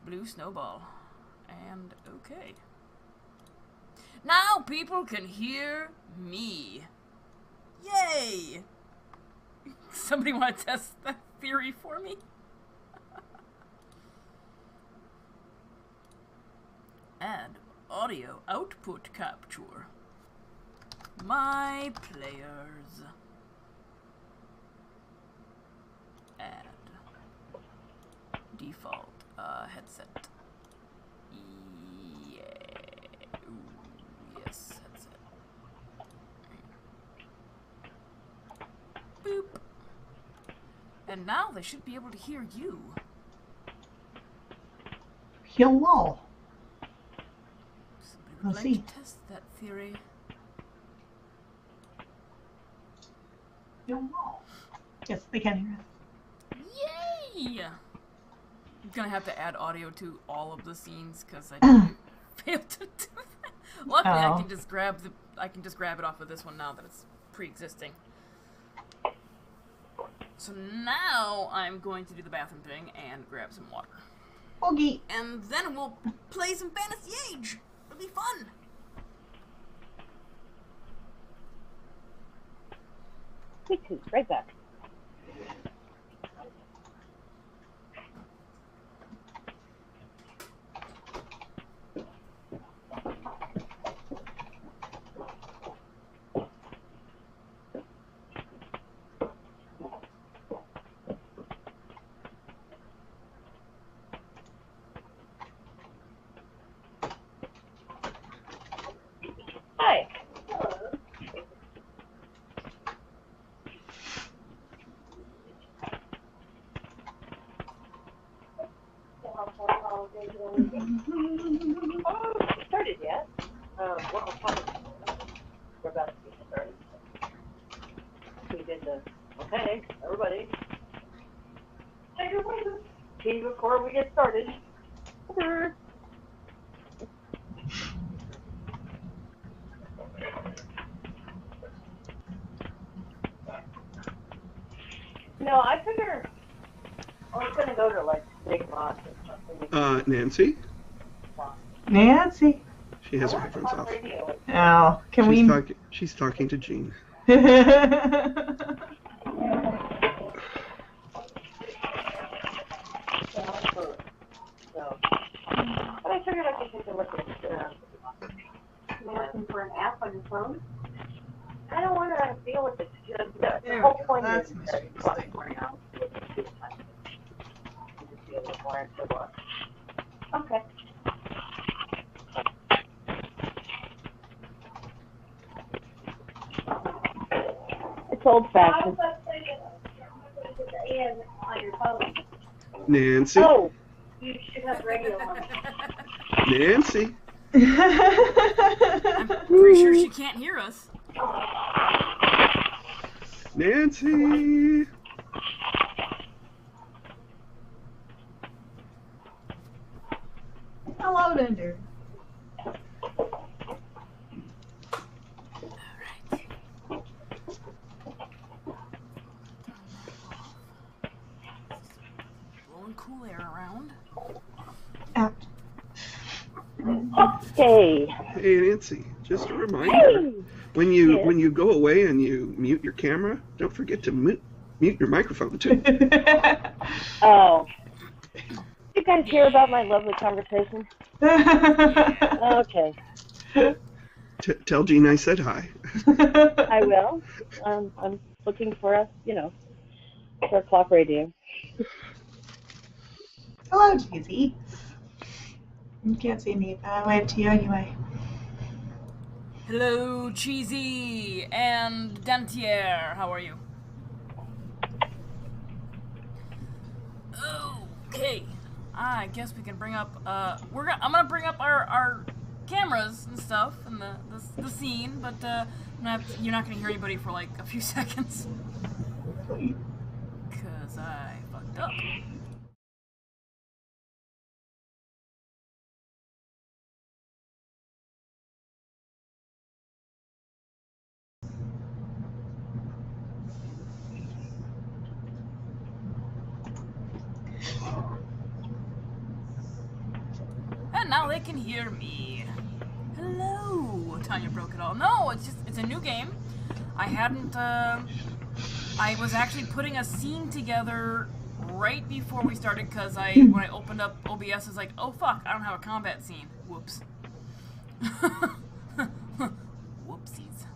blue snowball. And okay. Now people can hear me. Yay! Somebody want to test that theory for me? Add audio output capture. My players. Add default headset. Yeah. Ooh, yes, headset. Boop. And now they should be able to hear you. Hello. Somebody would like to test that theory. Hello. Yes, they can hear us. Yay! I'm gonna have to add audio to all of the scenes because I failed to do that. Luckily, I can just grab it off of this one now that it's pre-existing. So now I'm going to do the bathroom thing and grab some water. Okay. And then we'll play some Fantasy Age. It'll be fun. Me too. Right back. Hi. Started yet? What was happening? We're about to get started. We did the, okay, everybody. Take your places. Tea before we get started. No, I figure I was going to go to like Big Lots or something. Nancy? Nancy. She has her headphones off. Oh, can She's talking to Jean. we? But I figured I could take a look at You're looking for an app on your phone? I don't want to deal with it. Just, the There whole we go. point That's is my that street it's thing. going out. Just be a little more into what. Okay. It's old-fashioned. On your phone. Nancy? Oh, You should have radio on. Nancy? I'm pretty sure she can't hear us. Nancy? Hello, Dunder. Blowing cool air around. Out. hey. Hey, Nancy. Just a reminder. When you go away and you mute your camera, don't forget to mute your microphone, too. Oh. You guys hear about my lovely conversation? Okay. Tell Jean I said hi. I will. I'm looking for a, for a clock radio. Hello, Jeezy. You can't see me, but I wave to you anyway. Hello, Cheesy and Dentier. How are you? Okay. I guess we can bring up. I'm gonna bring up our cameras and stuff and the scene, but you're not gonna hear anybody for like a few seconds. Cause I fucked up. And now they can hear me. Hello, Tanya broke it all. No, it's a new game. I hadn't, I was actually putting a scene together right before we started, because when I opened up OBS, I was like, oh fuck, I don't have a combat scene. Whoops. Whoopsies.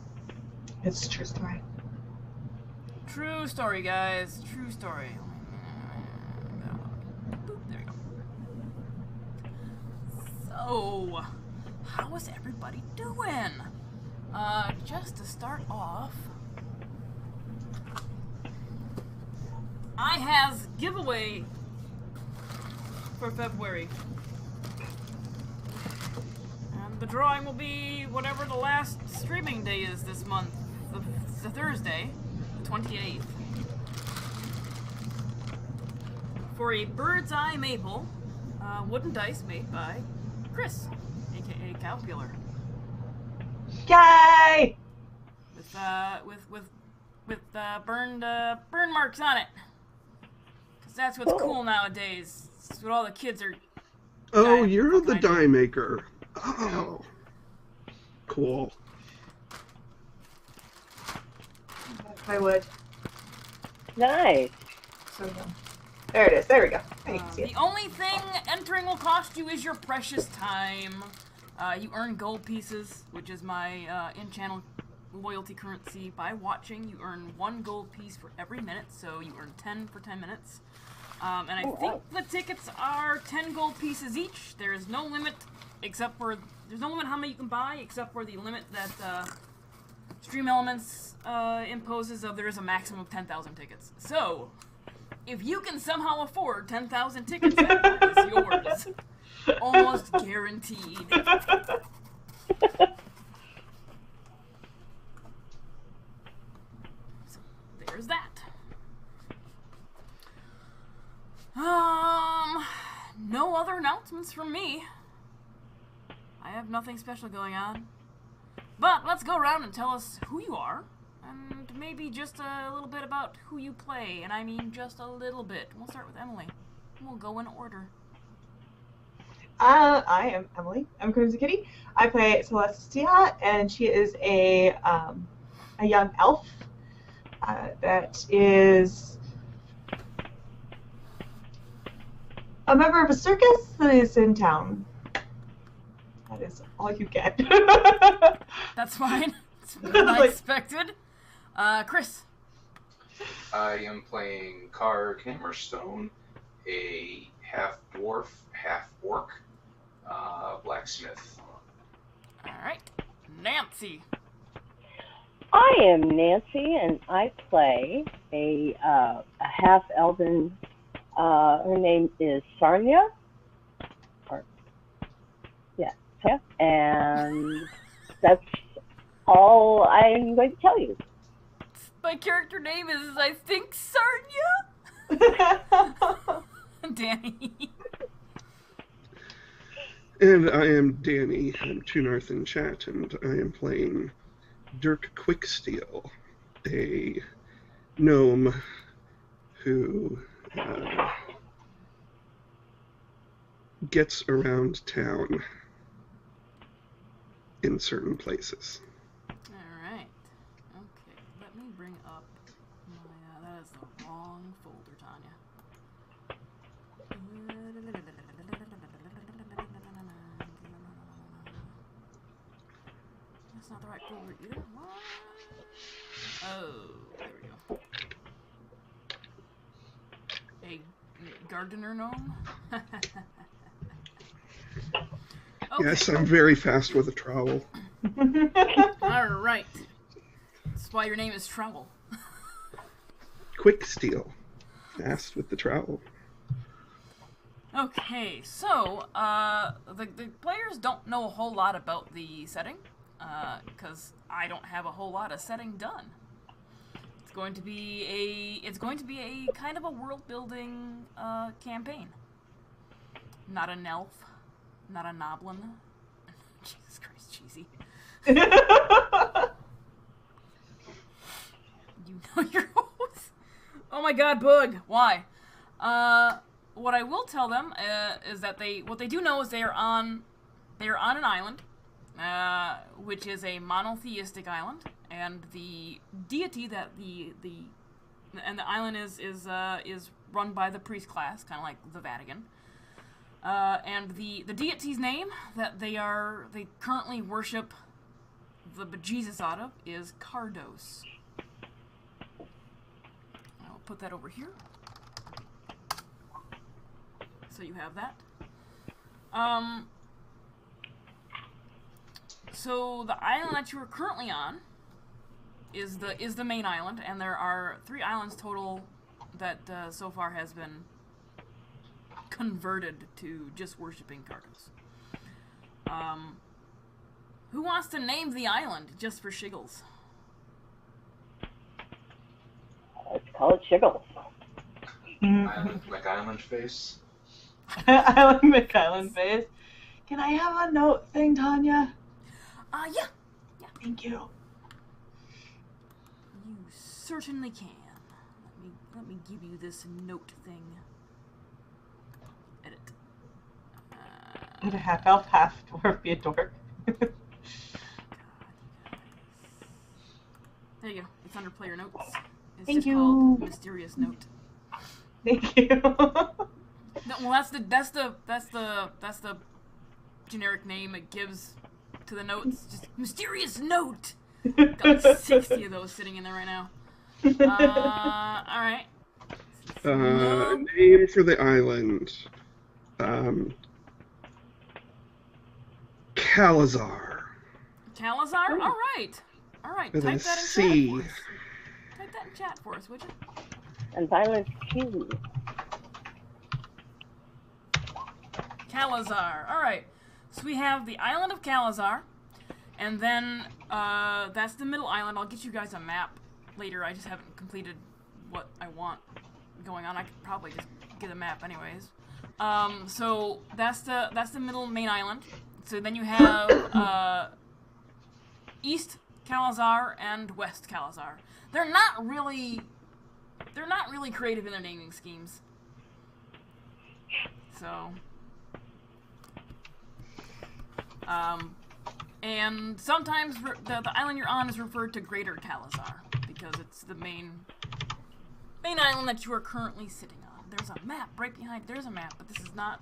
It's a true story. True story, guys. True story. Boop, there we go. So, how is everybody doing? Just to start off, I has giveaway for February. And the drawing will be whatever the last streaming day is this month, the Thursday, the 28th. For a Bird's Eye Maple wooden dice made by Chris, aka Cowpeeler. Yay! With burn marks on it. Cause that's what's cool nowadays. That's what all the kids are. Oh, you're the die maker. Oh, cool. I would. Nice. So there it is. There we go. I can see it. The only thing entering will cost you is your precious time. You earn gold pieces, which is my in-channel loyalty currency. By watching, you earn 1 gold piece for every minute, so you earn 10 for 10 minutes. And I think the tickets are 10 gold pieces each. There is no limit, there's no limit how many you can buy, except for the limit that Stream Elements imposes of there is a maximum of 10,000 tickets. So, if you can somehow afford 10,000 tickets, that is yours. Almost guaranteed. So, there's that. No other announcements from me. I have nothing special going on. But let's go around and tell us who you are, and maybe just a little bit about who you play, and I mean just a little bit. We'll start with Emily, and we'll go in order. I am Emily. I'm Crimson Kitty. I play Celestia, and she is a young elf that is a member of a circus that is in town. That is all you get. That's fine. It's what I expected. Chris. I am playing Carg Hammerstone, a half-dwarf, half-orc blacksmith. Alright. Nancy. I am Nancy, and I play a half-elven, her name is Sarnia. And that's all I'm going to tell you. My character name is, I think, Sarnia? Danny. And I am Danny. I'm Tunarth in chat, and I am playing Dirk Quicksteel, a gnome who gets around town in certain places. Alright. Okay, let me bring up my, that is the wrong folder, Tanya. That's not the right folder either. What? Oh, there we go. A gardener gnome? Okay. Yes, I'm very fast with a trowel. Alright. That's why your name is Trowel. Quicksteel. Fast with the trowel. Okay, so, the players don't know a whole lot about the setting, because I don't have a whole lot of setting done. It's going to be a kind of a world-building, campaign. Not an elf. Not a noblin. Jesus Christ, cheesy. You know your host. Oh my god, Bug. Why? what I will tell them is that what they do know is they are on an island, which is a monotheistic island, and the deity that the island is run by the priest class, kind of like the Vatican. And the deity's name that they currently worship the bejesus out of is Cardos. I'll put that over here, so you have that. So the island that you are currently on is the main island, and there are 3 islands total that so far has been converted to just worshipping Cardos. Who wants to name the island just for shiggles? Let's call it Shiggles. Island McIsland face. Island McIsland face. Can I have a note thing, Tanya? Yeah. Thank you. You certainly can. Let me give you this note thing. Edit. Would a half elf, half dwarf be a dork? There you go. It's under player notes. It's Thank just you. called Mysterious Note. Thank you. No, well, that's the generic name it gives to the notes. Just Mysterious Note. Got like 60 of those sitting in there right now. All right. Name for the island. Calazar. Calazar? All right. With Type a that in C. chat for us. Type that in chat for us, would you? And Violent Q. Calazar. All right. So we have the island of Calazar, and then that's the middle island. I'll get you guys a map later. I just haven't completed what I want going on. I could probably just get a map anyways. So that's the middle main island. So then you have East Calazar and West Calazar. They're not really creative in their naming schemes. So and sometimes the island you're on is referred to Greater Calazar because it's the main island that you are currently sitting on. There's a map right behind. There's a map, but this is not.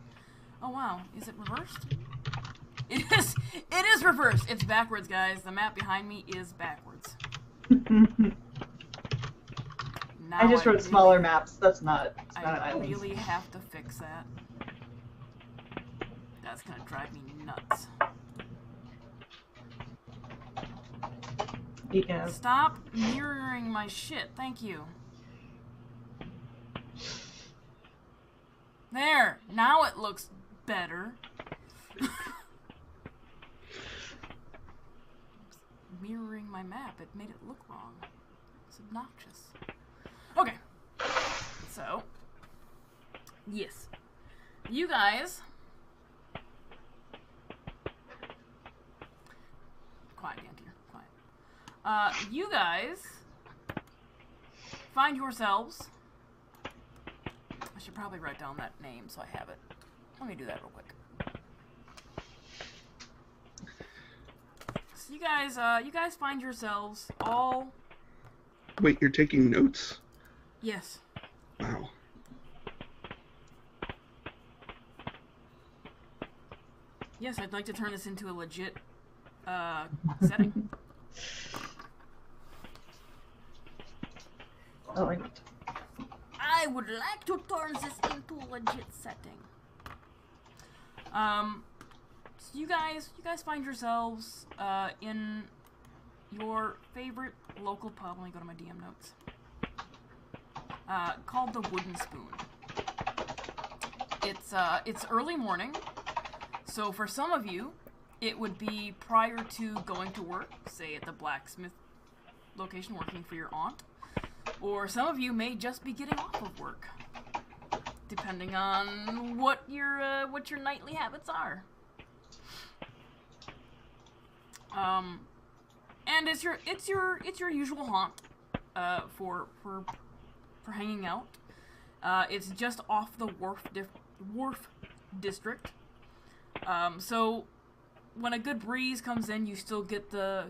Oh wow, is it reversed? It is reversed. It's backwards, guys. The map behind me is backwards. I just wrote smaller maps. That's not. I really have to fix that. That's gonna drive me nuts. Yeah. Stop mirroring my shit. Thank you. There. Now it looks better. Mirroring my map. It made it look wrong. It's obnoxious. Okay. So. Yes. You guys. Quiet, Antier. Quiet. You guys find yourselves. I should probably write down that name so I have it. Let me do that real quick. So you guys find yourselves all. Wait, you're taking notes? Yes. Wow. Yes, I'd like to turn this into a legit setting. Oh, I would like to turn this into a legit setting. So you guys find yourselves in your favorite local pub. Let me go to my DM notes. Called the Wooden Spoon. It's early morning, so for some of you, it would be prior to going to work, say at the blacksmith location working for your aunt. Or some of you may just be getting off of work, depending on what your nightly habits are. And it's your usual haunt for hanging out. It's just off the wharf district. So when a good breeze comes in, you still get the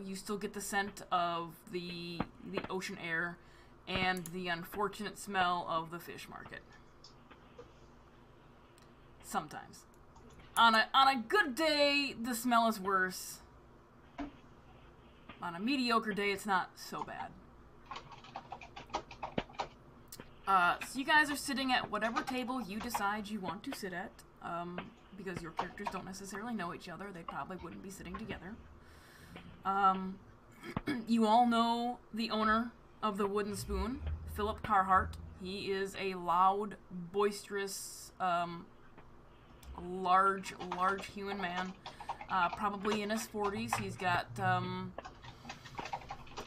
scent of the ocean air and the unfortunate smell of the fish market. Sometimes. On a good day, the smell is worse. On a mediocre day, it's not so bad. So you guys are sitting at whatever table you decide you want to sit at, because your characters don't necessarily know each other. They probably wouldn't be sitting together. You all know the owner of the Wooden Spoon, Philip Carhart. He is a loud, boisterous, large human man, probably in his 40s.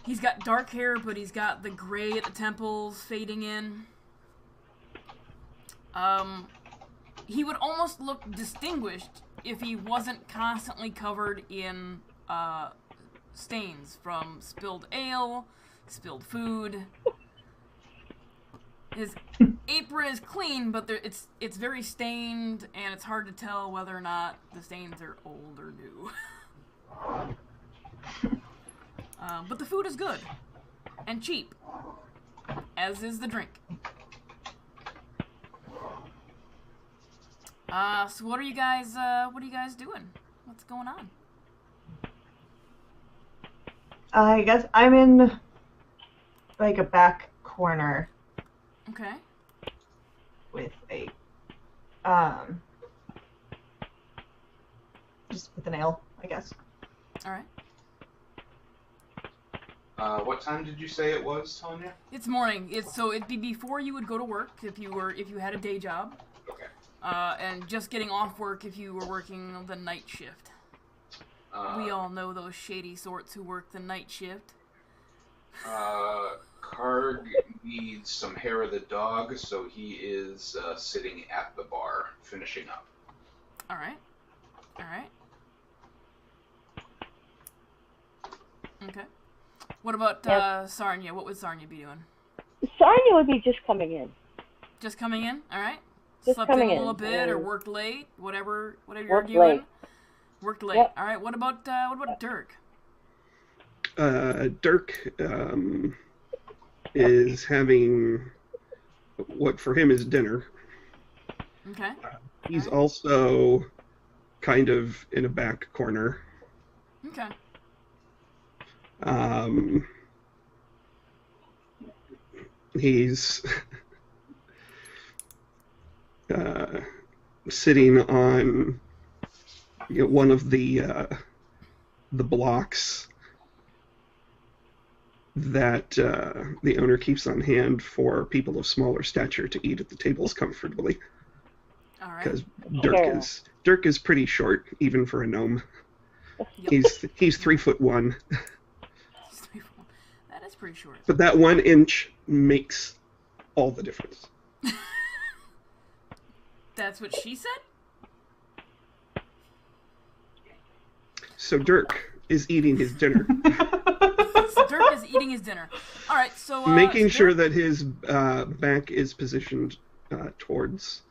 He's got dark hair, but he's got the gray at the temples fading in. He would almost look distinguished if he wasn't constantly covered in stains from spilled ale, spilled food. His apron is clean, but it's very stained, and it's hard to tell whether or not the stains are old or new. But the food is good and cheap, as is the drink. So what are you guys doing? What's going on? I guess I'm in like a back corner. Okay. With a just with an ale, I guess. All right. What time did you say it was, Tanya? It's morning. It'd be before you would go to work if you had a day job. Okay. And just getting off work if you were working the night shift. We all know those shady sorts who work the night shift. Karg needs some hair of the dog, so he is sitting at the bar, finishing up. All right. Okay. What about Sarnia? What would Sarnia be doing? Sarnia would be just coming in. Just coming in? All right. Just Slept in coming a little in. bit or worked late, whatever you're Worked doing. late. Worked late. Yep. All right. What about Dirk? Dirk is having what for him is dinner. Okay. He's also kind of in a back corner. Okay. He's sitting on one of the blocks that the owner keeps on hand for people of smaller stature to eat at the tables comfortably. All right. Because Okay. Dirk is pretty short, even for a gnome. Yep. He's 3'1". That is pretty short. But that 1 inch makes all the difference. That's what she said? So Dirk is eating his dinner. So Dirk is eating his dinner. All right, so making so sure Dirk, that his back is positioned towards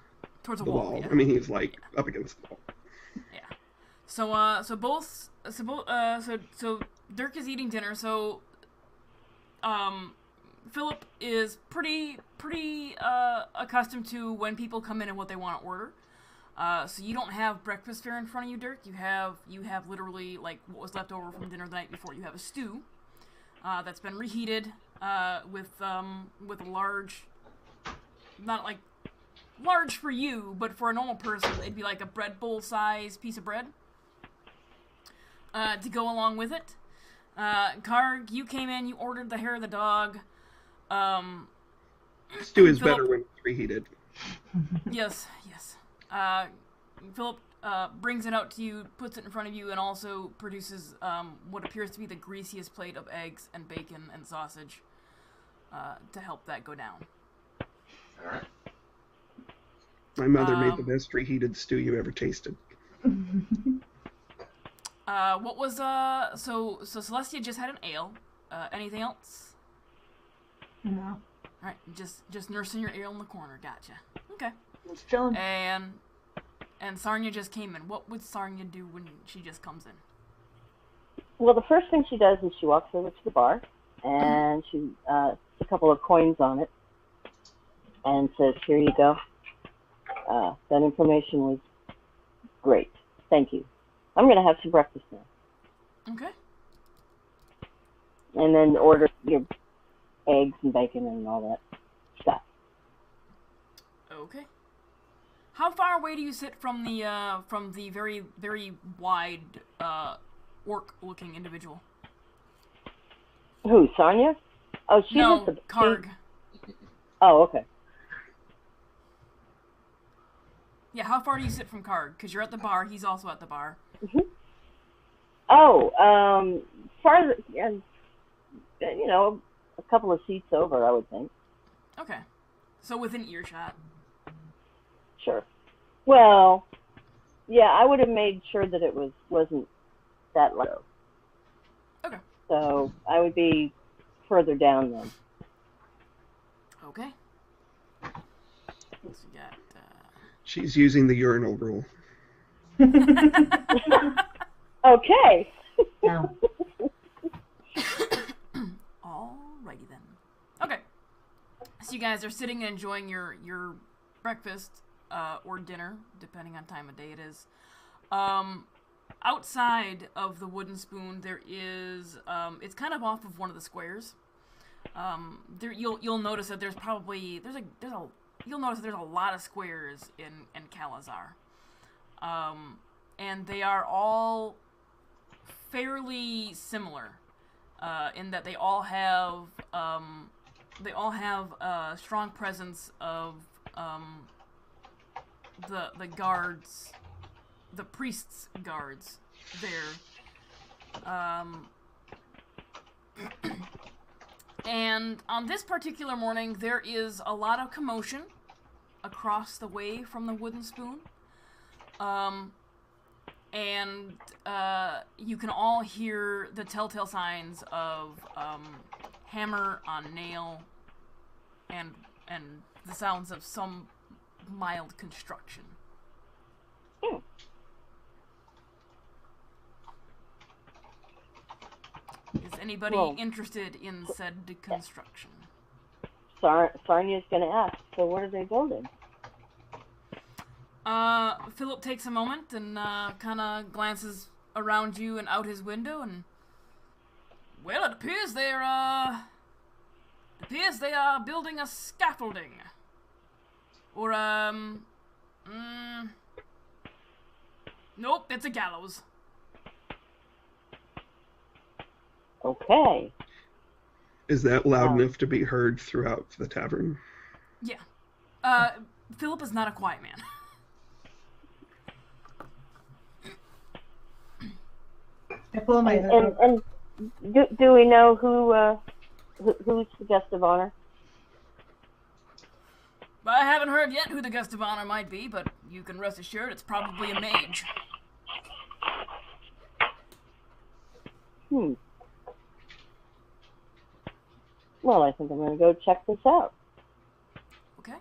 towards a the wall. wall. Yeah. I mean, he's like up against the wall. Yeah. So Dirk is eating dinner. So Philip is pretty accustomed to when people come in and what they want to order. So you don't have breakfast fare in front of you, Dirk. You have literally like what was left over from dinner the night before. You have a stew that's been reheated with a large, not like large for you, but for a normal person, it'd be like a bread bowl size piece of bread to go along with it. Karg, you came in, you ordered the hair of the dog. Stew is Philip- better when it's reheated. Yes. Philip brings it out to you, puts it in front of you, and also produces what appears to be the greasiest plate of eggs and bacon and sausage to help that go down. All right. My mother made the best reheated stew you ever tasted. What was so Celestia just had an ale. Anything else? No. Alright, just nursing your ale in the corner. Gotcha. Okay. Just chilling. And Sarnia just came in. What would Sarnia do when she just comes in? Well, the first thing she does is she walks over to the bar, and she puts a couple of coins on it, and says, "Here you go. That information was great. Thank you. I'm going to have some breakfast now." Okay. And then order your eggs and bacon and all that stuff. Okay. How far away do you sit from the very, very wide orc-looking individual? Who, Sonia? Oh, she's No, at the... Karg. Oh, okay. Yeah, how far do you sit from Karg? Because you're at the bar, he's also at the bar. Mm-hmm. Oh, farther, you know, a couple of seats over, I would think. Okay. So within earshot. Sure. Well, yeah, I would have made sure that it wasn't that low. Okay. So I would be further down then. Okay. So you got, She's using the urinal rule. Okay. No. Alrighty then. Okay. So you guys are sitting and enjoying your breakfast or dinner, depending on time of day it is. Outside of the Wooden Spoon, there is it's kind of off of one of the squares. You'll notice that there's a lot of squares in Kalazar. And they are all fairly similar in that they all have a strong presence of the guards, the priests' guards there. And on this particular morning, there is a lot of commotion across the way from the Wooden Spoon. And you can all hear the telltale signs of hammer on nail and the sounds of some mild construction. Is anybody interested in said construction? Sarnia's going to ask, so what are they building? Philip takes a moment and kind of glances around you and out his window, and well, it appears they are building a scaffolding, or nope, it's a gallows. Okay. Is that loud enough to be heard throughout the tavern? Yeah. Philip is not a quiet man. I pull my and do we know who's the guest of honor? I haven't heard yet who the guest of honor might be, but you can rest assured it's probably a mage. Well, I think I'm going to go check this out. Okay.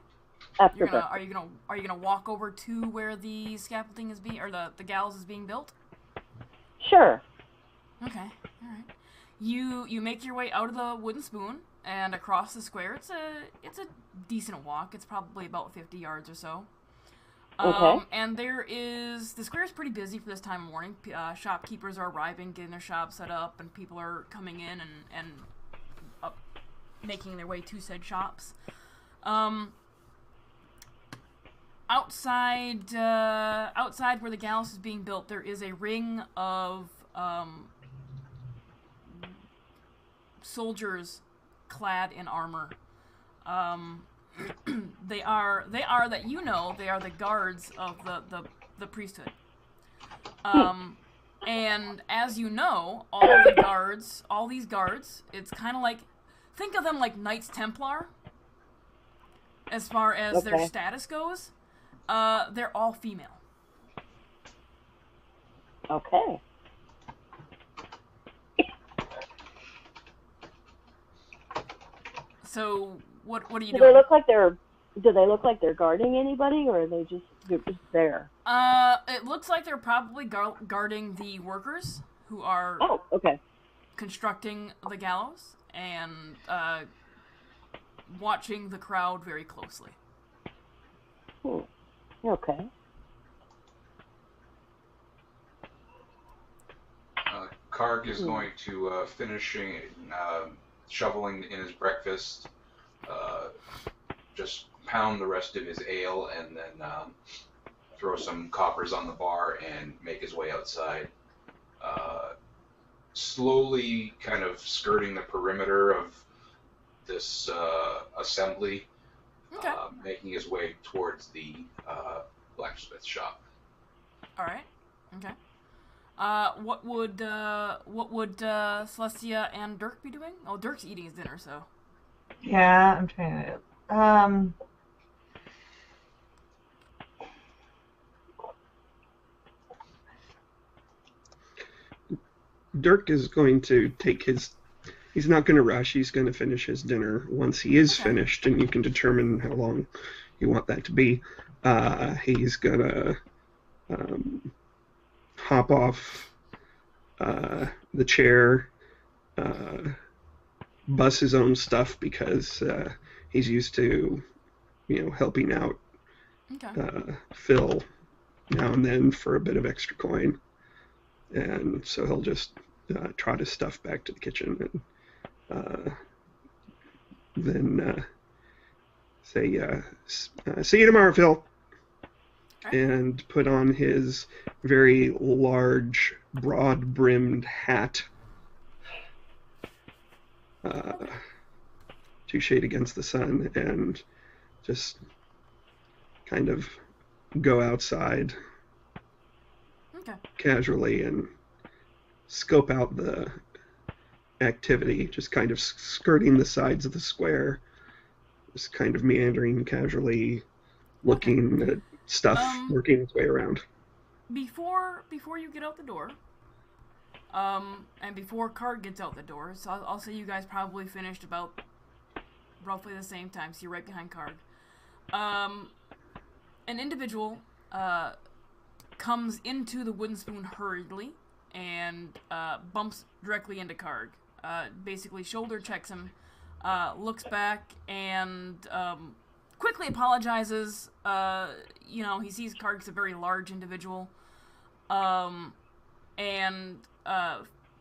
After are you gonna walk over to where the scaffolding is being, or the gallows is being built? Sure. Okay. All right. You make your way out of the Wooden Spoon and across the square. It's a decent walk. It's probably about 50 yards or so. Okay. And the square is pretty busy for this time of morning. Shopkeepers are arriving, getting their shop set up, and people are coming in and making their way to said shops. Outside where the gallows is being built, there is a ring of soldiers clad in armor. They are the guards of the priesthood. And as you know, all these guards, it's kind of like, think of them like Knights Templar, as far as their status goes. They're all female. Okay. So What are you Do doing? they look like they're guarding anybody, or are they're just there? It looks like they're probably guarding the workers who are Oh, okay. constructing the gallows and watching the crowd very closely. Okay. Karg is going to finishing shoveling in his breakfast, just pound the rest of his ale, and then throw some coppers on the bar and make his way outside. Slowly kind of skirting the perimeter of this assembly, Okay. making his way towards the blacksmith shop. All right. Okay. What would Celestia and Dirk be doing? Oh, Dirk's eating his dinner, so. Yeah, I'm trying to. Dirk is going to take his. He's not going to rush. He's going to finish his dinner once he is finished, and you can determine how long you want that to be. He's going to hop off the chair, bus his own stuff because he's used to, helping out Phil now and then for a bit of extra coin. And so he'll just trot his stuff back to the kitchen and then say, see you tomorrow, Phil. And put on his very large, broad-brimmed hat to shade against the sun and just kind of go outside casually and scope out the activity, just kind of skirting the sides of the square, just kind of meandering casually, looking at stuff, working its way around. Before you get out the door, and before Karg gets out the door, so I'll say you guys probably finished about roughly the same time, so you're right behind Karg. An individual comes into the wooden spoon hurriedly and bumps directly into Karg. Basically shoulder checks him, looks back, and quickly apologizes. He sees Karg's a very large individual, and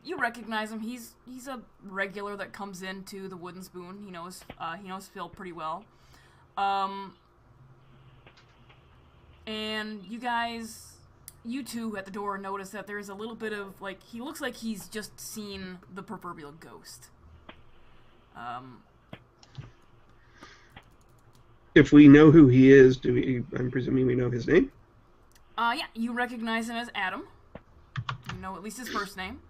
you recognize him. He's a regular that comes into the wooden spoon. He knows Phil pretty well, and you two at the door notice that there's a little bit of, he looks like he's just seen the proverbial ghost. If we know who he is, I'm presuming we know his name? Yeah, you recognize him as Adam. You know at least his first name.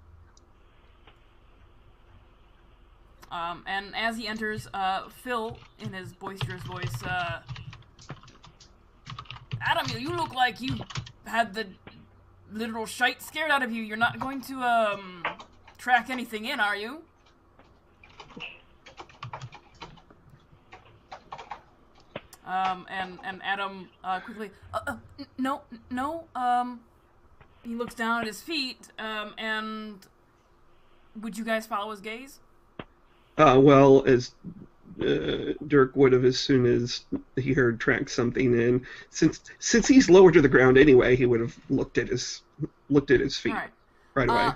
And as he enters, Phil, in his boisterous voice, Adam, you look like you had the literal shite scared out of you. You're not going to, track anything in, are you? And Adam, quickly, no, he looks down at his feet, and would you guys follow his gaze? Well, as Dirk would have as soon as he heard track something in. Since he's lower to the ground anyway, he would have looked at his feet right away.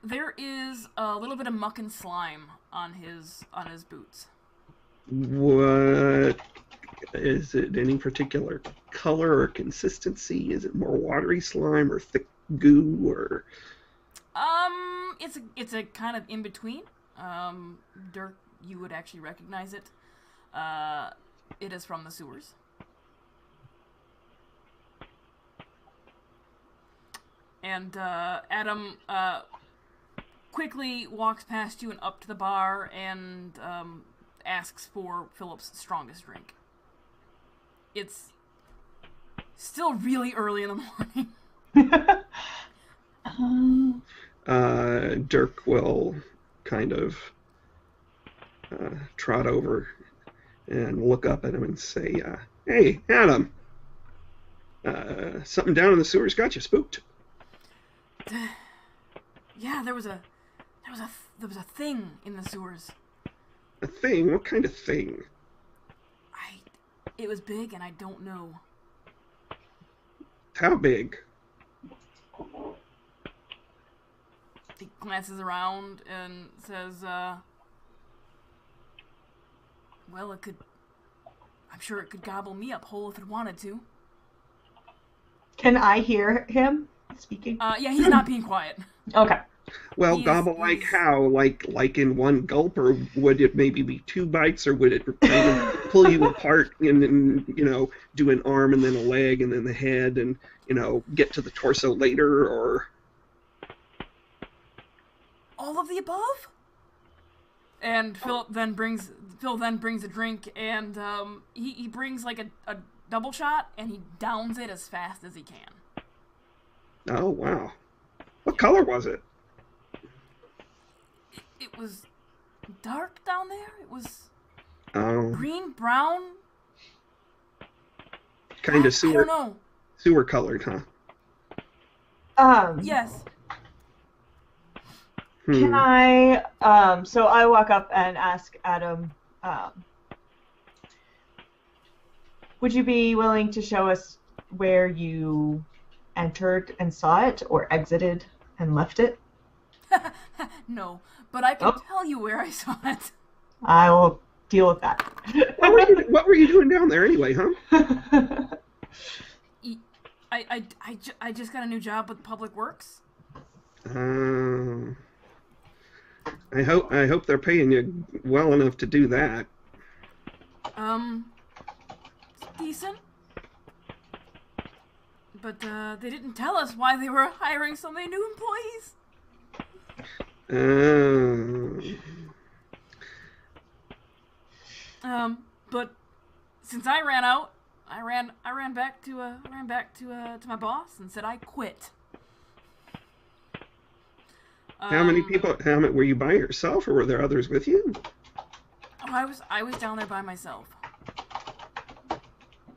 There is a little bit of muck and slime on his boots. What is it? Any particular color or consistency? Is it more watery slime or thick goo or? It's a kind of in between. Dirk, you would actually recognize it. It is from the sewers. And Adam quickly walks past you and up to the bar and asks for Philip's strongest drink. It's still really early in the morning. Dirk will kind of trot over and look up at him and say, "Hey, Adam, something down in the sewers got you spooked." Yeah, there was a thing in the sewers. A thing? What kind of thing? It was big, and I don't know. How big? He glances around and says, well, I'm sure it could gobble me up whole if it wanted to. Can I hear him speaking? Yeah, he's not being quiet. Okay. Well, gobble like how? Like in one gulp, or would it maybe be 2 bites, or would it kind of pull you apart and then, do an arm and then a leg and then the head and, get to the torso later, or... All of the above? And Phil then brings a drink, and he brings like a double shot, and he downs it as fast as he can. Oh, wow. What color was it? It was dark down there. It was Oh, green, brown. kind of I don't know. sewer colored, huh? Yes. Can I, so I walk up and ask Adam, would you be willing to show us where you entered and saw it, or exited and left it? No, but I can tell you where I saw it. I will deal with that. What were you doing down there anyway, huh? I just got a new job with Public Works. I hope they're paying you well enough to do that. It's decent. But they didn't tell us why they were hiring so many new employees. But since I ran out, I ran back to my boss and said I quit. How many people? Were you by yourself, or were there others with you? Oh, I was down there by myself.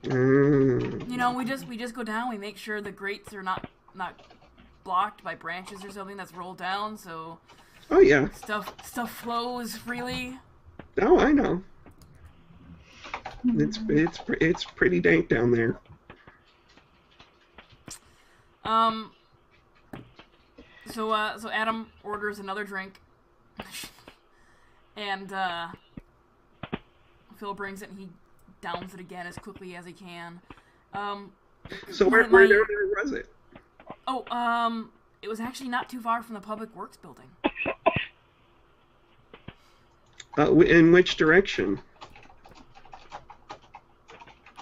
We just go down. We make sure the grates are not blocked by branches or something that's rolled down. So. Oh yeah. Stuff flows freely. Oh, I know. It's pretty dank down there. So Adam orders another drink, and Phil brings it and he downs it again as quickly as he can. So where was it? Oh, it was actually not too far from the Public Works building. In which direction?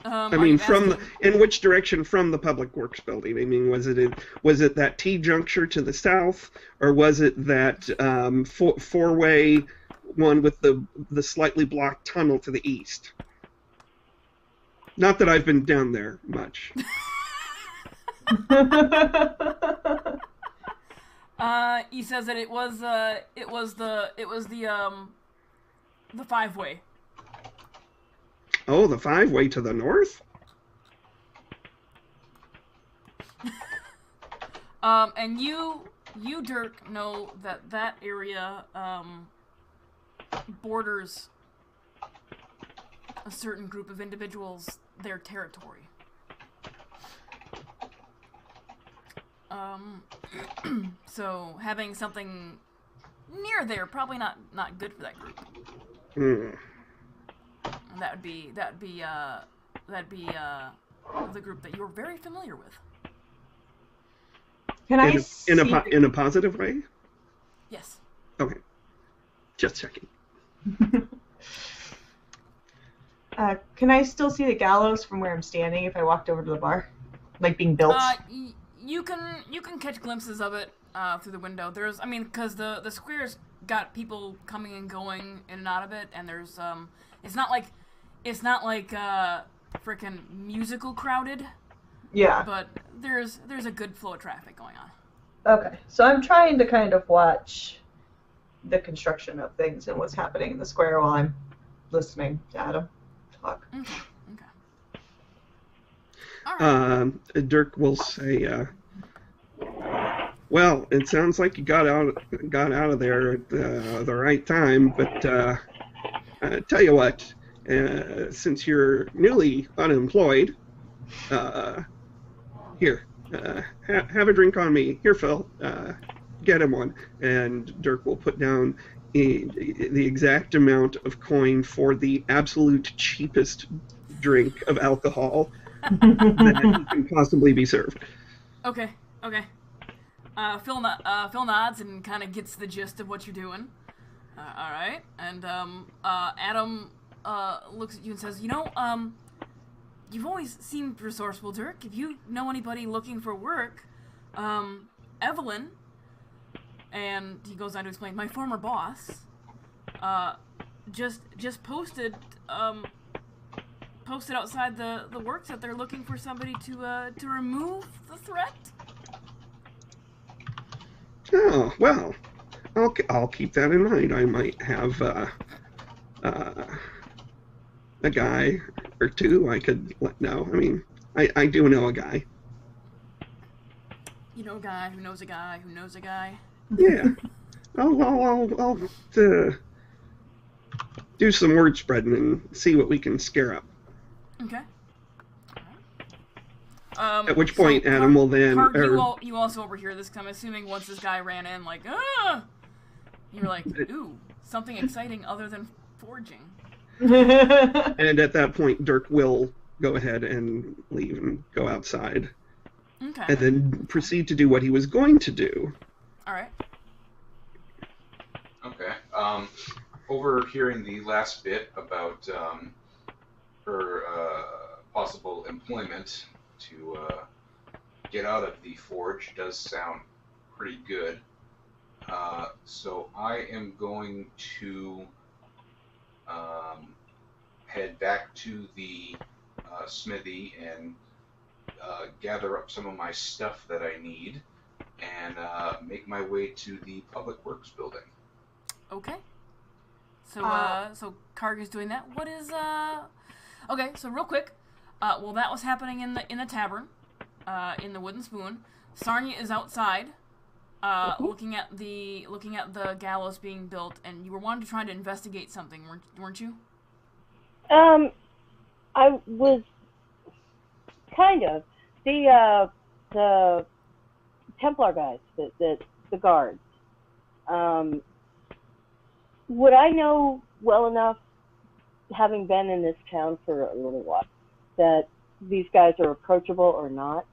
In which direction from the Public Works building? I mean, was it that T-juncture to the south, or was it that four-way one with the slightly blocked tunnel to the east? Not that I've been down there much. He says that it was the 5-way. Oh, the 5-way to the north? And you, Dirk, know that area, borders a certain group of individuals, their territory. So having something near there, probably not good for that group. And that'd be the group that you're very familiar with. Can I in a positive way? Yes. Okay. Just checking. Can I still see the gallows from where I'm standing if I walked over to the bar, like being built? You can catch glimpses of it through the window. Because the square's got people coming and going in and out of it, and there's it's not like frickin' musical crowded. Yeah. But there's a good flow of traffic going on. Okay, so I'm trying to kind of watch the construction of things and what's happening in the square while I'm listening to Adam. clock. Okay. All right. Dirk will say, well, it sounds like you got out of there at the right time, but tell you what, since you're newly unemployed, here, have a drink on me. Here, Phil, get him one. And Dirk will put down the exact amount of coin for the absolute cheapest drink of alcohol that can possibly be served. Okay. Phil nods and kind of gets the gist of what you're doing. All right. And Adam looks at you and says, you've always seemed resourceful, Dirk. If you know anybody looking for work, Evelyn, and he goes on to explain, my former boss, just posted outside the works that they're looking for somebody to remove the threat. Oh, well, I'll keep that in mind. I might have a guy or two I could let know. I mean, I do know a guy. You know a guy who knows a guy who knows a guy? Yeah. I'll do some word spreading and see what we can scare up. Okay. At which point, Adam will then... you also overhear this, because I'm assuming once this guy ran in, like, you're like, ooh, something exciting other than forging. And at that point, Dirk will go ahead and leave and go outside. Okay. And then proceed to do what he was going to do. All right. Okay. Overhearing the last bit about her possible employment to get out of the forge does sound pretty good. So I am going to head back to the smithy and gather up some of my stuff that I need and make my way to the Public Works building. Okay. So so Karg is doing that. What is Okay, so real quick, well, that was happening in the tavern, in the Wooden Spoon. Sarnia is outside, looking at the gallows being built, and you were wanting to try to investigate something, weren't you? I was kind of the Templar guys, the guards. Would I know well enough, having been in this town for a little while, that these guys are approachable or not?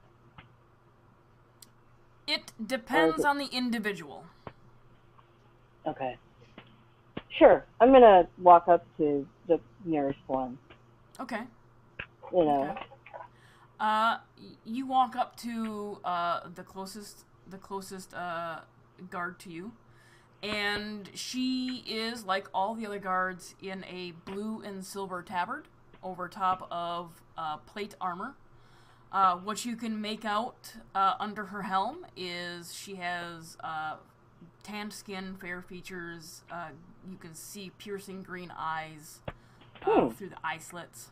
It depends on the individual. Okay. Sure. I'm going to walk up to the nearest one. Okay. You know. Okay. You walk up to the closest guard to you, and she is, like all the other guards, in a blue and silver tabard over top of plate armor. What you can make out under her helm is she has tanned skin, fair features. You can see piercing green eyes through the eye slits.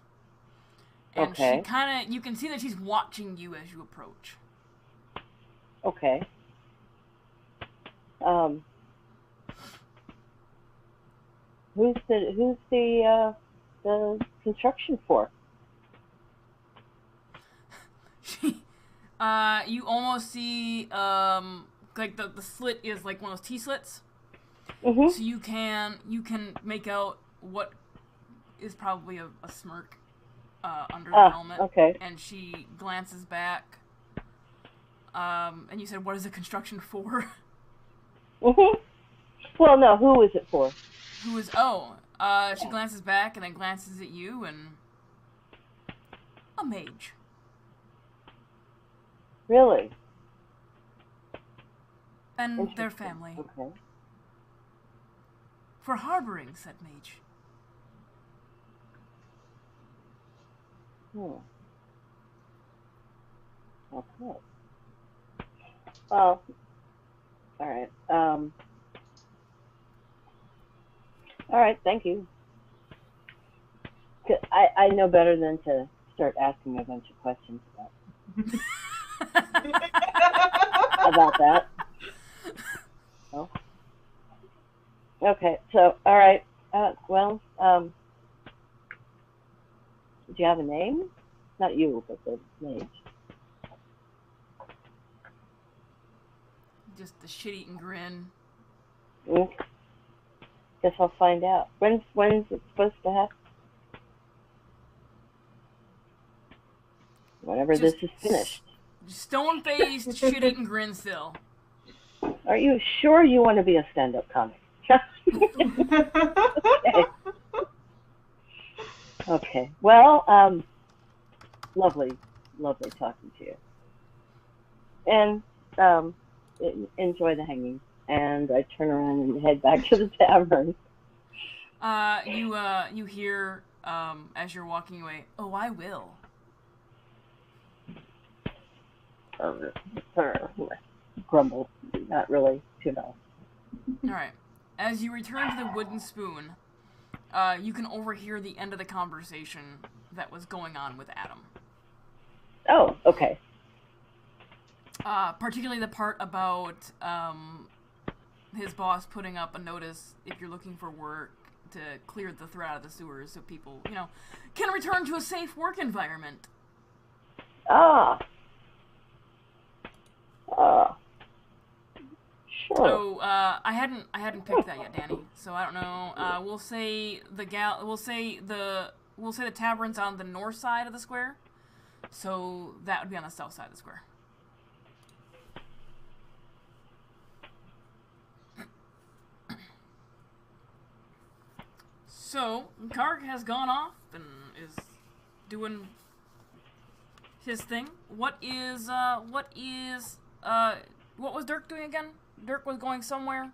And she you can see that she's watching you as you approach. Okay. Who's the construction for? You almost see like the slit is like one of those T-slits. Mm-hmm. So you can make out what is probably a smirk under the helmet. Okay. And she glances back. And you said, what is the construction for? Mm-hmm. Well, no, who is it for? Who is... she glances back and then glances at you and... A mage. Really? And their family. Okay. For harboring said mage. Okay. Well, all right. All right, thank you. I know better than to start asking a bunch of questions about that. Oh. Okay, so, all right. Well, do you have a name? Not you, but the mage. Just the shit-eating grin. Guess I'll find out. When's it supposed to happen? Whenever this is finished. Stone-faced, shit-eating grin still. Are you sure you want to be a stand-up comic? Okay. Okay. Well, lovely talking to you. And enjoy the hanging. And I turn around and head back to the tavern. You hear as you're walking away, "Oh, I will." Grumble. Not really, All right. As you return to the wooden spoon, you can overhear the end of the conversation that was going on with Adam. Oh, okay. Particularly the part about his boss putting up a notice if you're looking for work to clear the threat out of the sewers so people, can return to a safe work environment. Sure. So, I hadn't picked that yet, Danny. So I don't know. We'll say the tavern's on the north side of the square. So that would be on the south side of the square. So, Karg has gone off and is doing his thing. What was Dirk doing again? Dirk was going somewhere?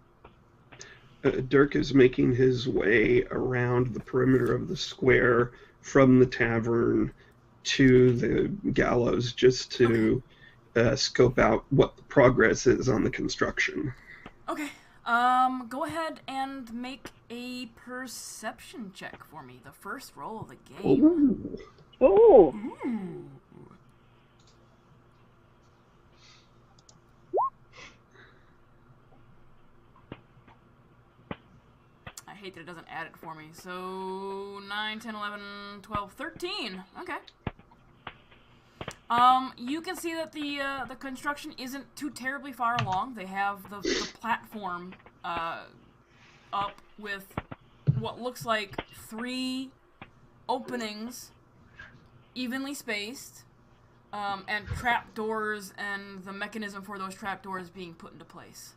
Dirk is making his way around the perimeter of the square from the tavern to the gallows just to scope out what the progress is on the construction. Okay. Go ahead and make a perception check for me. The first roll of the game. Ooh. I hate that it doesn't add it for me. So, 9, 10, 11, 12, 13. Okay. You can see that the construction isn't too terribly far along. They have the platform up with what looks like 3 openings, evenly spaced, and trapdoors, and the mechanism for those trapdoors being put into place.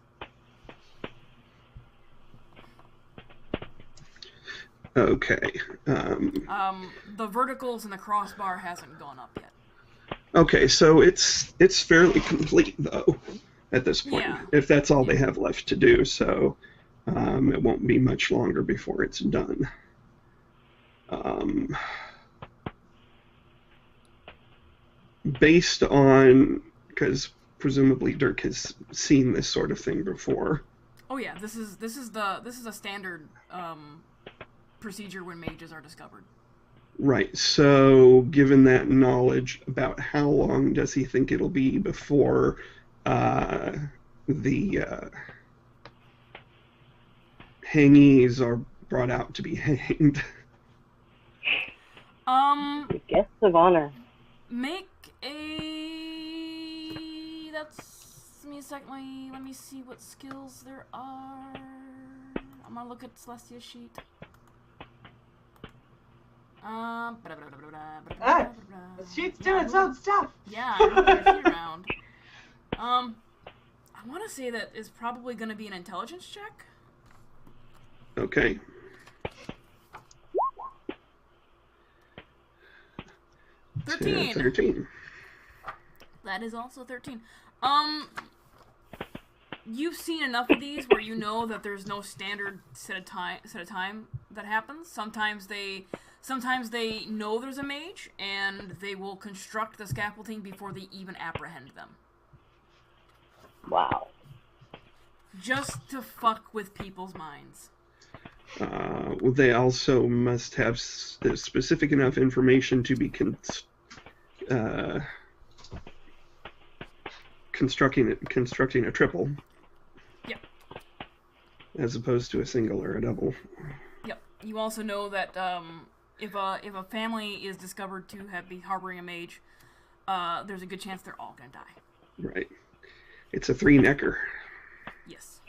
Okay. The verticals and the crossbar hasn't gone up yet. Okay, so it's fairly complete though at this point. Yeah. If that's all they have left to do, so it won't be much longer before it's done. Based on, because presumably Dirk has seen this sort of thing before. Oh yeah, this is a standard procedure when mages are discovered. Right, so given that knowledge, about how long does he think it'll be before the hangies are brought out to be hanged? Guests of honor. Make give me a second, let me see what skills there are. I'm gonna look at Celestia's sheet. The sheet's doing its own stuff. Yeah, I'm moving your sheet around. I want to say that is probably going to be an intelligence check. Okay. $13. 13. That is also 13. You've seen enough of these where you know that there's no standard set of time that happens. Sometimes they know there's a mage, and they will construct the scaffolding before they even apprehend them. Wow. Just to fuck with people's minds. They also must have specific enough information to be constructing a triple. Yep. As opposed to a single or a double. Yep. You also know that if a family is discovered to be harboring a mage, there's a good chance they're all gonna die. Right. It's a 3-necker. Yes.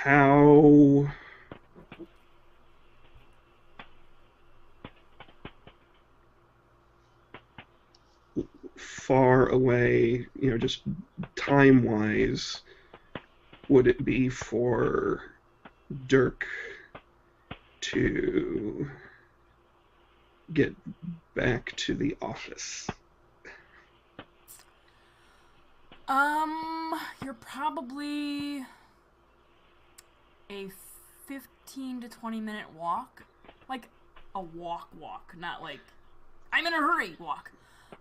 How far away, just time-wise, would it be for Dirk to get back to the office? You're probably a 15 to 20 minute walk. Like a walk, not like I'm in a hurry walk.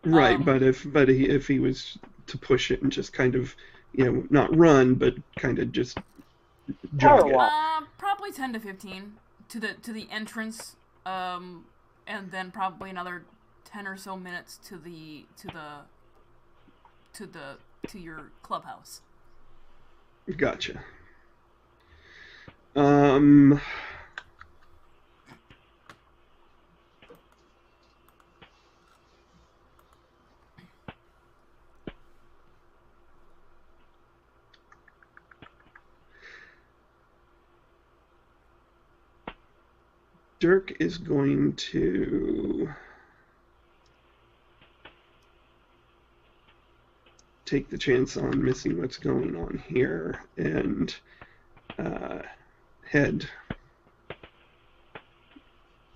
Right, but if he was to push it and just kind of, not run, but kind of just jog it. Probably 10 to 15 to the entrance, and then probably another 10 or so minutes to your clubhouse. Gotcha. Dirk is going to take the chance on missing what's going on here and head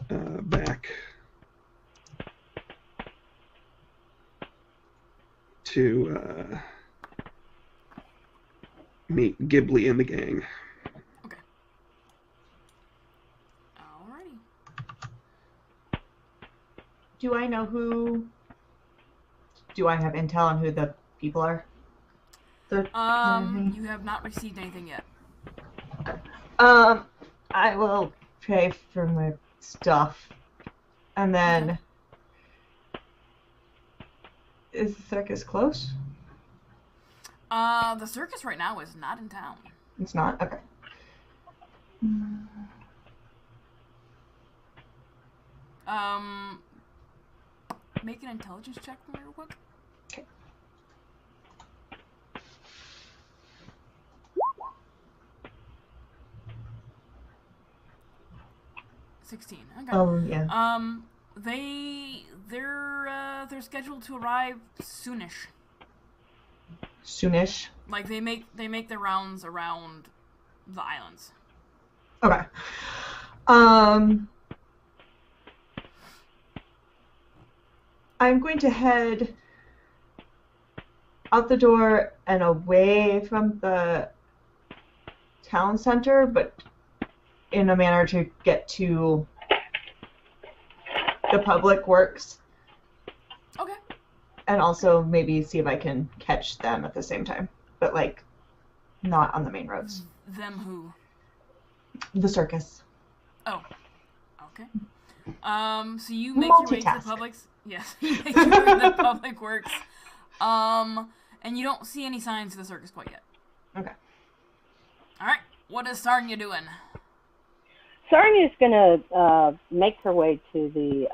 back to meet Ghibli and the gang. Okay. Alrighty. Do I know who... Do I have intel on who the people are? You have not received anything yet. I will pay for my stuff. And then... Is the circus close? The circus right now is not in town. It's not? Okay. Make an intelligence check for me real quick. Okay. $16. Okay. Oh, yeah. They're scheduled to arrive soonish. Soonish? Like they make their rounds around the islands. Okay. I'm going to head out the door and away from the town center, but in a manner to get to the public works. Okay. And also maybe see if I can catch them at the same time, but like not on the main roads. Them who? The circus. Oh. Okay. So you make your way to the public's. Yes, you make your way to the public works. And you don't see any signs of the circus quite yet. Okay. All right. What is Sarnia doing? Sarnia's gonna make her way to the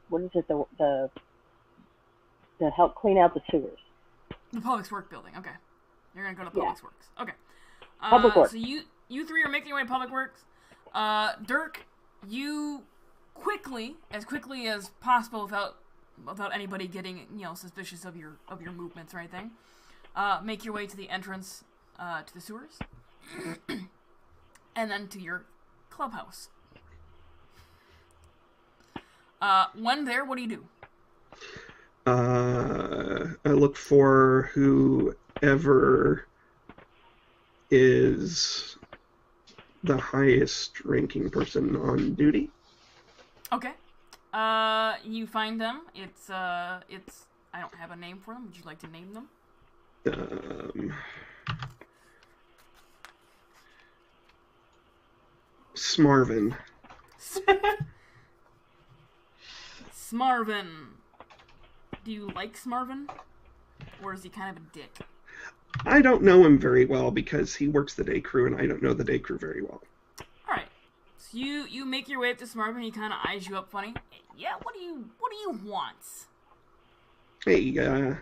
what is it, the to help clean out the sewers. The Public Works building. Okay. You're gonna go to Public Works. Okay. Public Works. So you three are making your way to Public Works. Dirk, you as quickly as possible without anybody getting suspicious of your movements or anything, make your way to the entrance to the sewers, and then to your clubhouse. When there, what do you do? I look for whoever is the highest ranking person on duty. Okay. You find them. It's I don't have a name for them. Would you like to name them? Smarvin. Smarvin. Do you like Smarvin? Or is he kind of a dick? I don't know him very well because he works the day crew and I don't know the day crew very well. Alright. So you make your way up to Smarvin, he kinda eyes you up funny. Yeah, what do you want? Hey,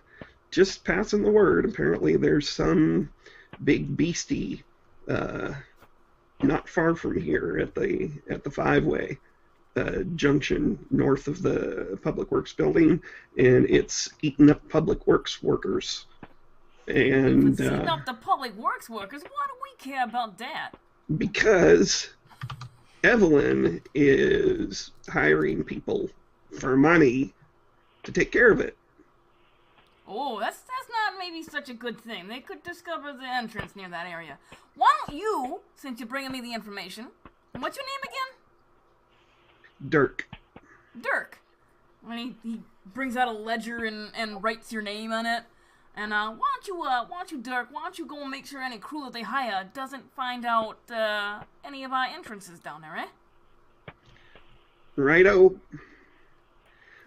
just passing the word. Apparently there's some big beastie not far from here at the Five-Way junction north of the Public Works building, and it's eating up Public Works workers. And it's eating up the Public Works workers? Why do we care about that? Because Evelyn is hiring people for money to take care of it. Oh, that's not maybe such a good thing. They could discover the entrance near that area. Why don't you, since you're bringing me the information, what's your name again? Dirk. Dirk. When he brings out a ledger and writes your name on it. And why don't you, Dirk, why don't you go and make sure any crew that they hire doesn't find out any of our entrances down there, eh? Righto.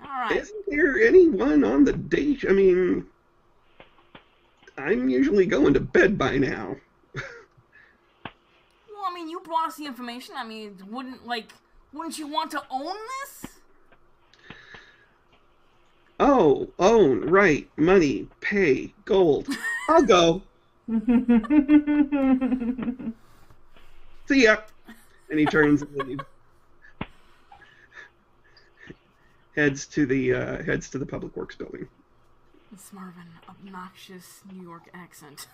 Alright. Isn't there anyone on the day? I mean, I'm usually going to bed by now. Well, I mean, you brought us the information. I mean, wouldn't you want to own this? Oh, own, right, money, pay, gold. I'll go. See ya. And he turns and leaves. Heads to the Public Works building. Smarvin, obnoxious New York accent.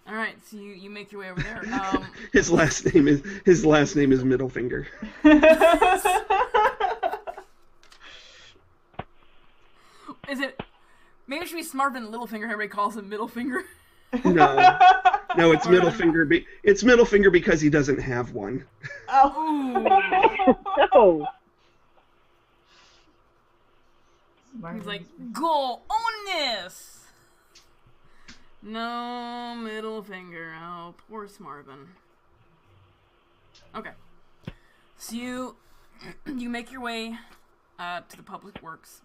All right, so you make your way over there. His last name is Middlefinger. Is it? Maybe it should be Smarvin Littlefinger. Everybody calls him Middlefinger. No, it's Middlefinger. It's Middlefinger because he doesn't have one. Oh. No. He's like, go own this. No middle finger. Oh, poor Smarvin. Okay. So you make your way to the Public Works.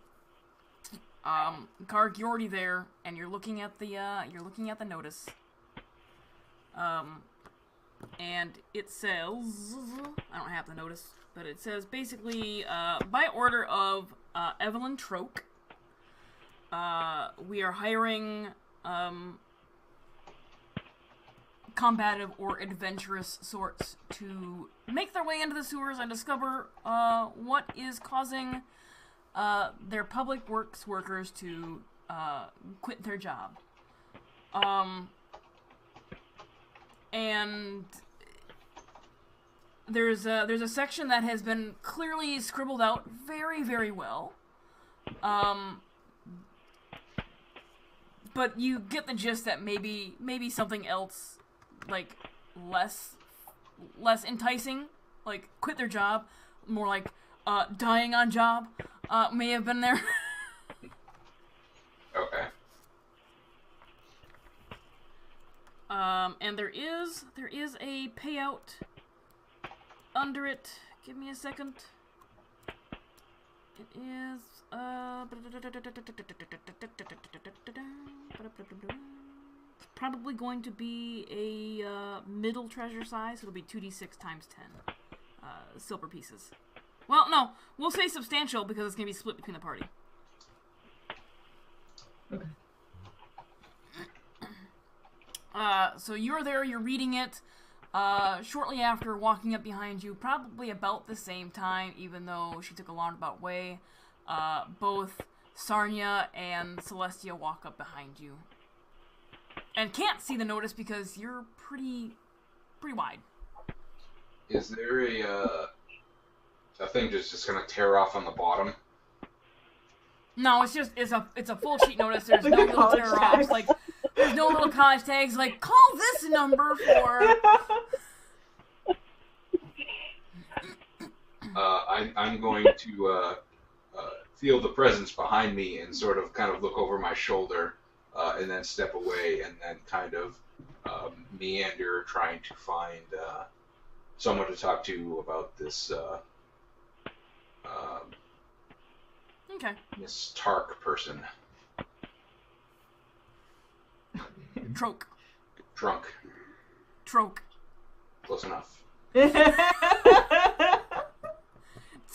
Karg, you're already there, and you're looking at the notice. And it says, I don't have the notice, but it says basically, by order of Evelyn Troke, we are hiring combative or adventurous sorts to make their way into the sewers and discover what is causing their Public Works workers to quit their job. And there's a section that has been clearly scribbled out very, very well. But you get the gist that maybe something else, like, less enticing, like quit their job, more like dying on job, may have been there. Okay. And there is a payout under it. Give me a second. It is it's probably going to be a middle treasure size. It'll be 2d6 times 10 silver pieces. Well, no, we'll say substantial because it's gonna be split between the party. Okay. So you're there, you're reading it. Shortly after, walking up behind you, probably about the same time, even though she took a roundabout way, both Sarnia and Celestia walk up behind you. And can't see the notice because you're pretty wide. Is there a thing just gonna tear off on the bottom? No, it's a full sheet notice. There's no little tear offs. Like There's no little college tags like, call this number for... I'm going to feel the presence behind me and sort of kind of look over my shoulder and then step away and then kind of meander trying to find someone to talk to about this Okay. Miss Tark person. Troke. Drunk. Troke. Close enough. It's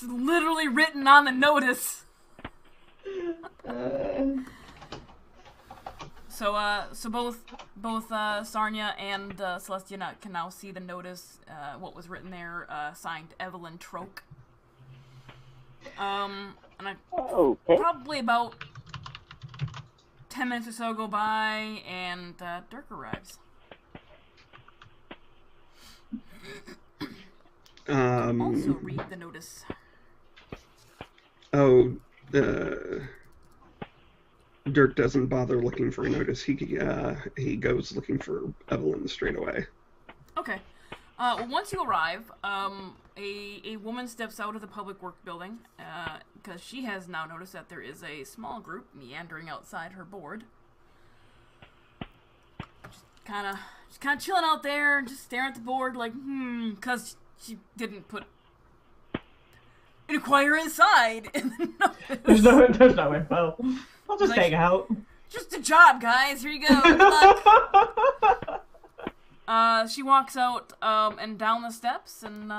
literally written on the notice. So both Sarnia and Celestia can now see the notice, what was written there, signed Evelyn Troke. And probably about 10 minutes or so go by, and Dirk arrives. Also read the notice. Dirk doesn't bother looking for a notice. He goes looking for Evelyn straight away. Okay. Well, once you arrive, a woman steps out of the public work building, because she has now noticed that there is a small group meandering outside her board. Just kind of chilling out there, just staring at the board like, because she didn't put inquire inside in the notice. There's no info. I'll just hang out. Just a job, guys. Here you go. Good luck. She walks out and down the steps, and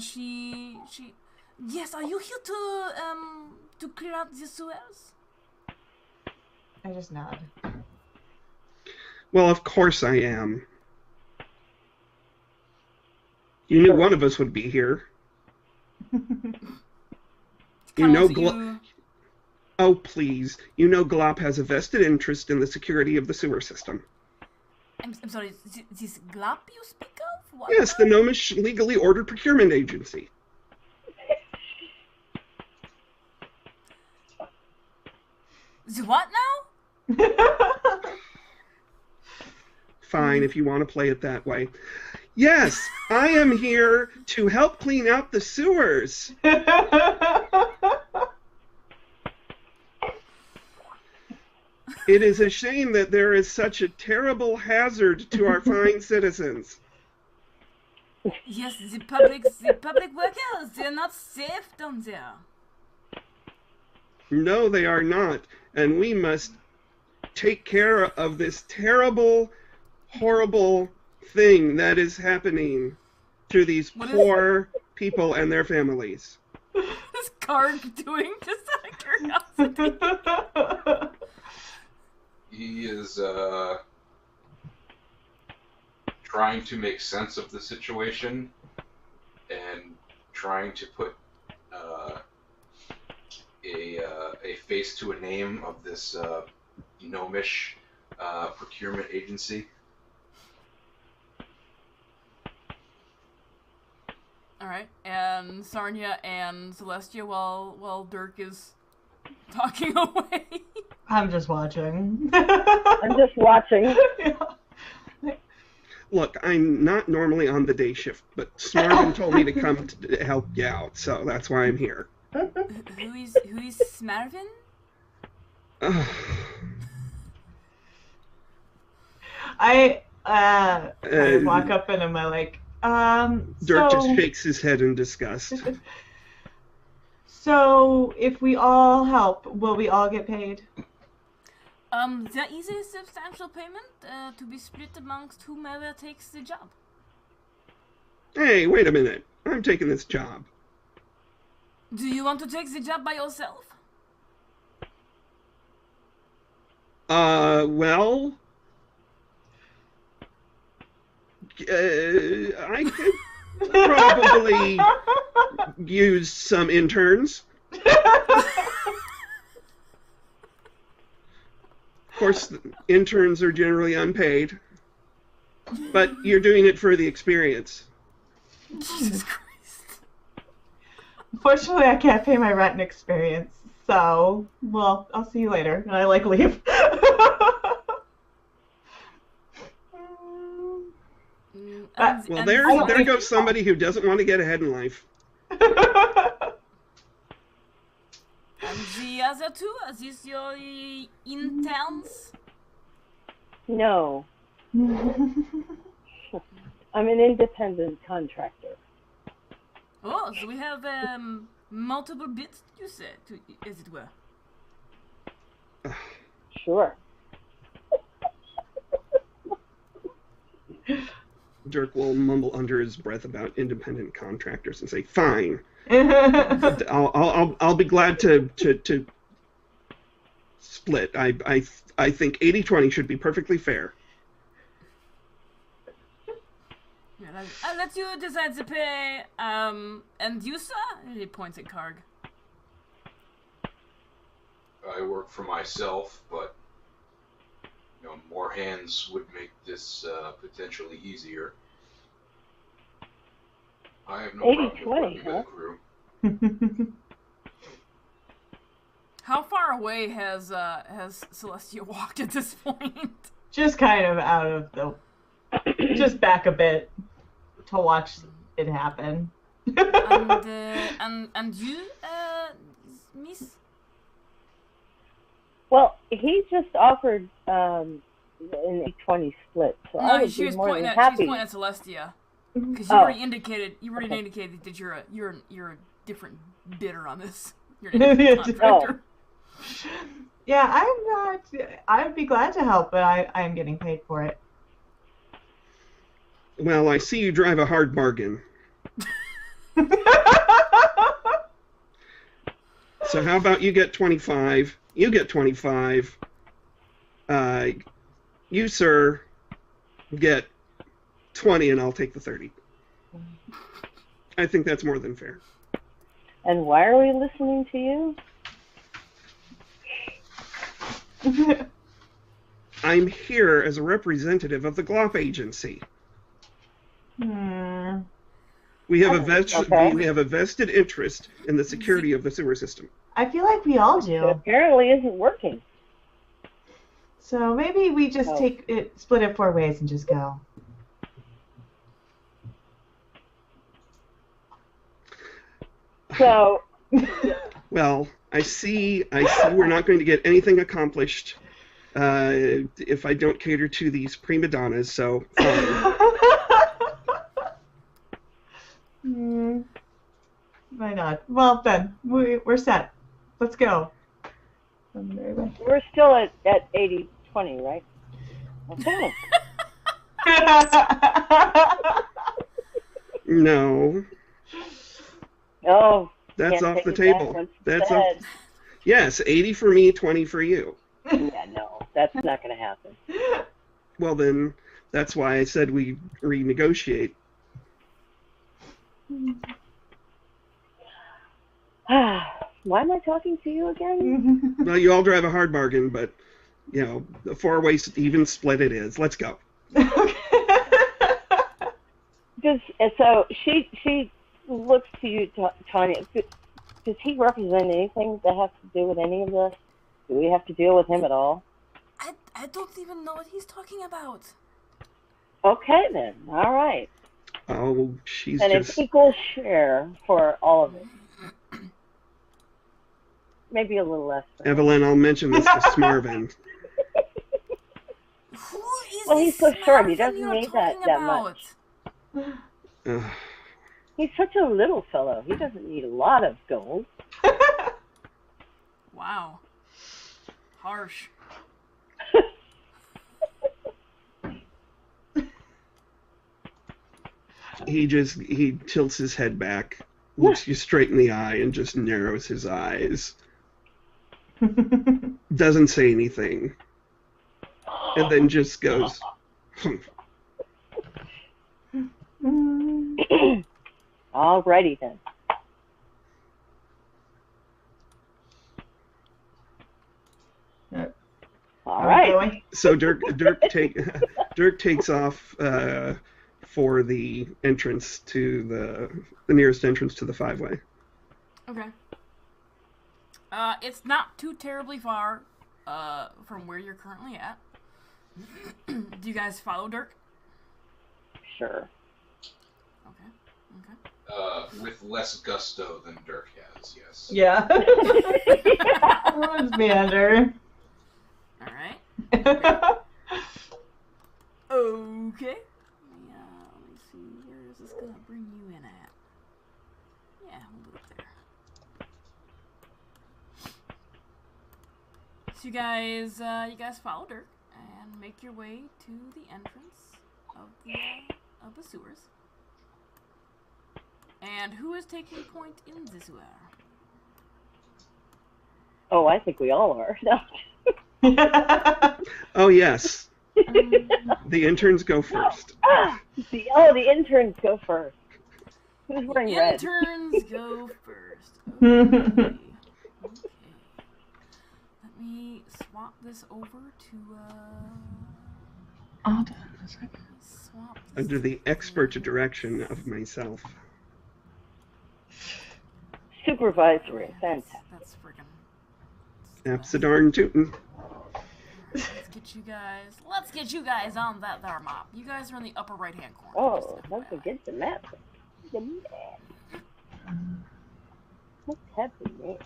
she. Yes, are you here to clear out the sewers? I just nod. Well, of course I am. You knew one of us would be here. You know, oh please! You know, Glop has a vested interest in the security of the sewer system. I'm sorry. This Glop you speak of? What? Yes, the Gnomish legally ordered procurement agency. The what now? Fine, if you want to play it that way. Yes, I am here to help clean out the sewers. It is a shame that there is such a terrible hazard to our fine citizens. Yes, the public workers, they're not safe down there. No, they are not, and we must take care of this terrible, horrible thing that is happening to these poor people and their families. What is Karg doing? Just out of curiosity. He is trying to make sense of the situation and trying to put a face to a name of this gnomish procurement agency. Alright, and Sarnia and Celestia while Dirk is talking away. I'm just watching. I'm just watching. Look, I'm not normally on the day shift, but Smarvin told me to come to help you out, so that's why I'm here. Who is Smarvin? I walk up and I'm like, Dirk just shakes his head in disgust. So, if we all help, will we all get paid? There is a substantial payment to be split amongst whomever takes the job. Hey, wait a minute. I'm taking this job. Do you want to take the job by yourself? Well... I could probably use some interns. Of course, interns are generally unpaid, but you're doing it for the experience. Jesus Christ. Unfortunately, I can't pay my rent and experience. So, well, I'll see you later. And I leave. Well, there goes somebody who doesn't want to get ahead in life. And the other two, are these your interns? No, I'm an independent contractor. Oh, so we have multiple bits, you said, as it were. Sure. Dirk will mumble under his breath about independent contractors and say, "Fine, I'll be glad to split. I think 80-20 should be perfectly fair." Yeah, I'll let you decide to pay. And you, sir? He points at Karg. I work for myself, but more hands would make this potentially easier. I have no problem working with a crew. How far away has Celestia walked at this point? Just kind of out of the... just back a bit to watch it happen. and you, Miss? Well, he just offered an 80-20 split, so I would be more than happy. She's pointing at Celestia, because you already indicated that you're a different bidder on this. You're an independent contractor. Yeah, I'm not. I would be glad to help, but I am getting paid for it. Well, I see you drive a hard bargain. So how about you get 25? You get 25. You, sir, get 20, and I'll take the 30. I think that's more than fair. And why are we listening to you? I'm here as a representative of the Glop Agency. We have a vested interest in the security of the sewer system. I feel like we all do. It apparently isn't working. So maybe we just split it 4 ways and just go. So. Well, I see we're not going to get anything accomplished if I don't cater to these prima donnas, so fine. Why not? Well, then, we're set. Let's go. We're still at 80-20, right? Okay. No. Oh. That's off the table. That's off. Yes, 80 for me, 20 for you. Yeah, no, that's not going to happen. Well, then, that's why I said we renegotiate. Why am I talking to you again? Well, you all drive a hard bargain, but, the 4-way even split it is. Let's go. So she looks to you, Tanya. Does he represent anything that has to do with any of this? Do we have to deal with him at all? I don't even know what he's talking about. Okay, then. All right. Oh, she's and just... an equal share for all of it. Maybe a little less. Evelyn, I'll mention this to Smarvin. Who is well, he's so short. He Smarvin doesn't need that much. He's such a little fellow. He doesn't need a lot of gold. Wow. Harsh. He tilts his head back, looks you straight in the eye, and just narrows his eyes. Doesn't say anything. And then just goes, Alrighty then. All right. So Dirk takes off for the entrance to the nearest entrance to the 5-way. Okay. It's not too terribly far from where you're currently at. Do you guys follow Dirk? Sure. Okay. With less gusto than Dirk has, yes. Yeah. Everyone's meander. All right. Okay. Yeah, let me see. Where is this gonna bring you in at? Yeah, we'll do it there. So you guys follow Dirk and make your way to the entrance of the sewers. And who is taking point in the sewer? Oh, I think we all are. No. Oh, yes. The interns go first. The interns go first. Who's wearing red? Interns go first. Okay. Let me swap this over to Hold on a second. swap this Under the expert direction of myself. Supervisory. Fantastic. That's friggin' Apsidarn tootin'. Let's get you guys on that there map. You guys are in the upper right hand corner. Oh, don't forget the map. The map. Let's have the map.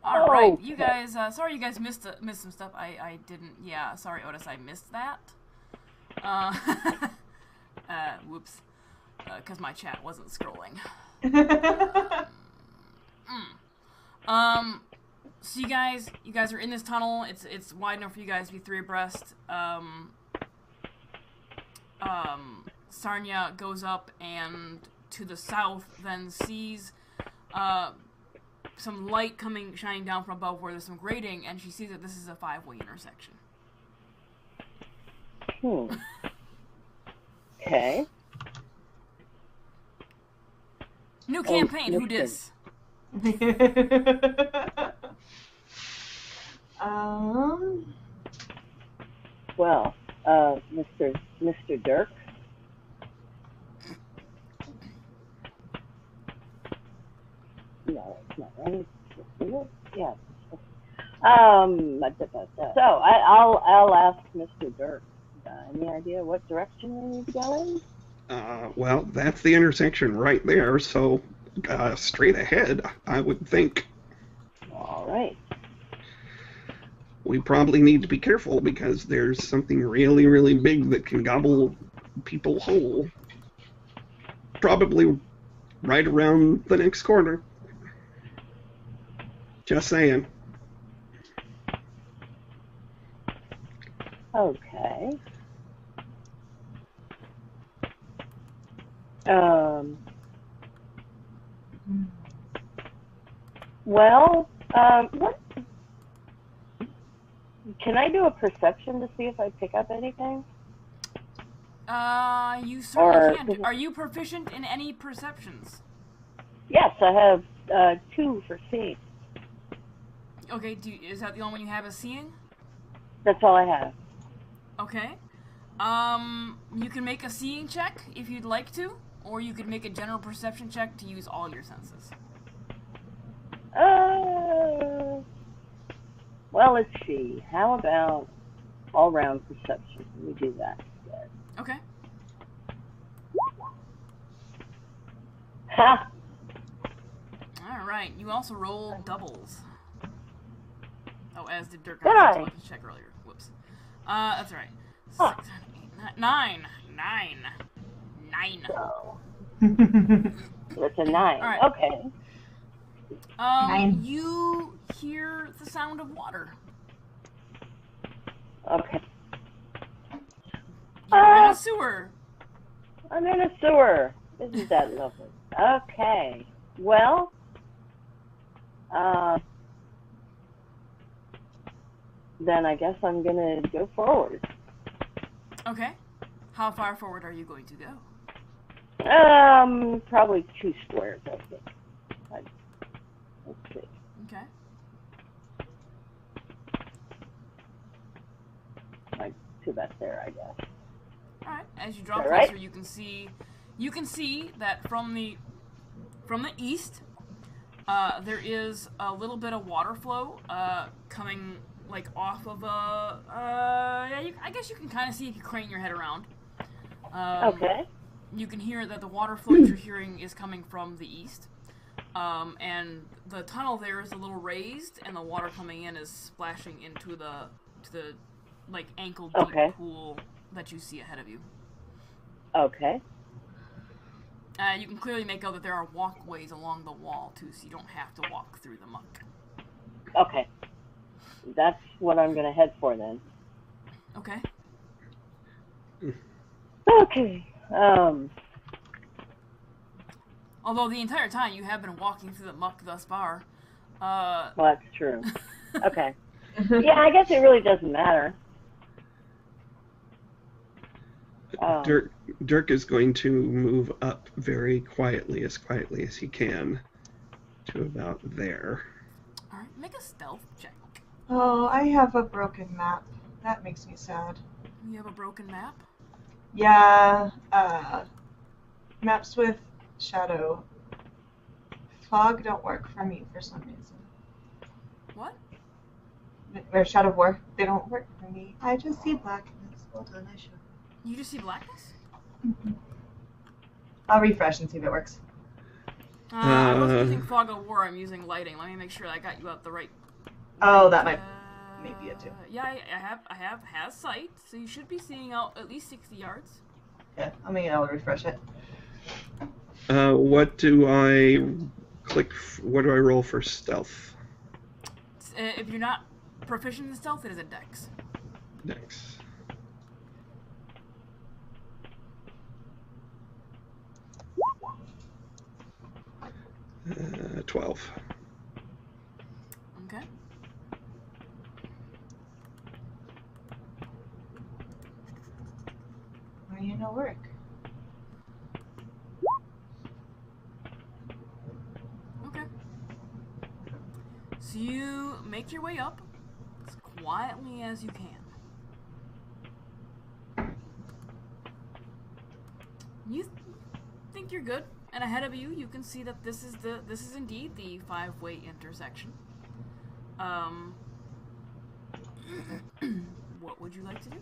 All right, you guys. Sorry, you guys missed some stuff. I didn't. Yeah, sorry, Otis. I missed that. Whoops. Because my chat wasn't scrolling. So you guys are in this tunnel. It's wide enough for you guys to be 3 abreast. Sarnia goes up and to the south, then sees some light shining down from above where there's some grating, and she sees that this is a 5-way intersection. Okay. New campaign. Who dis? Well, Mr. Dirk. No, it's not right. Is it? Yeah. So I'll ask Mr. Dirk. Any idea what direction we need to go in? Well, that's the intersection right there, so straight ahead, I would think. All right. We probably need to be careful because there's something really, really big that can gobble people whole. Probably right around the next corner. Just saying. Okay. Well, what? Can I do a perception to see if I pick up anything? You certainly can. Are you proficient in any perceptions? Yes, I have 2 for seeing. Okay, is that the only one you have as seeing? That's all I have. Okay. You can make a seeing check if you'd like to, or you could make a general perception check to use all your senses. Well, let's see. How about all-round perception? Let me do that instead. Okay. Ha! Alright, you also rolled doubles. Oh, as did Dirk. Did I I? was to check earlier. Whoops. That's right. Huh. 6, 7, 8, 9. 9. So, it's a 9. Alright. Okay. 9. You hear the sound of water. Okay. You're in a sewer. I'm in a sewer. Isn't that lovely? Okay. Well, then I guess I'm gonna go forward. Okay. How far forward are you going to go? Probably 2 squares, I think. Let's see. Okay. Like to that there, I guess. Alright. As you draw All closer, right. you can see that from the east, there is a little bit of water flow coming like off of I guess you can kind of see if you crane your head around. Okay. You can hear that the water flow that you're hearing is coming from the east. And the tunnel there is a little raised, and the water coming in is splashing into the like ankle deep pool that you see ahead of you. Okay. You can clearly make out that there are walkways along the wall too, so you don't have to walk through the muck. Okay. That's what I'm gonna head for then. Okay. Okay. Although the entire time you have been walking through the muck thus far. Well, that's true. Okay. Yeah, I guess it really doesn't matter. Dirk is going to move up very quietly as he can to about there. Alright, make a stealth check. Oh, I have a broken map. That makes me sad. You have a broken map? Yeah, maps with shadow. Fog don't work for me for some reason. What? Or Shadow of War, they don't work for me. I just see blackness. Hold on, I should. You just see blackness? I'll refresh and see if it works. I wasn't using Fog of War, I'm using lighting. Let me make sure I got you out the right. Oh, that might be it too. Yeah, I have has sight, so you should be seeing out at least 60 yards. Yeah, I'll refresh it. What do I click? What do I roll for stealth? If you're not proficient in stealth, it is a dex. Dex. 12. Okay. Why you no work? Okay. So you make your way up as quietly as you can. You think you're good, and ahead of you, you can see that this is indeed the 5-way intersection. What would you like to do?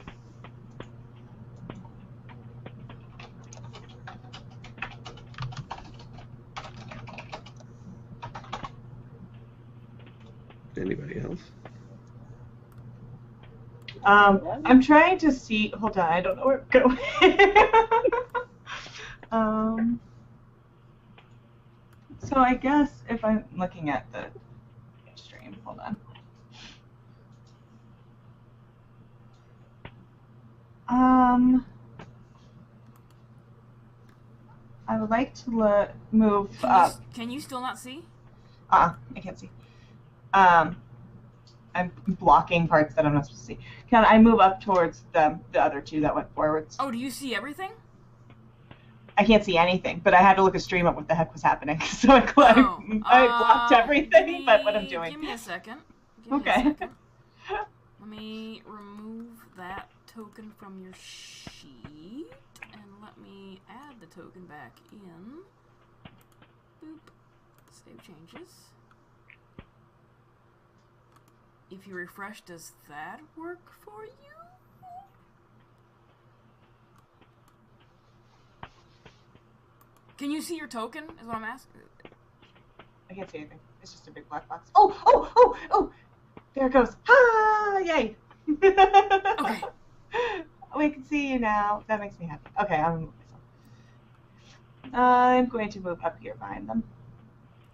Anybody else? I'm trying to see. Hold on, I don't know where I'm going. So I guess if I'm looking at the stream, hold on. I would like to move up. Can you still not see? I can't see. I'm blocking parts that I'm not supposed to see. Can I move up towards the other two that went forwards? Oh, do you see everything? I can't see anything, but I had to look a stream up what the heck was happening. So I blocked everything, but what I'm doing. Give me a second. Okay. Let me remove that token from your sheet, and let me add the token back in. Boop. Save changes. If you refresh, does that work for you? Can you see your token, is what I'm asking? I can't see anything. It's just a big black box. Oh! There it goes. Ah! Yay! Okay. We can see you now. That makes me happy. Okay, I'm going to move up here behind them.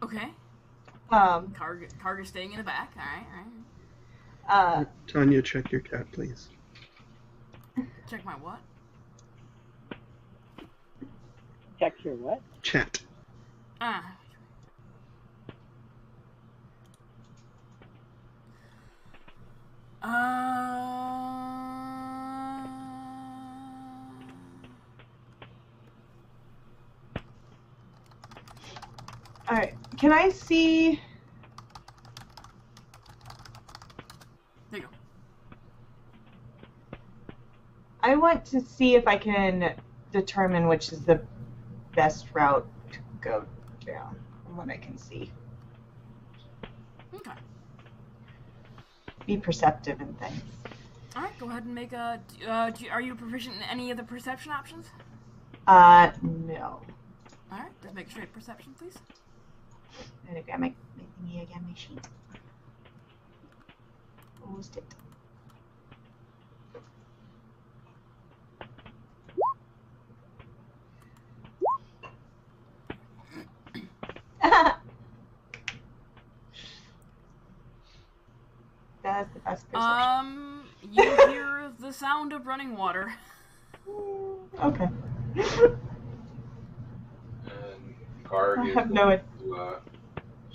Okay. Karga's staying in the back. Alright. Tanya, check your chat, please. Check my what? Check your what? Chat. Alright, can I see... There you go. I want to see if I can determine which is the best route to go down, from what I can see. Okay. Be perceptive in things. Alright, go ahead and make a... are you proficient in any of the perception options? No. Alright, just make a straight perception, please. I'm gonna grab my thingy again, my sheet. Almost it. That's the best perception. You hear the sound of running water. Okay. And Karg is have going no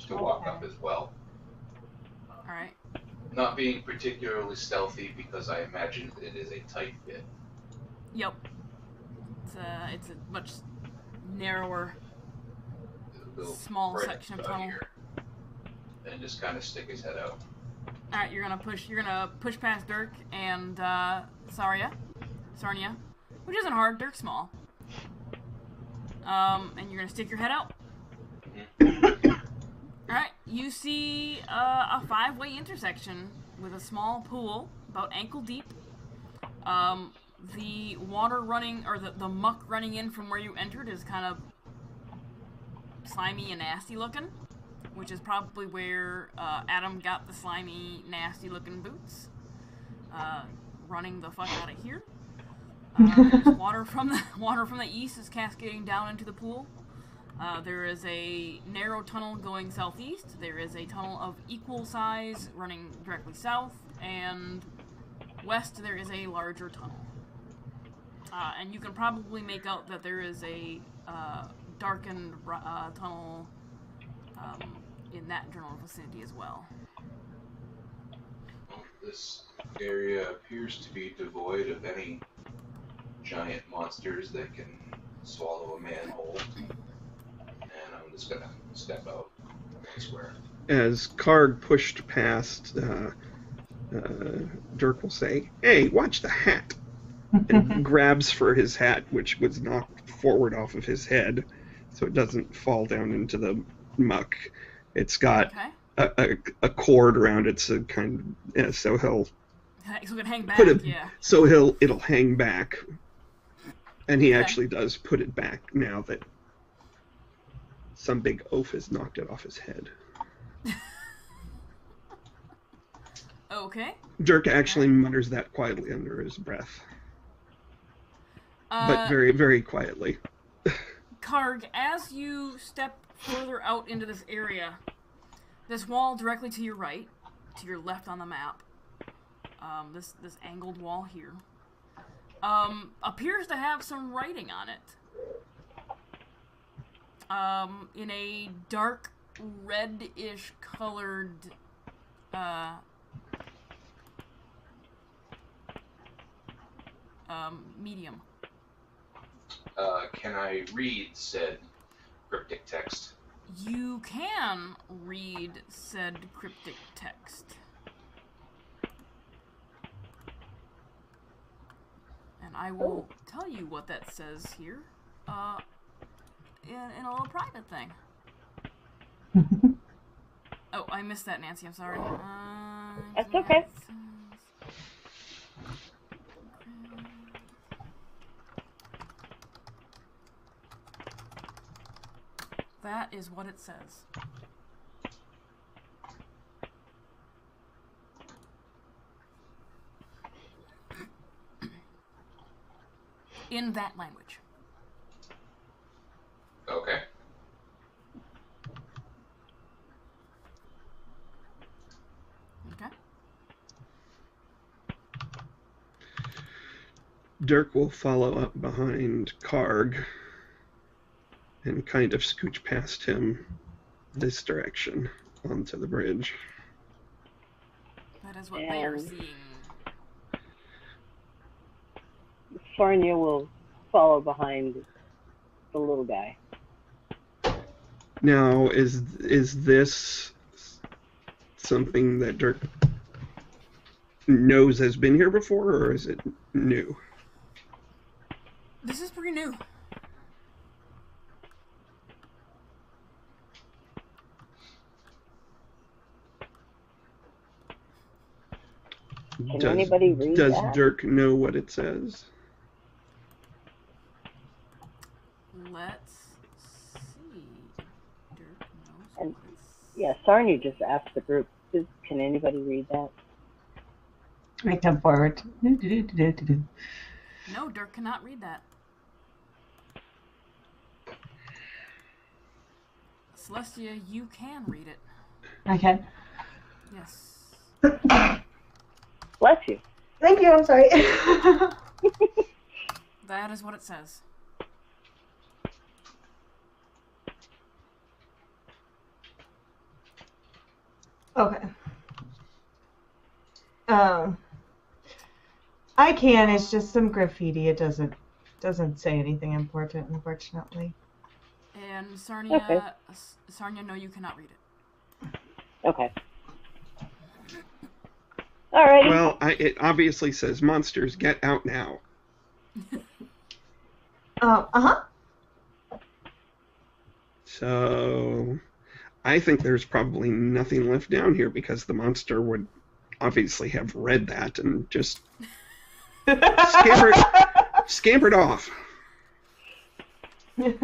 to walk up as well. Alright. Not being particularly stealthy because I imagine it is a tight fit. Yep. It's a much narrower, small section of tunnel. Here, and just kind of stick his head out. Alright, you're gonna push past Dirk and Sarnia, which isn't hard. Dirk's small. And you're gonna stick your head out. Alright, you see a 5-way intersection with a small pool about ankle deep. The water running, or the muck running in from where you entered is kind of slimy and nasty looking, which is probably where Adam got the slimy, nasty looking boots. Running the fuck out of here. There's water from the east is cascading down into the pool. There is a narrow tunnel going southeast. There is a tunnel of equal size running directly south, and west there is a larger tunnel. And you can probably make out that there is a darkened tunnel in that general vicinity as well. Well, this area appears to be devoid of any giant monsters that can swallow a man whole. And I'm just gonna step out elsewhere. As Karg pushed past, Dirk will say, "Hey, watch the hat." and grabs for his hat, which was knocked forward off of his head, so it doesn't fall down into the muck. It's got a cord around it, so so he'll so it can hang back. put it. Yeah. So it'll hang back, and he actually does put it back now that some big oaf has knocked it off his head. Okay. Dirk actually mutters that quietly under his breath, but very, very quietly. Karg, as you step further out into this area, this wall directly to your right, to your left on the map, this angled wall here, appears to have some writing on it. In a dark reddish colored medium. Can I read said cryptic text? You can read said cryptic text. And I will tell you what that says here in a little private thing. Oh, I missed that, Nancy. I'm sorry. That's okay. That is what it says. In that language. Okay. Okay. Dirk will follow up behind Karg and kind of scooch past him this direction onto the bridge. That is what they are seeing. Sarnia will follow behind the little guy. Now, is this something that Dirk knows has been here before, or is it new? This is pretty new. Can anybody read Does that? Dirk know what it says? Let's see. Dirk knows And- what it's... Yeah, Sarnia just asked the group, can anybody read that? I come forward. No, Dirk cannot read that. Celestia, you can read it. I can. Yes. Bless you. Thank you, I'm sorry. That is what it says. Okay. I can, it's just some graffiti. It doesn't say anything important, unfortunately. And Sarnia, Okay. Sarnia, no, you cannot read it. Okay. Alrighty. Well, it obviously says monsters, get out now. Uh-huh. So, I think there's probably nothing left down here because the monster would obviously have read that and just scampered off. Would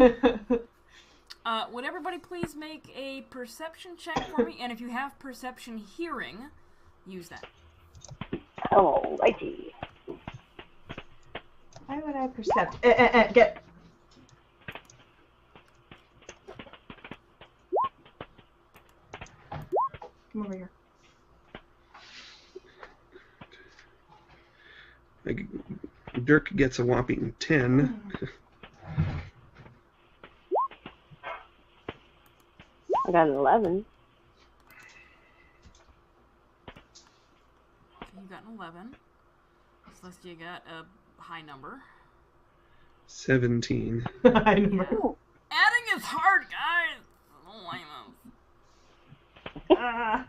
everybody please make a perception check for me? And if you have perception hearing, use that. Alrighty. Why would I percept? Get. Come over here. Dirk gets a whopping 10. I got an 11. You got an 11. Celestia got a high number. 17. I know. Ooh. Adding is hard, guys! I don't like this.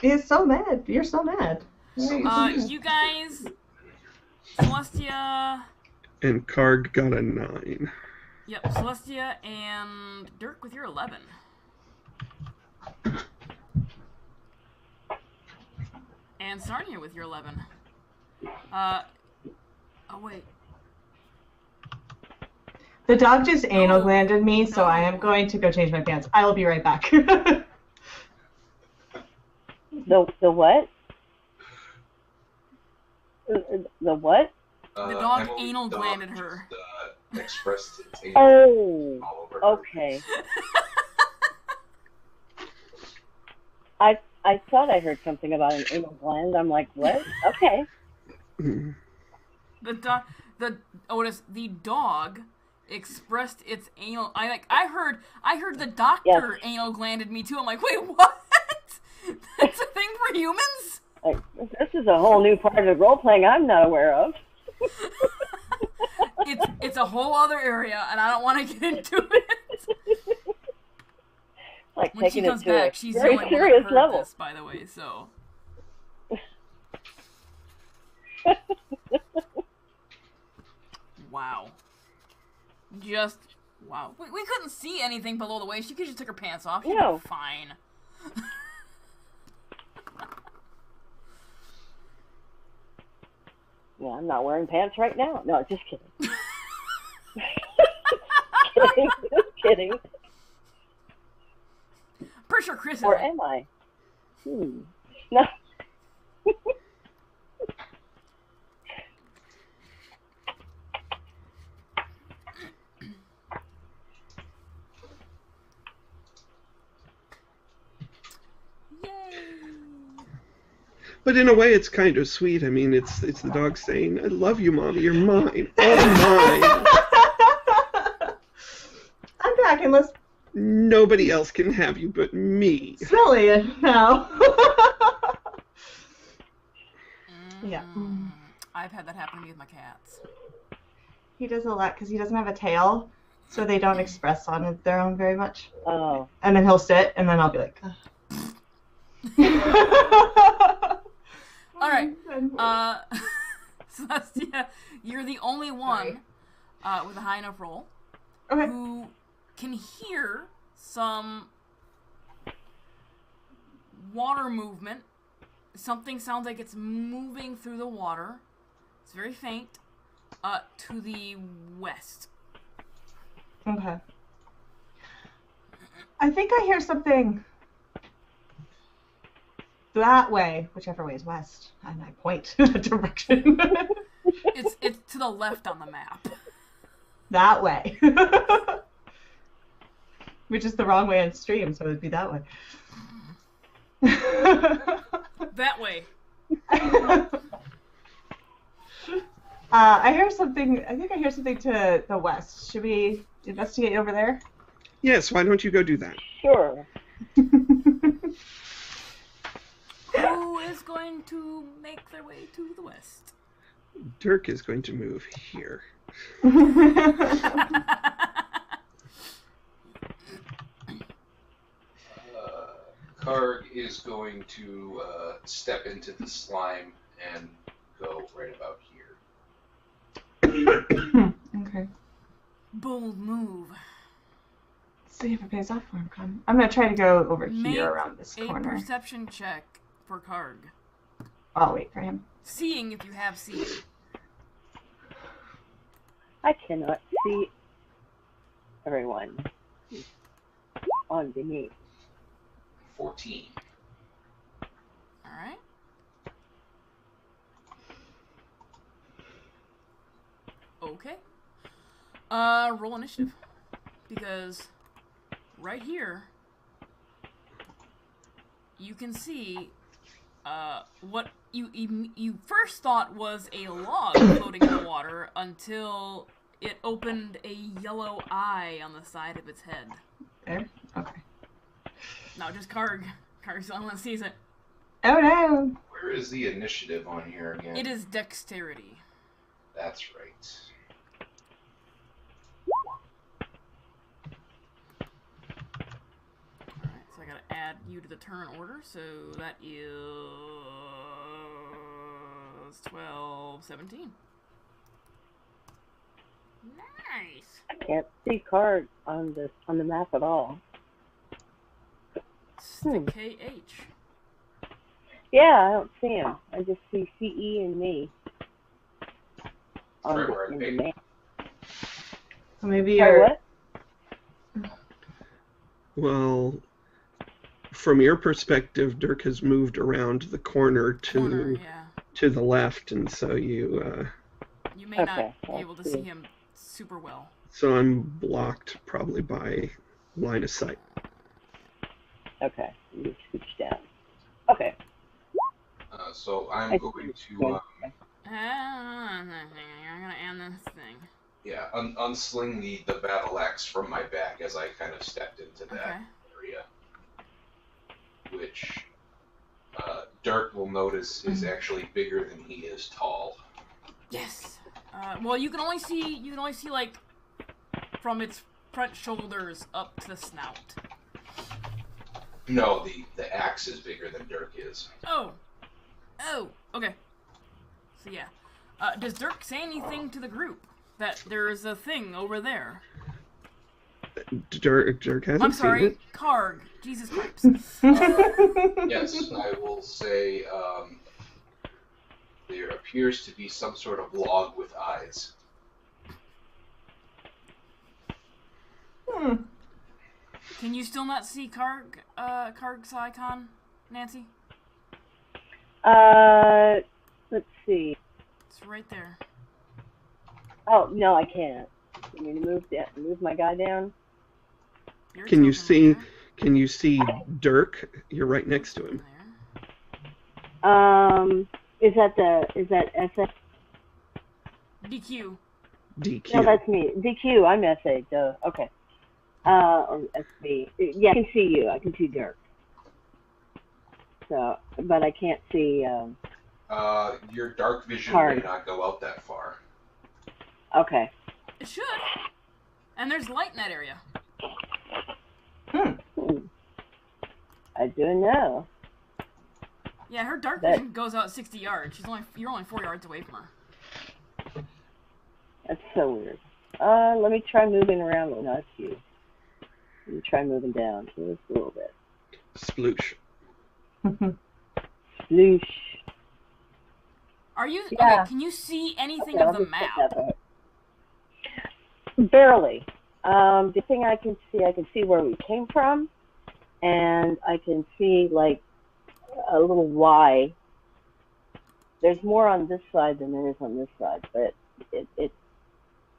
He's so mad. You're so mad. You guys Celestia. And Karg got a 9. Yep, Celestia and Dirk with your 11. And Sarnia with your 11. Oh, wait. The dog just anal glanded me, so No. I am going to go change my pants. I will be right back. The what? The what? The dog Emily's anal dog glanded just, her. Expressed its anal Oh, all over her. okay. I thought I heard something about an anal gland. I'm like, what? Okay. Mm. Otis, the dog expressed its anal. I heard the doctor anal glanded me too. I'm like, wait, what? That's a thing for humans? Like, this is a whole new part of the role playing I'm not aware of. It's a whole other area, and I don't want to get into it. Like When she taking comes it to back, a she's the very only one that serious heard level. this, by the way. So. Wow. Just wow. We couldn't see anything below the waist. She could just took her pants off. She'd No. be fine. Yeah, I'm not wearing pants right now. No, just kidding. Kidding. Just kidding. Pretty sure Chris is. Or am I? No. Yay! But in a way, it's kind of sweet. I mean, it's the dog saying, "I love you, Mommy. You're mine. All mine. I'm back, and let's Nobody else can have you but me." smell it now. Yeah. I've had that happen to me with my cats. He does a lot because he doesn't have a tail, so they don't express on their own very much. Oh. And then he'll sit, and then I'll be like, All right. Celestia, you're the only one with a high enough roll Okay. who can hear some water movement. Something sounds like it's moving through the water. It's very faint. To the west. Okay. I think I hear something that way, whichever way is west, and I point that direction. It's to the left on the map. That way. Which is the wrong way on stream, so it would be that way. That way. I hear something. I think I hear something to the west. Should we investigate over there? Yes, why don't you go do that? Sure. Who is going to make their way to the west? Dirk is going to move here. Karg is going to step into the slime and go right about here. Okay. Bold move. Let's see if it pays off for him. Come. I'm gonna try to go over Make here around this a corner. perception check for Karg. I'll wait for him. Seeing if you have seen. I cannot see everyone on beneath. 14. Alright. Okay. Roll initiative. Because right here you can see what you first thought was a log floating in the water until it opened a yellow eye on the side of its head. There. Okay. Now just Karg. Karg's the only one that sees it. Oh no. Where is the initiative on here again? It is dexterity. That's right. Alright, so I gotta add you to the turn order, so that is 12, 17. Nice. I can't see Card on the map at all. It's the KH. Yeah, I don't see him. I just see CE and me. Very hard to the make. map. Maybe Sorry, you're. what? Well, from your perspective, Dirk has moved around the corner Corner, yeah. to the left, and so you. You may Okay, not be able to see him super well. So I'm blocked probably by line of sight. Okay, you scooch down. Okay. So I'm going to, I'm gonna end this thing. unsling the battle axe from my back as I kind of stepped into that area, which Dirk will notice is actually bigger than he is tall. Yes. Well, you can only see like from its front shoulders up to the snout. No, the axe is bigger than Dirk is. Oh, okay. So yeah, does Dirk say anything to the group that there is a thing over there? Dirk hasn't I'm seen sorry, it. Karg. Jesus Christ. Yes, I will say there appears to be some sort of log with eyes. Can you still not see Karg's icon, Nancy? Let's see. It's right there. Oh no, I can't. You mean to move my guy down? Your Can you token see? right Can you see Dirk? You're right next to him. there. Is that SF? DQ. DQ. No, that's me. DQ. I'm SA. Duh. Okay. Or SB. Yeah, I can see you. I can see Dirk. So, but I can't see. Your dark vision Hard. may not go out that far. Okay. It should. And there's light in that area. I do know. Yeah, her dark vision goes out 60 yards. You're only 4 yards away from her. That's so weird. Let me try moving around. No, that's you. Let me try moving down just a little bit. Sploosh. Sploosh. Are you? Yeah. Okay, can you see anything Okay, of I'll the just map? put that back. Barely. The thing I can see where we came from, and I can see like a little Y. There's more on this side than there is on this side, but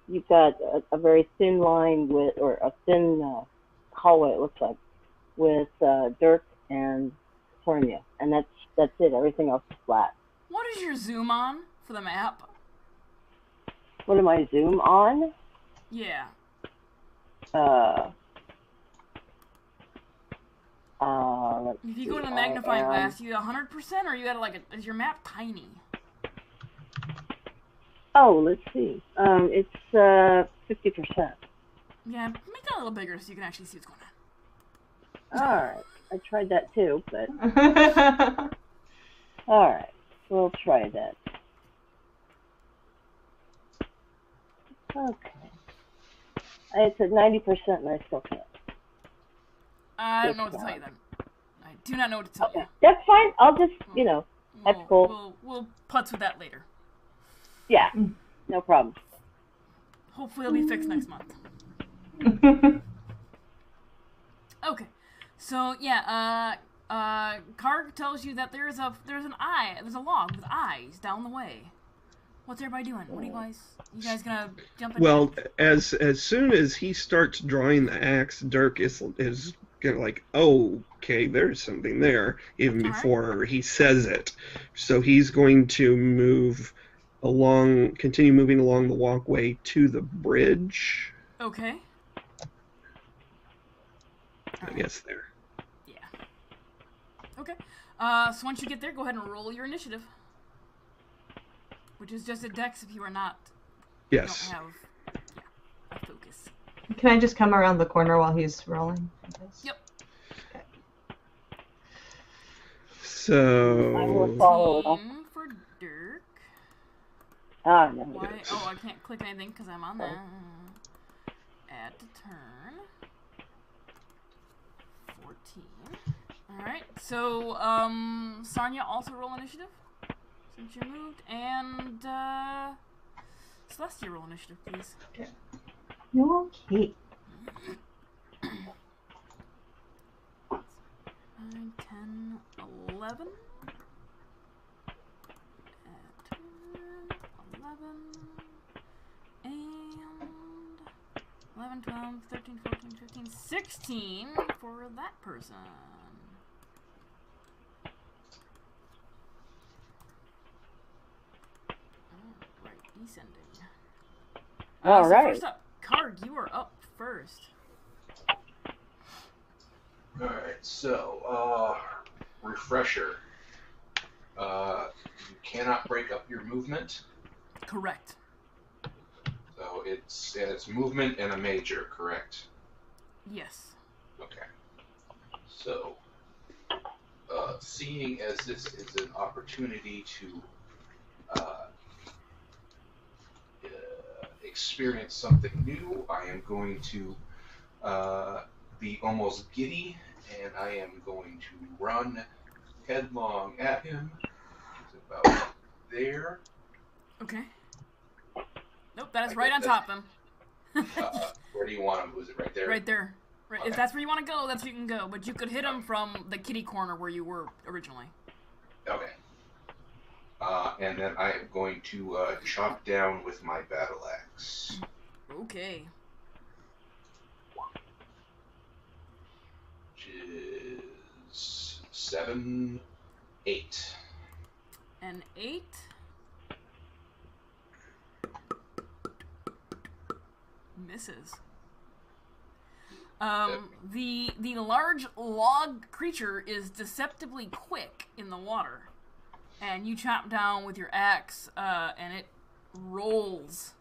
you've got a very thin line or a thin hallway, it looks like, with Dirk and Sonia, and that's it. Everything else is flat. What is your zoom on for the map? What am I zoom on? Yeah. Let's If you go see, to the magnifying I am- glass, you 100%, or you got is your map tiny? Oh, let's see. It's 50%. Yeah, make that a little bigger so you can actually see what's going on. All right, I tried that too, but all right, we'll try that. Okay, it's at 90%, and I still can't. I don't know what to tell you then. I do not know what to tell Okay, you. that's fine. I'll just, that's cool. We'll putz with that later. Yeah, no problem. Hopefully it'll be fixed next month. Okay, so yeah, Karg tells you that there's a log with eyes down the way. What's everybody doing? What are you guys gonna jump in? Well, as soon as he starts drawing the axe, Dirk is gonna like, oh, okay, there's something there, even before he says it. So he's going to continue moving along the walkway to the bridge. Okay. I guess there. Yeah. Okay. So once you get there, go ahead and roll your initiative. Which is just a dex if you are not. Yes. You don't have a focus. Can I just come around the corner while he's rolling? Yep. Okay. So I will follow it up. 18 for Dirk. Ah, no. Why? Oh, I can't click anything because I'm on that. Add to turn. 14. Alright, so, Sonya, also roll initiative. Since you moved. And, Celestia, roll initiative, please. Okay. 9, 10, 11. Add turn. 11. And 11, 12, 13, 14, 15, 16 for that person. Alright, descending. All So right. first up, Karg, you are up first. Alright, so, refresher. You cannot break up your movement. Correct. So it's movement and a major, correct? Yes. Okay. So, seeing as this is an opportunity to experience something new, I am going to be almost giddy, and I am going to run headlong at him. It's about there. Okay. Nope, that is right on top of him. Where do you want him? Was it right there? Right there. Right. Okay. If that's where you want to go, that's where you can go. But you could hit him from the kitty corner where you were originally. Okay. And then I am going to chop down with my battle axe. Okay. Which is 7, 8. An 8. Misses. The large log creature is deceptively quick in the water, and you chop down with your axe, and it rolls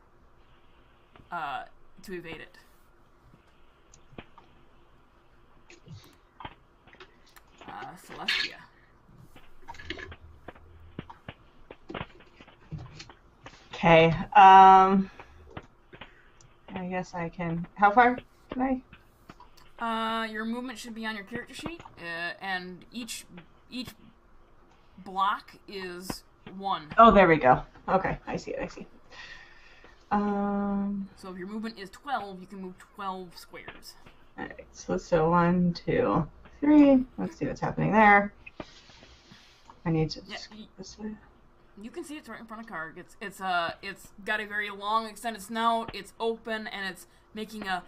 to evade it. Celestia. Okay. I guess I can. How far can I? Your movement should be on your character sheet, and each block is 1. Oh, there we go. Okay, I see it. So if your movement is 12, you can move 12 squares. Alright, so let's do 1, 2, 3. Let's see what's happening there. I need to this way. You can see it's right in front of Karg. It's got a very long extended snout. It's open and it's making a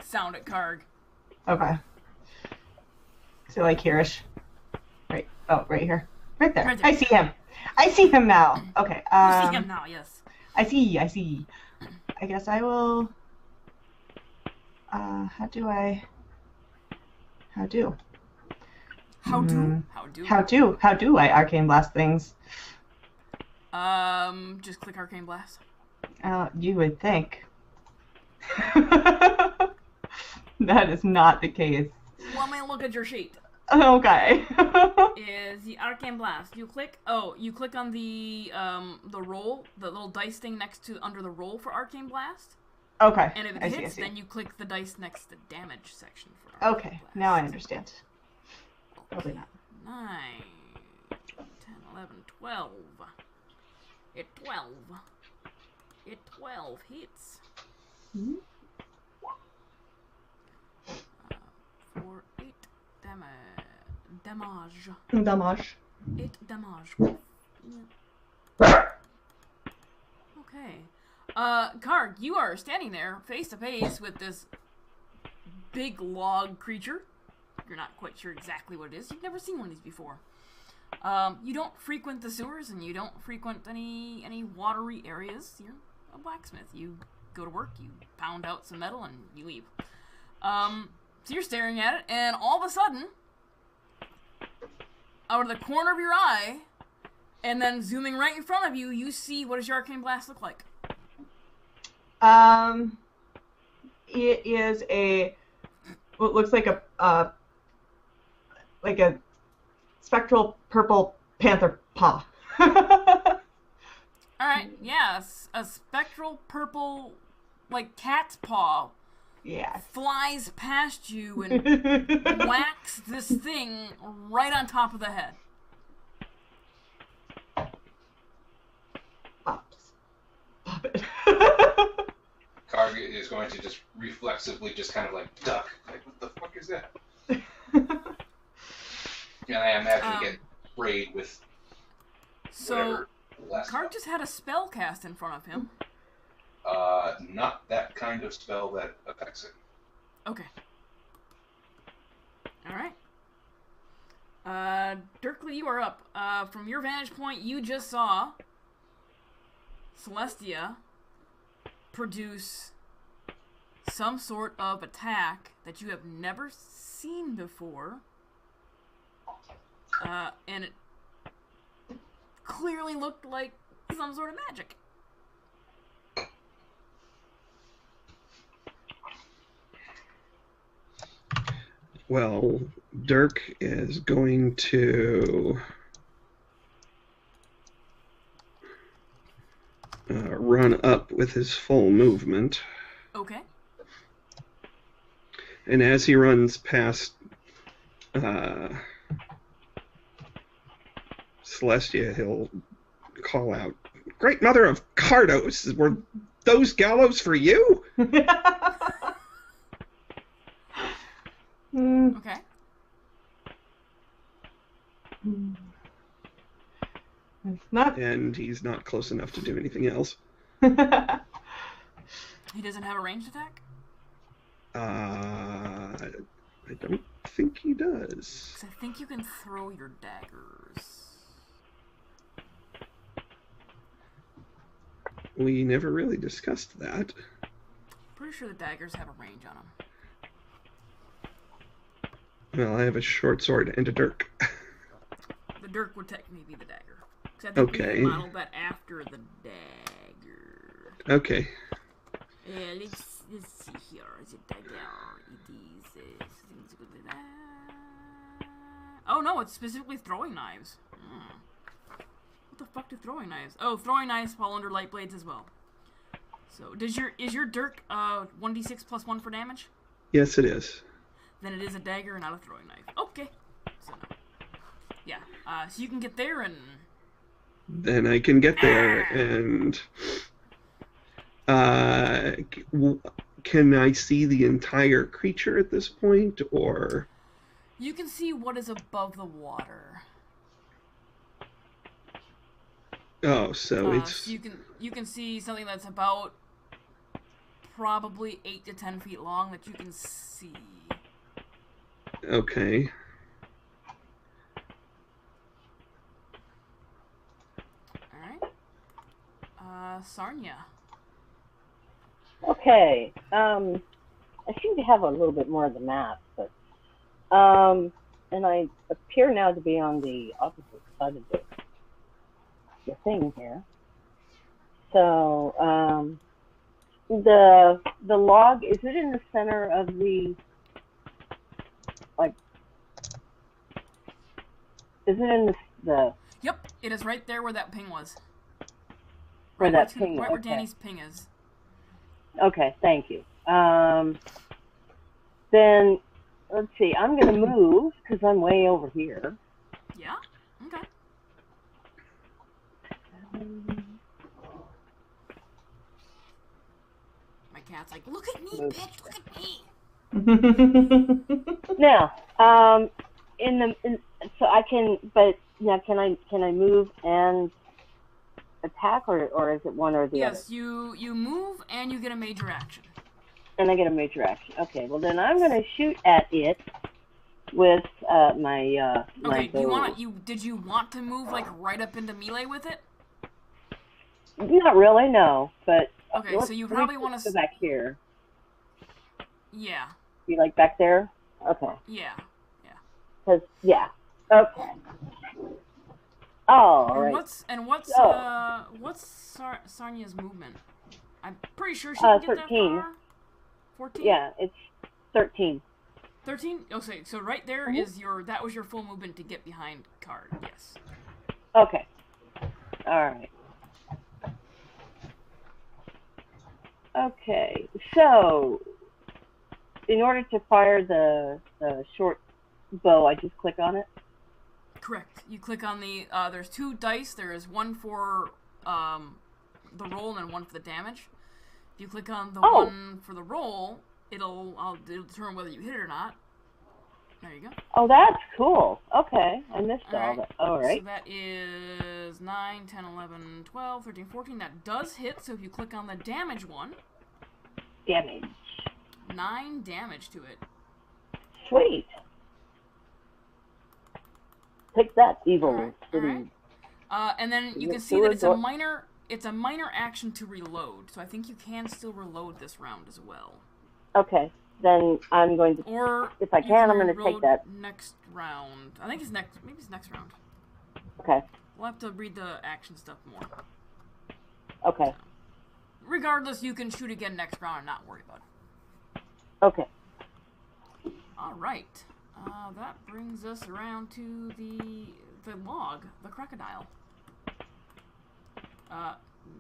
sound at Karg. Okay. So like here-ish. Right. Oh, right here. Right there. Right there. I see him. I see him now. Okay. You see him now, yes. I see. I guess I will. How do? How do I arcane blast things? Just click arcane blast. You would think. That is not the case. Let me look at your sheet. Okay. Is the arcane blast? You click on the roll, the little dice thing next to under the roll for arcane blast. Okay. And if it hits, then you click the dice next to the damage section for arcane blast. Now I understand. Probably not. 9, 10, 11, 12. It 12 hits. Mm-hmm. 4, 8 damage. 8 damage. Okay. Karg, you are standing there face to face with this big log creature. You're not quite sure exactly what it is. You've never seen one of these before. You don't frequent the sewers and you don't frequent any watery areas. You're a blacksmith. You go to work, you pound out some metal, and you leave. So you're staring at it, and all of a sudden, out of the corner of your eye, and then zooming right in front of you, you see, what does your arcane blast look like? It is what looks like a spectral purple panther paw. Alright, yeah, a spectral purple, like, cat's paw Yeah. flies past you and whacks this thing right on top of the head. Pops. Pop it. Karg is going to just reflexively just kind of like duck. Like, what the fuck is that? And I imagine get sprayed with So, last Karg just had a spell cast in front of him. not that kind of spell that affects it. Okay. Alright. Dirkly, you are up. From your vantage point, you just saw Celestia produce some sort of attack that you have never seen before. And it clearly looked like some sort of magic. Well, Dirk is going to run up with his full movement. Okay. And as he runs past Celestia, he'll call out, "Great Mother of Cardos, were those gallows for you?" Okay. It's not. And he's not close enough to do anything else. He doesn't have a ranged attack? I don't think he does. 'Cause I think you can throw your daggers. We never really discussed that. Pretty sure the daggers have a range on them. Well, I have a short sword and a dirk. The dirk would technically be the dagger. 'Cause I think Okay. we modeled that after the dagger. Okay. Let's see here. Is it dagger? It is. Oh no, it's specifically throwing knives. What the fuck do throwing knives? Oh, throwing knives fall under light blades as well. So, is your dirk 1d6 plus 1 for damage? Yes, it is. Then it is a dagger, not a throwing knife. Okay. So no. Yeah. So you can get there and. Then I can get there and. Can I see the entire creature at this point, or? You can see what is above the water. Oh, so it's. So you can see something that's about probably 8 to 10 feet long that you can see. Okay. Alright. Sarnia. Okay. I seem to have a little bit more of the map, but and I appear now to be on the opposite side of the thing here. So the log, is it in the center of the, like, is it in the Yep, it is right there where that ping was. where that ping? Right where Okay. Danny's ping is. Okay, thank you. Then let's see. I'm gonna move because I'm way over here. Yeah? Okay. My cat's like, look at me, bitch, look at me. Now, so I can, but now can I move and attack, or is it one or the other? Yes, you move and you get a major action. And I get a major action. Okay, well then I'm gonna shoot at it with my Okay, bow. did you want to move like right up into melee with it? Not really, no. But Okay, so you probably want go to. back here. Yeah, You like back there? Okay. yeah. Cause yeah. Okay. Oh, all And right. what's Sarnia's movement? I'm pretty sure she can get 13. that far. 14? Yeah, it's 13. 13? Oh, so right there is that was your full movement to get behind Karg. Yes. Okay. All right. Okay, so in order to fire the short bow, I just click on it? Correct. You click on the, there's 2 dice. There is one for the roll and one for the damage. If you click on the one for the roll, it'll determine whether you hit it or not. There you go. Oh, that's cool. Okay, I missed all that. All right. So that is 9, 10, 11, 12, 13, 14. That does hit, so if you click on the damage one... Damage. 9 damage to it. Sweet. Take that, evil city. Alright. And then you can see that it's a minor action to reload, so I think you can still reload this round as well. Okay, then I'm going to... Or if I can, I'm going to take that. Next round. I think it's next... Maybe it's next round. Okay. We'll have to read the action stuff more. Okay. So, regardless, you can shoot again next round and not worry about it. Okay. Alright. That brings us around to the log, the crocodile.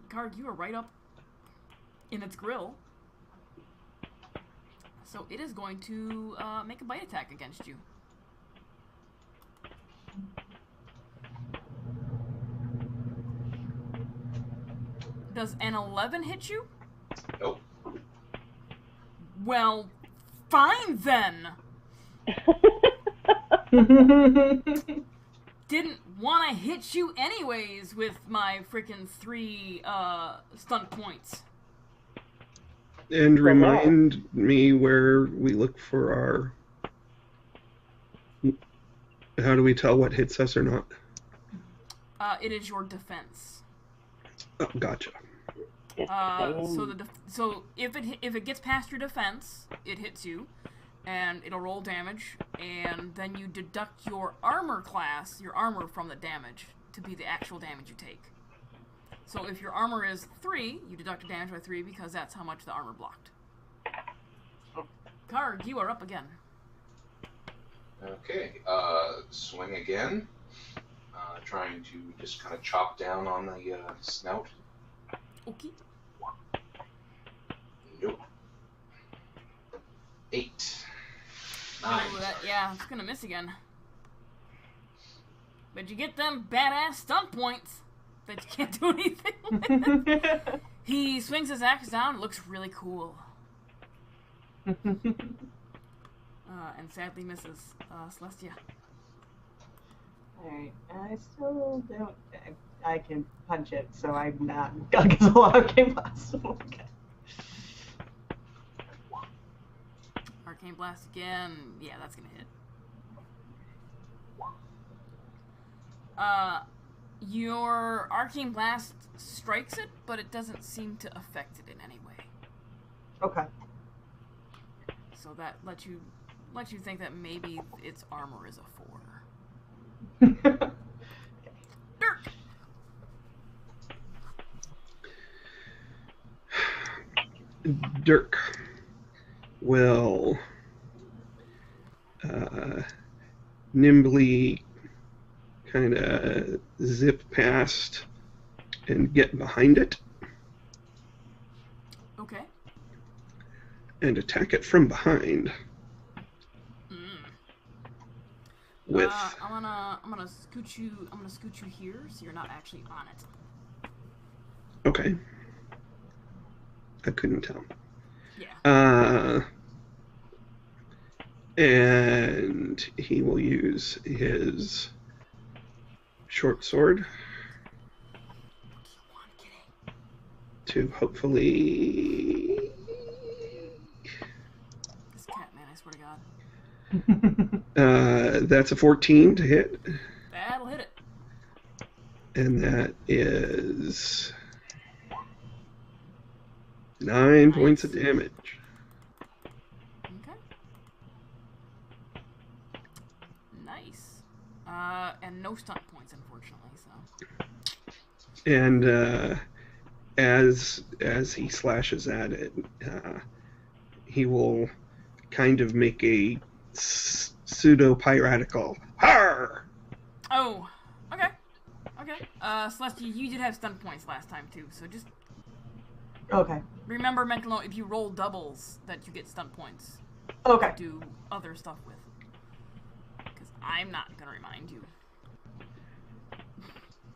Karg, you are right up in its grill. So it is going to make a bite attack against you. Does an 11 hit you? Nope. Well, fine then. Didn't want to hit you anyways with my freaking 3 stunt points. And remind me where we look for our... How do we tell what hits us or not? It is your defense. Oh, gotcha. So if it gets past your defense, it hits you, and it'll roll damage, and then you deduct your armor class, your armor from the damage, to be the actual damage you take. So if your armor is 3, you deduct the damage by 3 because that's how much the armor blocked. Karg, you are up again. Okay, swing again. Trying to just kind of chop down on the snout. Okay. Nope. 8. 9. Yeah, it's gonna miss again. But you get them badass stunt points that you can't do anything with. He swings his axe down, it looks really cool. And sadly misses Celestia. Alright, I still don't... I can punch it, so I'm not... I'll get a lot of Arcane Blast. Arcane Blast again. Yeah, that's gonna hit. Your Arcane Blast strikes it, but it doesn't seem to affect it in any way. Okay. So that lets you think that maybe its armor is a 4. Dirk! Dirk will nimbly kind of zip past and get behind it. Okay. And attack it from behind. With I'm gonna scoot you here so you're not actually on it. Okay. I couldn't tell. Yeah. And he will use his short sword to hopefully... This cat, man, I swear to God. That's a 14 to hit. That'll hit it. And that is 9 points of damage. Okay. Nice. And no stunt points, unfortunately, so. And as he slashes at it, he will kind of make a pseudo-piratical "Har!" Oh, okay. Okay. Celestia, you did have stunt points last time, too, so just Okay. Remember, mental note, if you roll doubles, that you get stunt points Okay. to do other stuff with. Because I'm not going to remind you.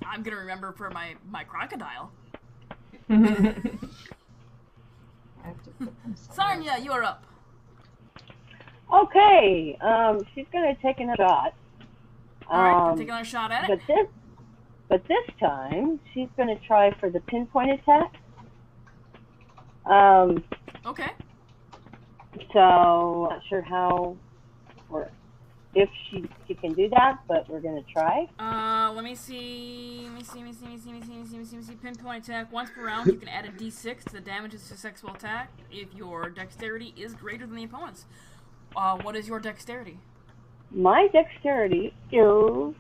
I'm going to remember for my crocodile. I have to put them somewhere. Sarnia, you are up. Okay, she's gonna take another shot. Alright, take another shot at it. But this time she's gonna try for the pinpoint attack. Okay. So not sure how or if she can do that, but we're gonna try. Let me see. Pinpoint attack. Once per round, you can add a d6 to the damage of a successful attack if your dexterity is greater than the opponent's. What is your dexterity? My dexterity is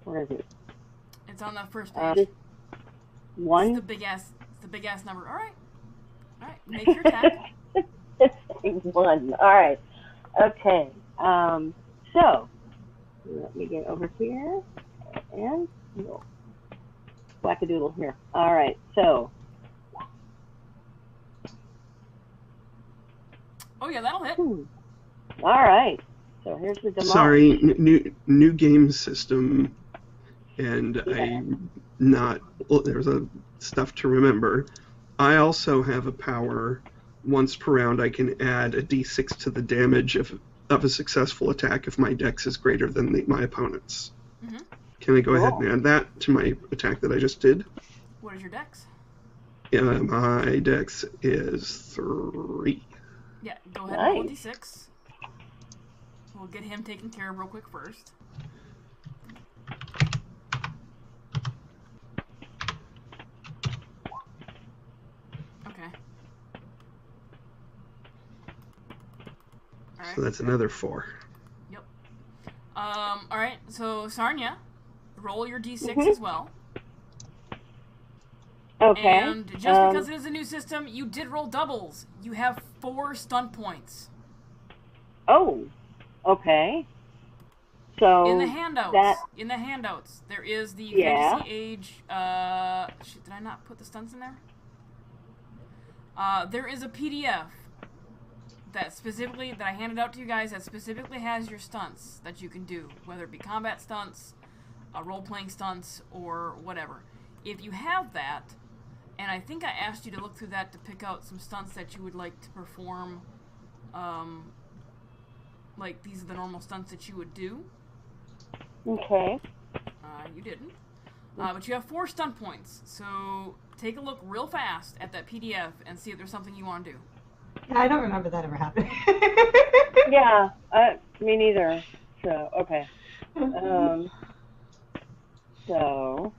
where is it? It's on the first page. One. It's the big ass number. All right. Make your attack. One. All right. Okay. So let me get over here and wackadoodle here. All right. So. Oh yeah, that'll hit. All right. So here's the demolish. Sorry, new game system, and there's a stuff to remember. I also have a power. Once per round, I can add a d6 to the damage of a successful attack if my dex is greater than my opponent's. Mm-hmm. Can I go ahead and add that to my attack that I just did? What is your dex? My dex is 3. Yeah, go ahead and roll a d6. We'll get him taken care of real quick first. Okay. Alright. So that's another 4. Yep. Alright, so Sarnia, roll your d6 as well. Okay. And just because it is a new system, you did roll doubles. You have 4 stunt points. Oh, okay. So in the handouts, there is the Fantasy Age. Shit, did I not put the stunts in there? There is a PDF that I handed out to you guys that specifically has your stunts that you can do, whether it be combat stunts, role-playing stunts, or whatever. If you have that, and I think I asked you to look through that to pick out some stunts that you would like to perform, like these are the normal stunts that you would do. Okay. You didn't. But you have 4 stunt points, so take a look real fast at that PDF and see if there's something you want to do. Yeah, I don't remember that ever happening. Yeah, me neither. So, okay. So,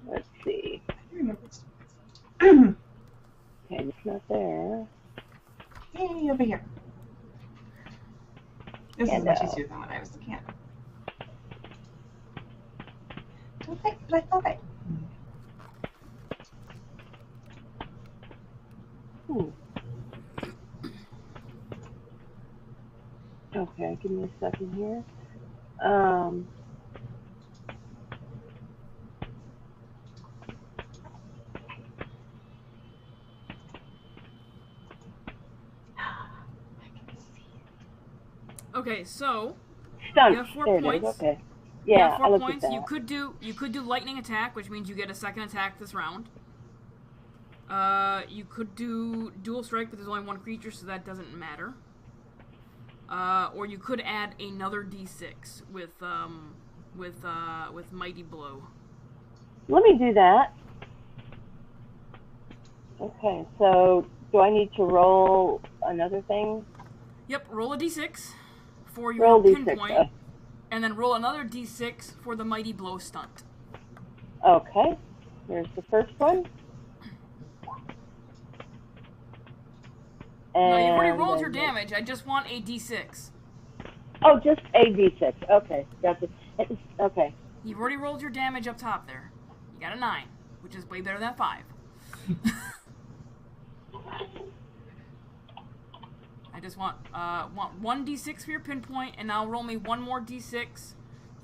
let's see. Okay, it's not there. Hey, over here. This is much easier than when I was looking at it. But I thought I... Okay, give me a second here. Okay, so Stunts. you have 4 points. Okay. You Yeah, have I 4 looked points. at that. You could do lightning attack, which means you get a second attack this round. You could do dual strike, but there's only 1 creature, so that doesn't matter. Or you could add another d6 with mighty blow. Let me do that. Okay, so do I need to roll another thing? Yep, roll a d6 for your pinpoint, D6. and then roll another d6 for the mighty blow stunt. Okay, here's the first one. No, you've already And rolled your then- damage. I just want a d6. Oh, just a d6. Okay, gotcha. Okay. You've already rolled your damage up top there. You got a 9, which is way better than 5. I just want 1 d6 for your pinpoint, and now roll me 1 more d6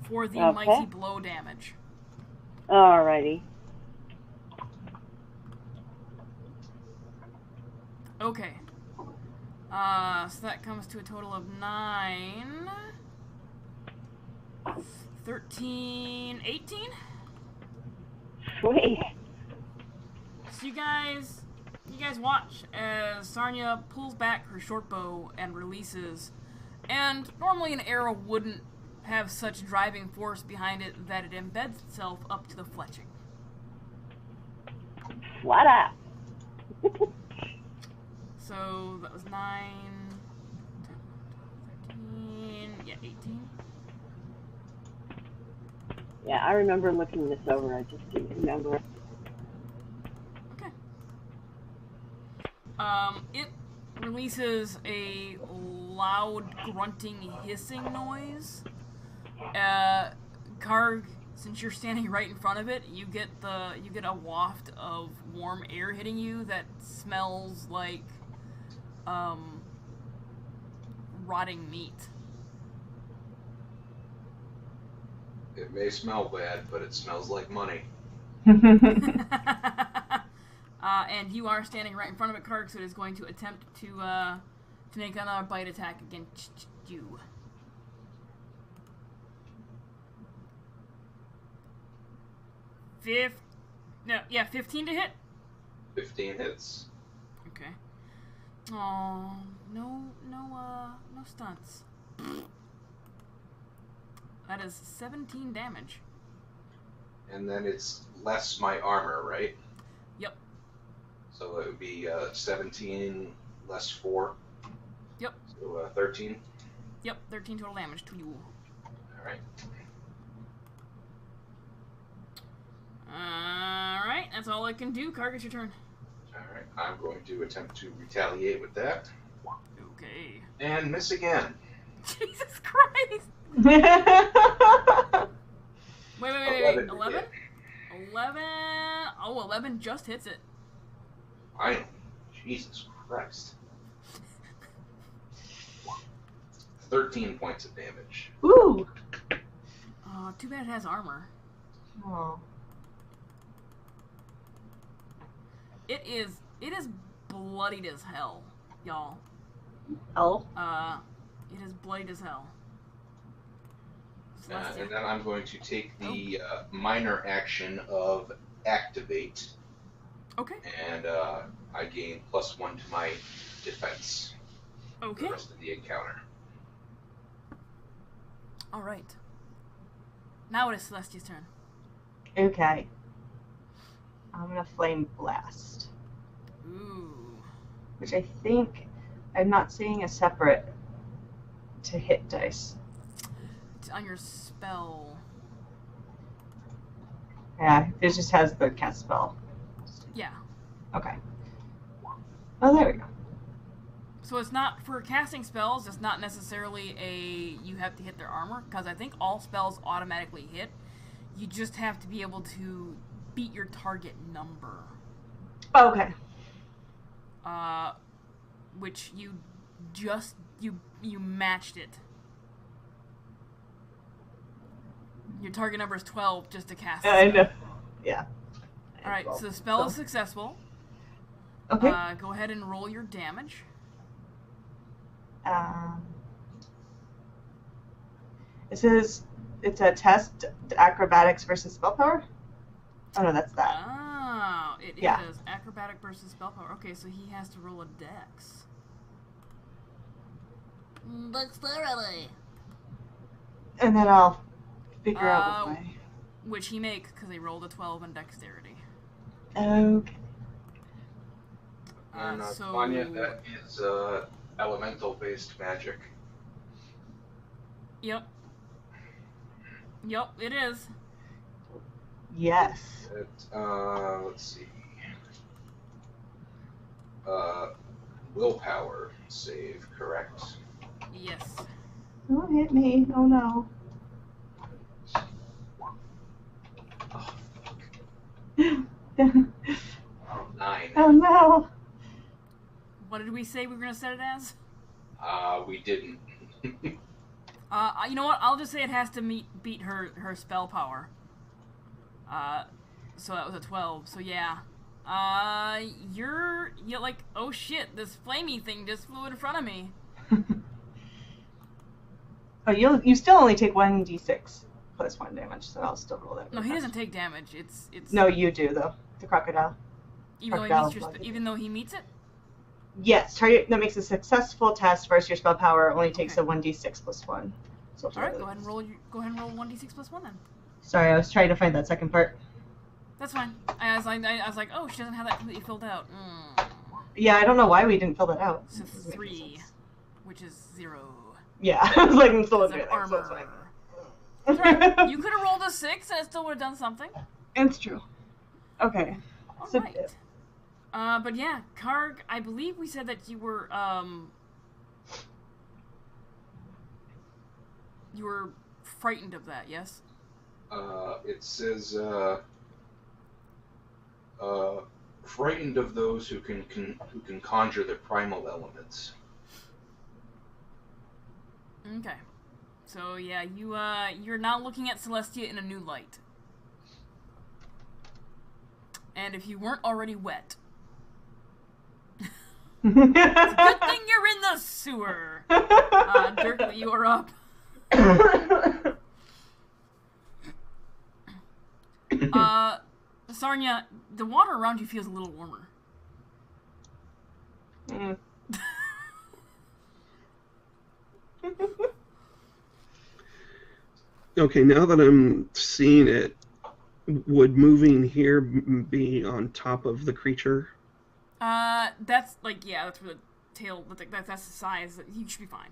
for the Okay. mighty blow damage. Alrighty. Okay. So that comes to a total of 9, 13, 18? Sweet. So you guys watch as Sarnia pulls back her short bow and releases, and normally an arrow wouldn't have such driving force behind it that it embeds itself up to the fletching. Flat out. So that was 9, 10, 13, yeah, 18. Yeah, I remember looking this over. I just didn't remember. Okay. It releases a loud grunting, hissing noise. Karg, since you're standing right in front of it, you get a waft of warm air hitting you that smells like rotting meat. It may smell bad, but it smells like money. And you are standing right in front of it, Karg, so it is going to attempt to make another bite attack against you. Yeah, 15 to hit. 15 hits. Okay. Oh, no stunts. That is 17 damage. And then it's less my armor, right? Yep. So it would be 17 less 4. Yep. So 13. Yep, 13 total damage to you. Alright. Alright, that's all I can do. Karg, it's your turn. Alright, I'm going to attempt to retaliate with that. Okay. And miss again. Jesus Christ! Okay. Wait. 11 to 11? hit. 11? Oh, 11 just hits it. Finally. Jesus Christ. 13 points of damage. Ooh. Too bad it has armor. Oh. It is bloodied as hell, y'all. Oh. It is bloodied as hell. And then I'm going to take the minor action of activate. Okay. And I gain +1 to my defense for Okay. the rest of the encounter. Alright. Now it is Celestia's turn. Okay. I'm gonna flame blast, Ooh. which I think I'm not seeing a separate to hit dice. It's on your spell. Yeah, it just has the cast spell. Yeah. Okay. Oh, there we go. So it's not, for casting spells, it's not necessarily you have to hit their armor, because I think all spells automatically hit. You just have to be able to beat your target number. Okay. Which you matched it. Your target number is 12 just to cast. I know. Yeah. Alright, so the spell is successful. Okay. Go ahead and roll your damage. It says it's a test, acrobatics versus spell power. Oh no, that's that. Oh, it Yeah. is acrobatic versus spell power. Okay, so he has to roll a dex. Dexterity. And then I'll figure out what my... Which he makes because he rolled a 12 in dexterity. Okay. And So Tanya, that is elemental-based magic. Yep. Yep, it is. Yes. Let's see. Willpower save, correct? Yes. Don't hit me. Oh no. Oh, fuck. Oh 9. no. What did we say we were gonna set it as? We didn't. You know what? I'll just say it has to beat her spell power. So that was a 12. So yeah. You're like, oh shit, this flamey thing just flew in front of me. Oh, you still only take 1d6 plus 1 damage, so I'll still roll that. No, he doesn't take damage. It's. No, you do though. The crocodile. Even though he meets it. Yes, target that makes a successful test versus your spell power only takes a 1d6 plus 1. So all right, go ahead and roll 1d6 plus 1 then. Sorry, I was trying to find that second part. That's fine. I was like, oh, she doesn't have that completely filled out. Yeah, I don't know why we didn't fill that out. So 3, which is 0. Yeah, I was like, I'm still looking at armor. so it's fine. That's right. You could have rolled a 6 and it still would have done something. It's true. Okay. Alright. But yeah, Karg, I believe we said that you were frightened of that, yes? It says, frightened of those who can conjure the primal elements. Okay. So yeah, you're now looking at Celestia in a new light. And if you weren't already wet, it's a good thing you're in the sewer. Dirk, you are up. Sarnia, the water around you feels a little warmer. Mm. Okay, now that I'm seeing it, would moving here be on top of the creature? That's like, yeah, that's where the tail, that's the size. You should be fine.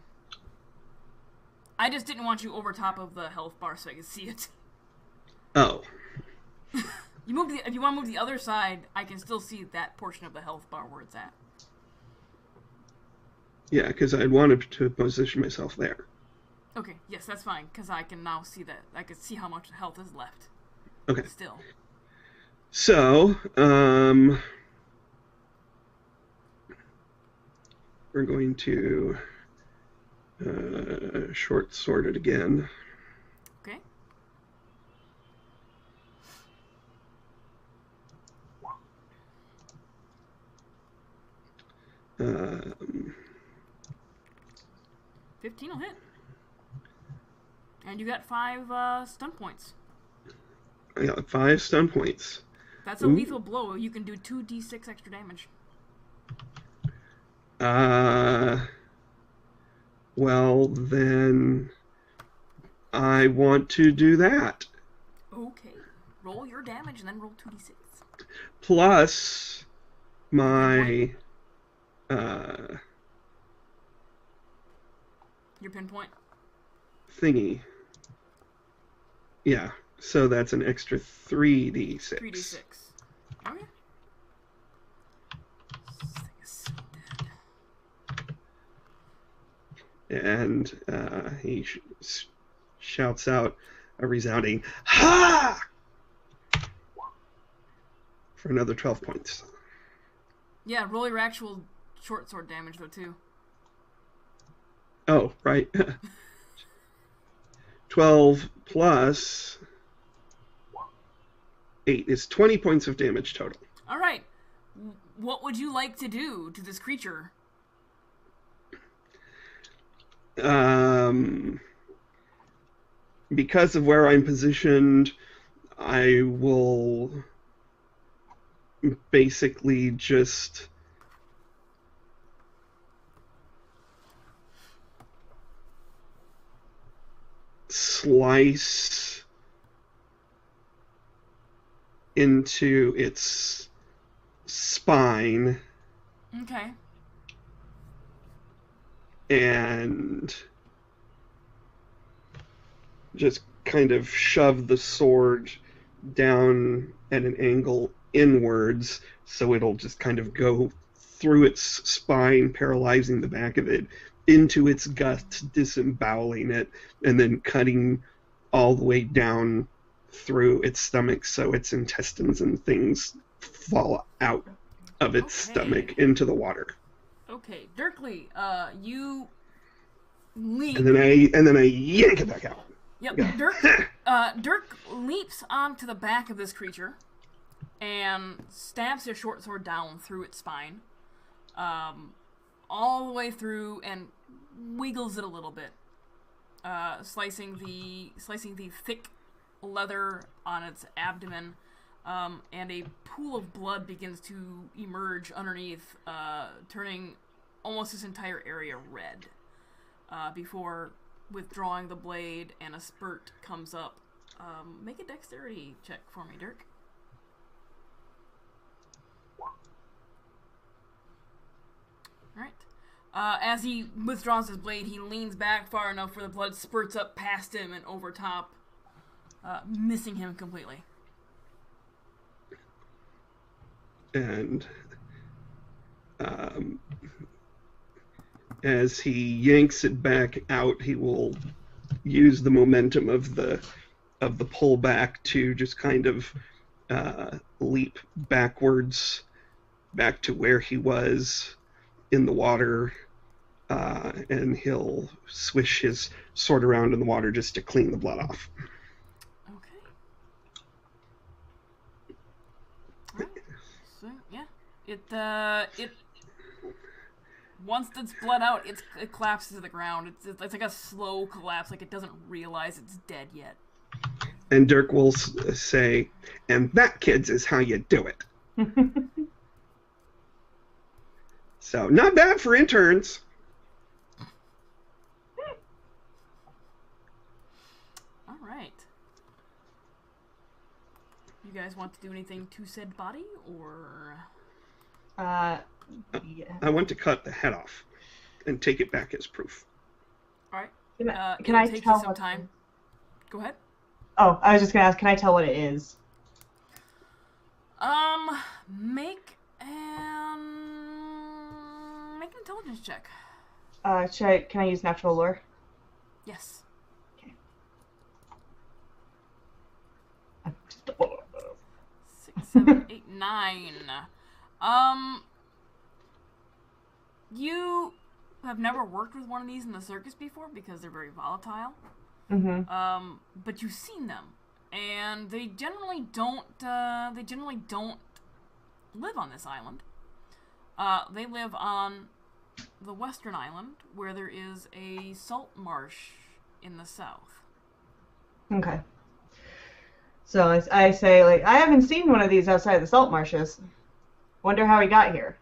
I just didn't want you over top of the health bar so I could see it. Oh. If you want to move the other side, I can still see that portion of the health bar where it's at. Yeah, because I'd wanted to position myself there. Okay, yes, that's fine, because I can now see that. I can see how much health is left. Okay. Still. So, we're going to short sword it again. Okay. Um, 15 will hit. And you got 5 stun points. I got 5 stun points. That's a lethal blow. You can do 2d6 extra damage. Well, then I want to do that. Okay. Roll your damage and then roll 2d6. Plus my your pinpoint? Thingy. Yeah, so that's an extra 3d6. 3d6. Okay. And he shouts out a resounding "Ha!" for another 12 points. Yeah, roll your actual short sword damage though too. Oh, right. 12 plus 8 is 20 points of damage total. All right. What would you like to do to this creature? Because of where I'm positioned, I will basically just slice into its spine. Okay. And just kind of shove the sword down at an angle inwards, so it'll just kind of go through its spine, paralyzing the back of it, into its gut, disemboweling it, and then cutting all the way down through its stomach so its intestines and things fall out of its stomach into the water. Okay, Dirkley, you leap. And then I yank it back out. Yep, Yeah. Dirk leaps onto the back of this creature and stabs his short sword down through its spine, all the way through, and wiggles it a little bit, slicing the thick leather on its abdomen, and a pool of blood begins to emerge underneath, turning almost this entire area red, before withdrawing the blade, and a spurt comes up. Make a dexterity check for me, Dirk. Alright. As he withdraws his blade, he leans back far enough where the blood spurts up past him and over top, missing him completely. And as he yanks it back out, he will use the momentum of the pullback to just kind of leap backwards back to where he was in the water, and he'll swish his sword around in the water just to clean the blood off. Okay. Alright. So, yeah. It once it's bled out, it collapses to the ground. It's like a slow collapse, like it doesn't realize it's dead yet. And Dirk will say, "And that, kids, is how you do it." So, not bad for interns. All right. You guys want to do anything to said body, or? Yeah. I want to cut the head off and take it back as proof. All right. Can I take tell you some what time. Go ahead. Oh, I was just gonna ask. Can I tell what it is? Make an intelligence check. Can I use natural lore? Yes. Okay. 6, 7, 8, 9. You have never worked with one of these in the circus before because they're very volatile. Mm-hmm. But you've seen them, and they generally don't live on this island. They live on the western island, where there is a salt marsh in the south. Okay. So I say, like, I haven't seen one of these outside the salt marshes. Wonder how he got here.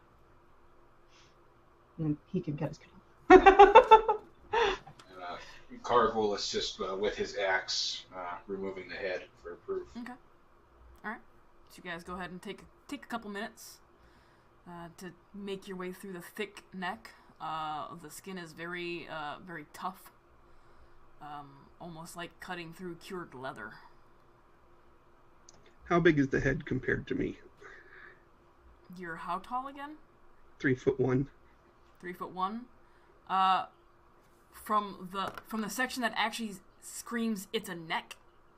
And he can cut his cut off. Karg will assist with his axe, removing the head for proof. Okay. All right. So you guys go ahead and take a couple minutes to make your way through the thick neck. The skin is very very tough, almost like cutting through cured leather. How big is the head compared to me? You're how tall again? 3'1". 3'1". From the section that actually screams it's a neck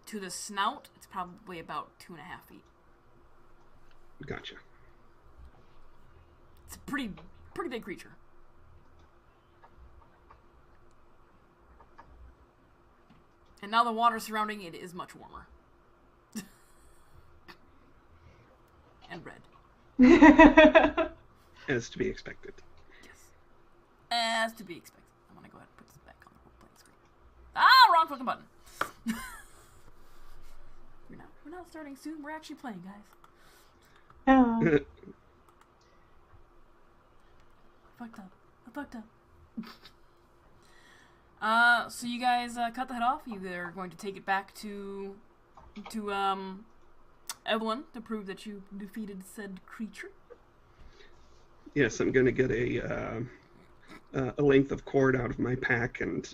to the snout, it's probably about 2.5 feet. Gotcha. It's a pretty big creature. And now the water surrounding it is much warmer. And red. As to be expected. Yes. As to be expected. I'm gonna go ahead and put this back on the role-playing screen. Ah, wrong fucking button. We're not starting soon. We're actually playing, guys. Oh. I fucked up. So you guys cut the head off. You are going to take it back to Evelyn to prove that you defeated said creature. Yes, I'm going to get a length of cord out of my pack and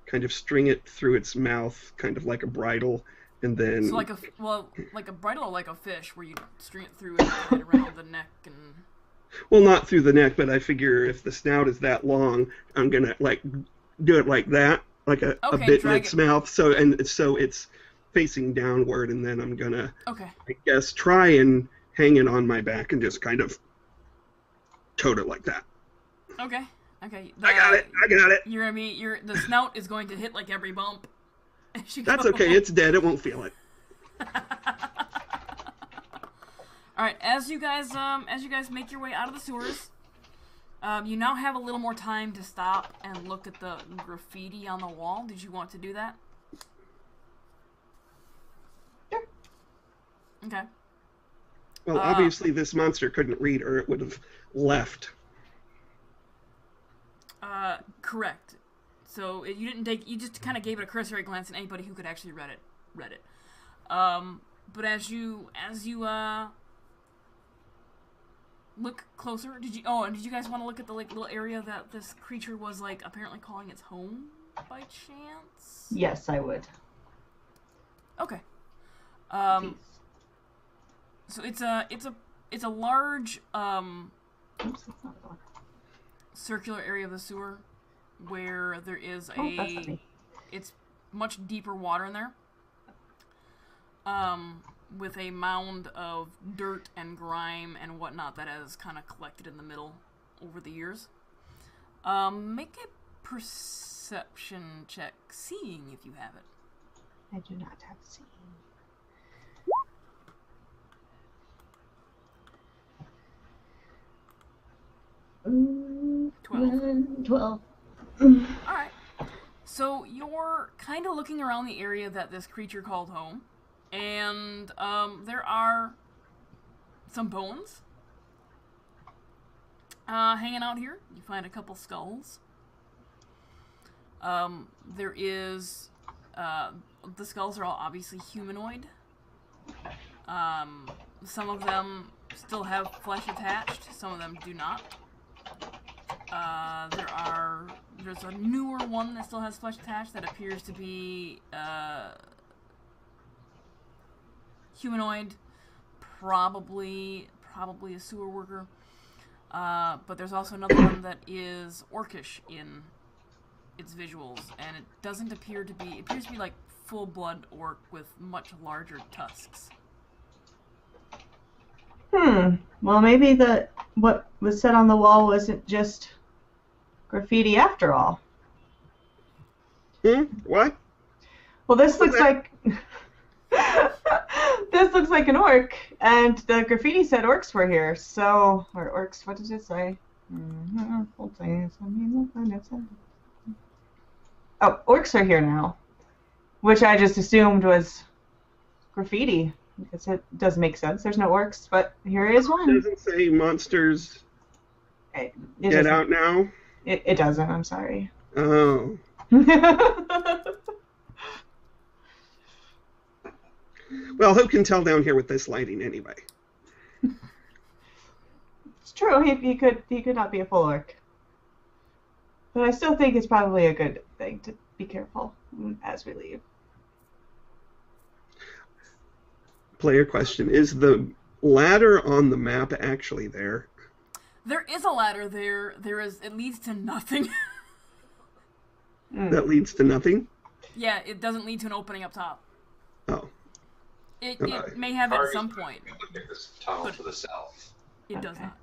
kind of string it through its mouth, kind of like a bridle, and then... So like a bridle or like a fish, where you string it through and tie it around the neck and... Well, not through the neck, but I figure if the snout is that long, I'm going to, like, do it like that, like a bit in its mouth, so it's facing downward, and then I'm going to, I guess, try and hang it on my back and just kind of tote it like that. Okay. Okay. I got it. You're gonna be. The snout is going to hit like every bump. That's okay. It's dead. It won't feel it. All right. As you guys make your way out of the sewers, you now have a little more time to stop and look at the graffiti on the wall. Did you want to do that? Sure. Okay. Well, obviously this monster couldn't read, or it would have left. Correct. So you didn't take. You just kind of gave it a cursory glance, and anybody who could actually read it. But as you look closer, did you? Oh, and did you guys want to look at the little area that this creature was apparently calling its home by chance? Yes, I would. Okay. Please. So it's a large Oops, that's not the one. circular area of the sewer where there is Oh, that's not me. it's much deeper water in there. With a mound of dirt and grime and whatnot that has kind of collected in the middle over the years. Make a perception check, seeing if you have it. I do not have seen. Mm, 12. Alright. So you're kind of looking around the area that this creature called home, and there are some bones hanging out here. You find a couple skulls. There is the skulls are all obviously humanoid. Some of them still have flesh attached, some of them do not. There's a newer one that still has flesh attached that appears to be humanoid, probably a sewer worker. But there's also another one that is orcish in its visuals, and it doesn't appear to be. It appears to be like full-blood orc with much larger tusks. Well, maybe what was said on the wall wasn't just graffiti after all. What? Well, this looks like this looks like an orc, and the graffiti said orcs were here. So, or orcs. What does it say? Oh, orcs are here now, which I just assumed was graffiti. Because it does make sense. There's no orcs, but here is one. It doesn't say monsters get out now? It doesn't, I'm sorry. Oh. Well, who can tell down here with this lighting anyway? It's true, he could not be a full orc. But I still think it's probably a good thing to be careful as we leave. Player question, is the ladder on the map actually there? There is a ladder there. It leads to nothing. That leads to nothing? Yeah, it doesn't lead to an opening up top. Oh. It may have at some point. Look at this tunnel to the south. It does not.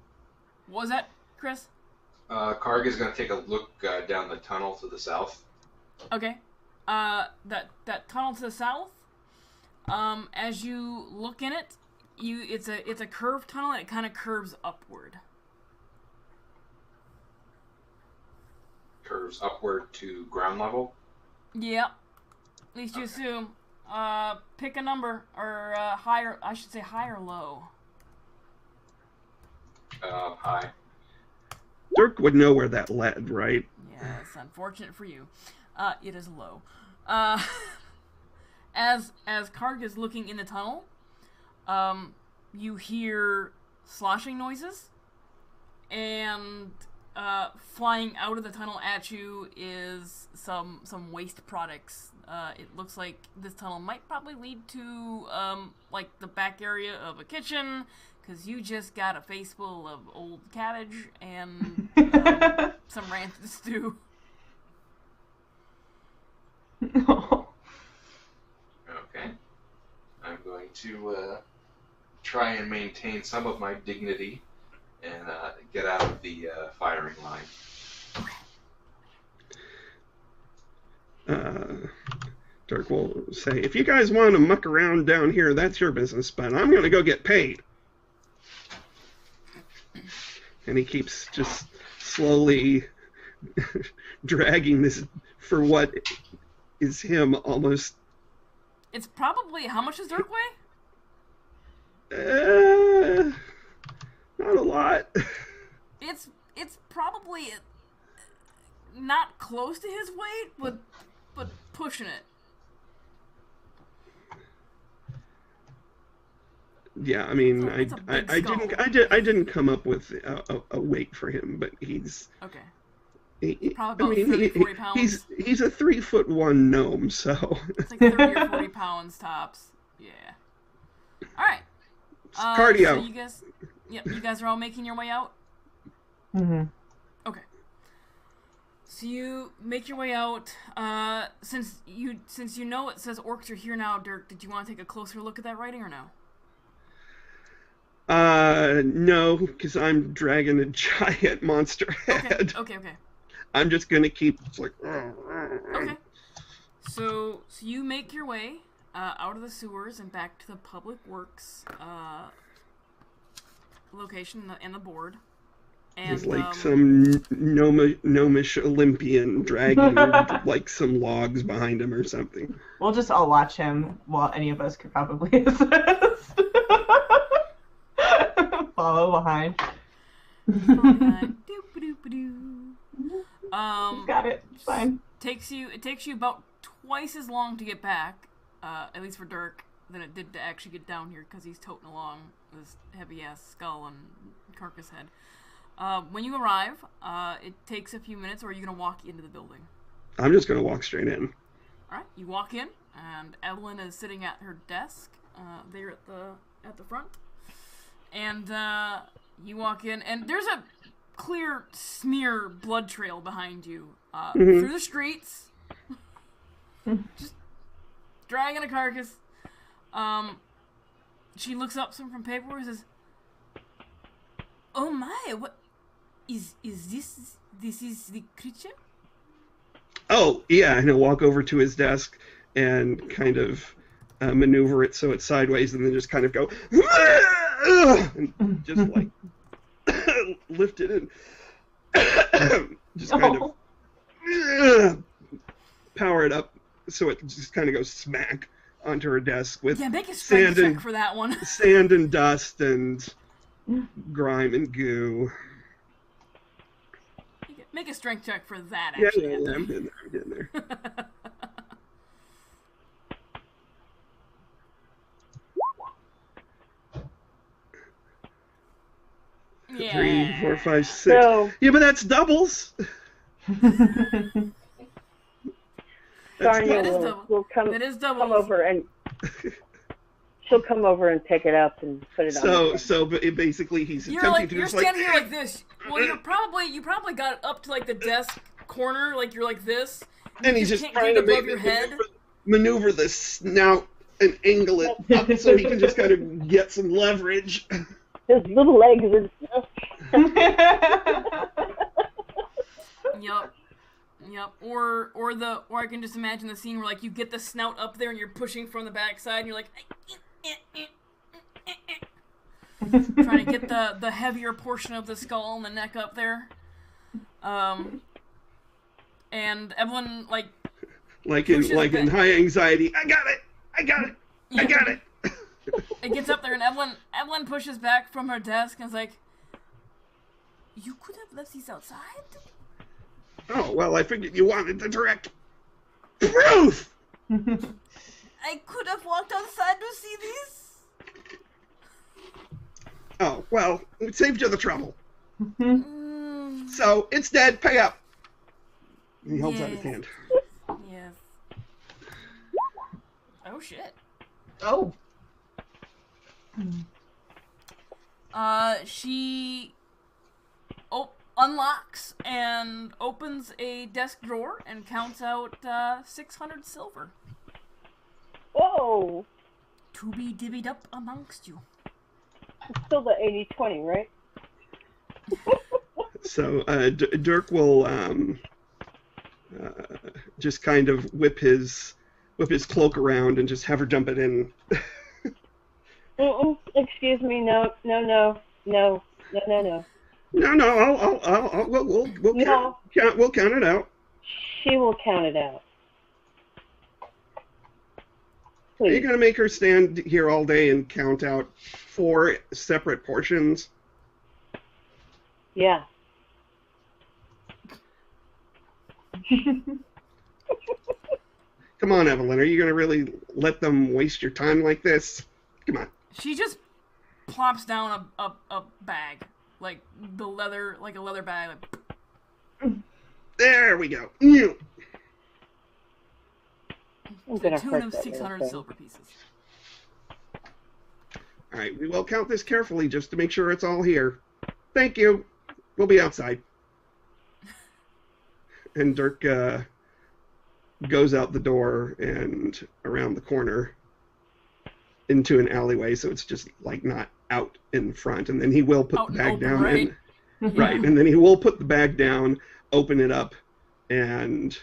What was that, Chris? Karg is going to take a look down the tunnel to the south. Okay. That tunnel to the south. As you look in it, it's a curved tunnel, and it kind of curves upward. Curves upward to ground level? Yep. At least you assume. Pick a number, or higher, I should say high or low. High. Dirk would know where that led, right? Yes, unfortunate for you. It is low. As Karg is looking in the tunnel, you hear sloshing noises, and flying out of the tunnel at you is some waste products. It looks like this tunnel might probably lead to like the back area of a kitchen, because you just got a face full of old cabbage and some rancid stew. Okay. I'm going to try and maintain some of my dignity and get out of the firing line. Okay. Dirk will say, if you guys want to muck around down here, that's your business, but I'm going to go get paid. And he keeps just slowly dragging this for what is him almost. It's probably, how much does Dirk weigh? Not a lot. It's probably not close to his weight, but pushing it. Yeah, I mean, I didn't come up with a weight for him, but he's okay. Probably about 30, 40 pounds. He's a 3'1" gnome, so it's like 30 or 40 pounds tops. Yeah. All right. Cardio. So you guys are all making your way out. Mhm. Okay. So you make your way out. Since you know it says orcs are here now, Dirk, did you want to take a closer look at that writing or no? No, because I'm dragging a giant monster head. Okay. I'm just gonna keep like. Okay. So you make your way out of the sewers and back to the public works location and the board. And He's like some gnomish Olympian dragging like some logs behind him or something. We'll just all watch him while any of us could probably assist. Follow behind. Got it. It's fine. It takes you about twice as long to get back, at least for Dirk, than it did to actually get down here because he's toting along this heavy ass skull and carcass head. When you arrive, it takes a few minutes, or are you gonna walk into the building? I'm just gonna walk straight in. All right, you walk in, and Evelyn is sitting at her desk there at the front, and you walk in, and there's a clear smear blood trail behind you through the streets, just dragging a carcass. She looks up some from paperwork and says, "Oh my, what is this? This is the creature?" Oh, yeah, and he'll walk over to his desk and kind of maneuver it so it's sideways and then just kind of go, and just like lift it and just kind of power it up so it just kind of goes smack onto her desk with make a strength check for that one. Sand and dust and grime and goo. Make a strength check for that, Yeah, actually. I'm getting there. Yeah. 3, 4, 5, 6. So, Yeah, but that's doubles. Sarnia That is will double. come That is double. over and she'll come over and pick it up and put it on. But basically he's You're attempting like to you're just standing here like this. Well, you probably got up to like the desk corner, like you're like this. and he's just can't trying get to above your head. maneuver the snout and angle it up so he can just kind of get some leverage. His little legs and stuff. Yep. Or I can just imagine the scene where like you get the snout up there and you're pushing from the backside and you're like trying to get the heavier portion of the skull and the neck up there. And Evelyn like in high anxiety, I got it. It gets up there and Evelyn pushes back from her desk and is like, "You could have left these outside?" Oh, well, I figured you wanted the direct proof! I could have walked outside to see these. Oh, well, it saved you the trouble. So, it's dead, pay up! He holds out his hand. Yes. Oh, shit. Oh. She unlocks and opens a desk drawer and counts out 600 silver. Whoa! To be divvied up amongst you. It's still the 80-20, right? So, Dirk will just kind of whip his cloak around and just have her dump it in. Excuse me, no. No, we'll count it out. she will count it out. Are you Please. gonna make her stand here all day and count out 4 separate portions? Yeah. Come on, Evelyn, are you gonna really let them waste your time like this? Come on. She just plops down a bag, like a leather bag. Like, There we go. Ew. I'm to the gonna tune hurt of that 600 little silver pieces. All right, we will count this carefully just to make sure it's all here. Thank you. We'll be outside. And Dirk goes out the door and around the corner into an alleyway, so it's just like not out in front. And then he will put Out the and bag open, down. right? And, right, and then he will put the bag down, open it up, and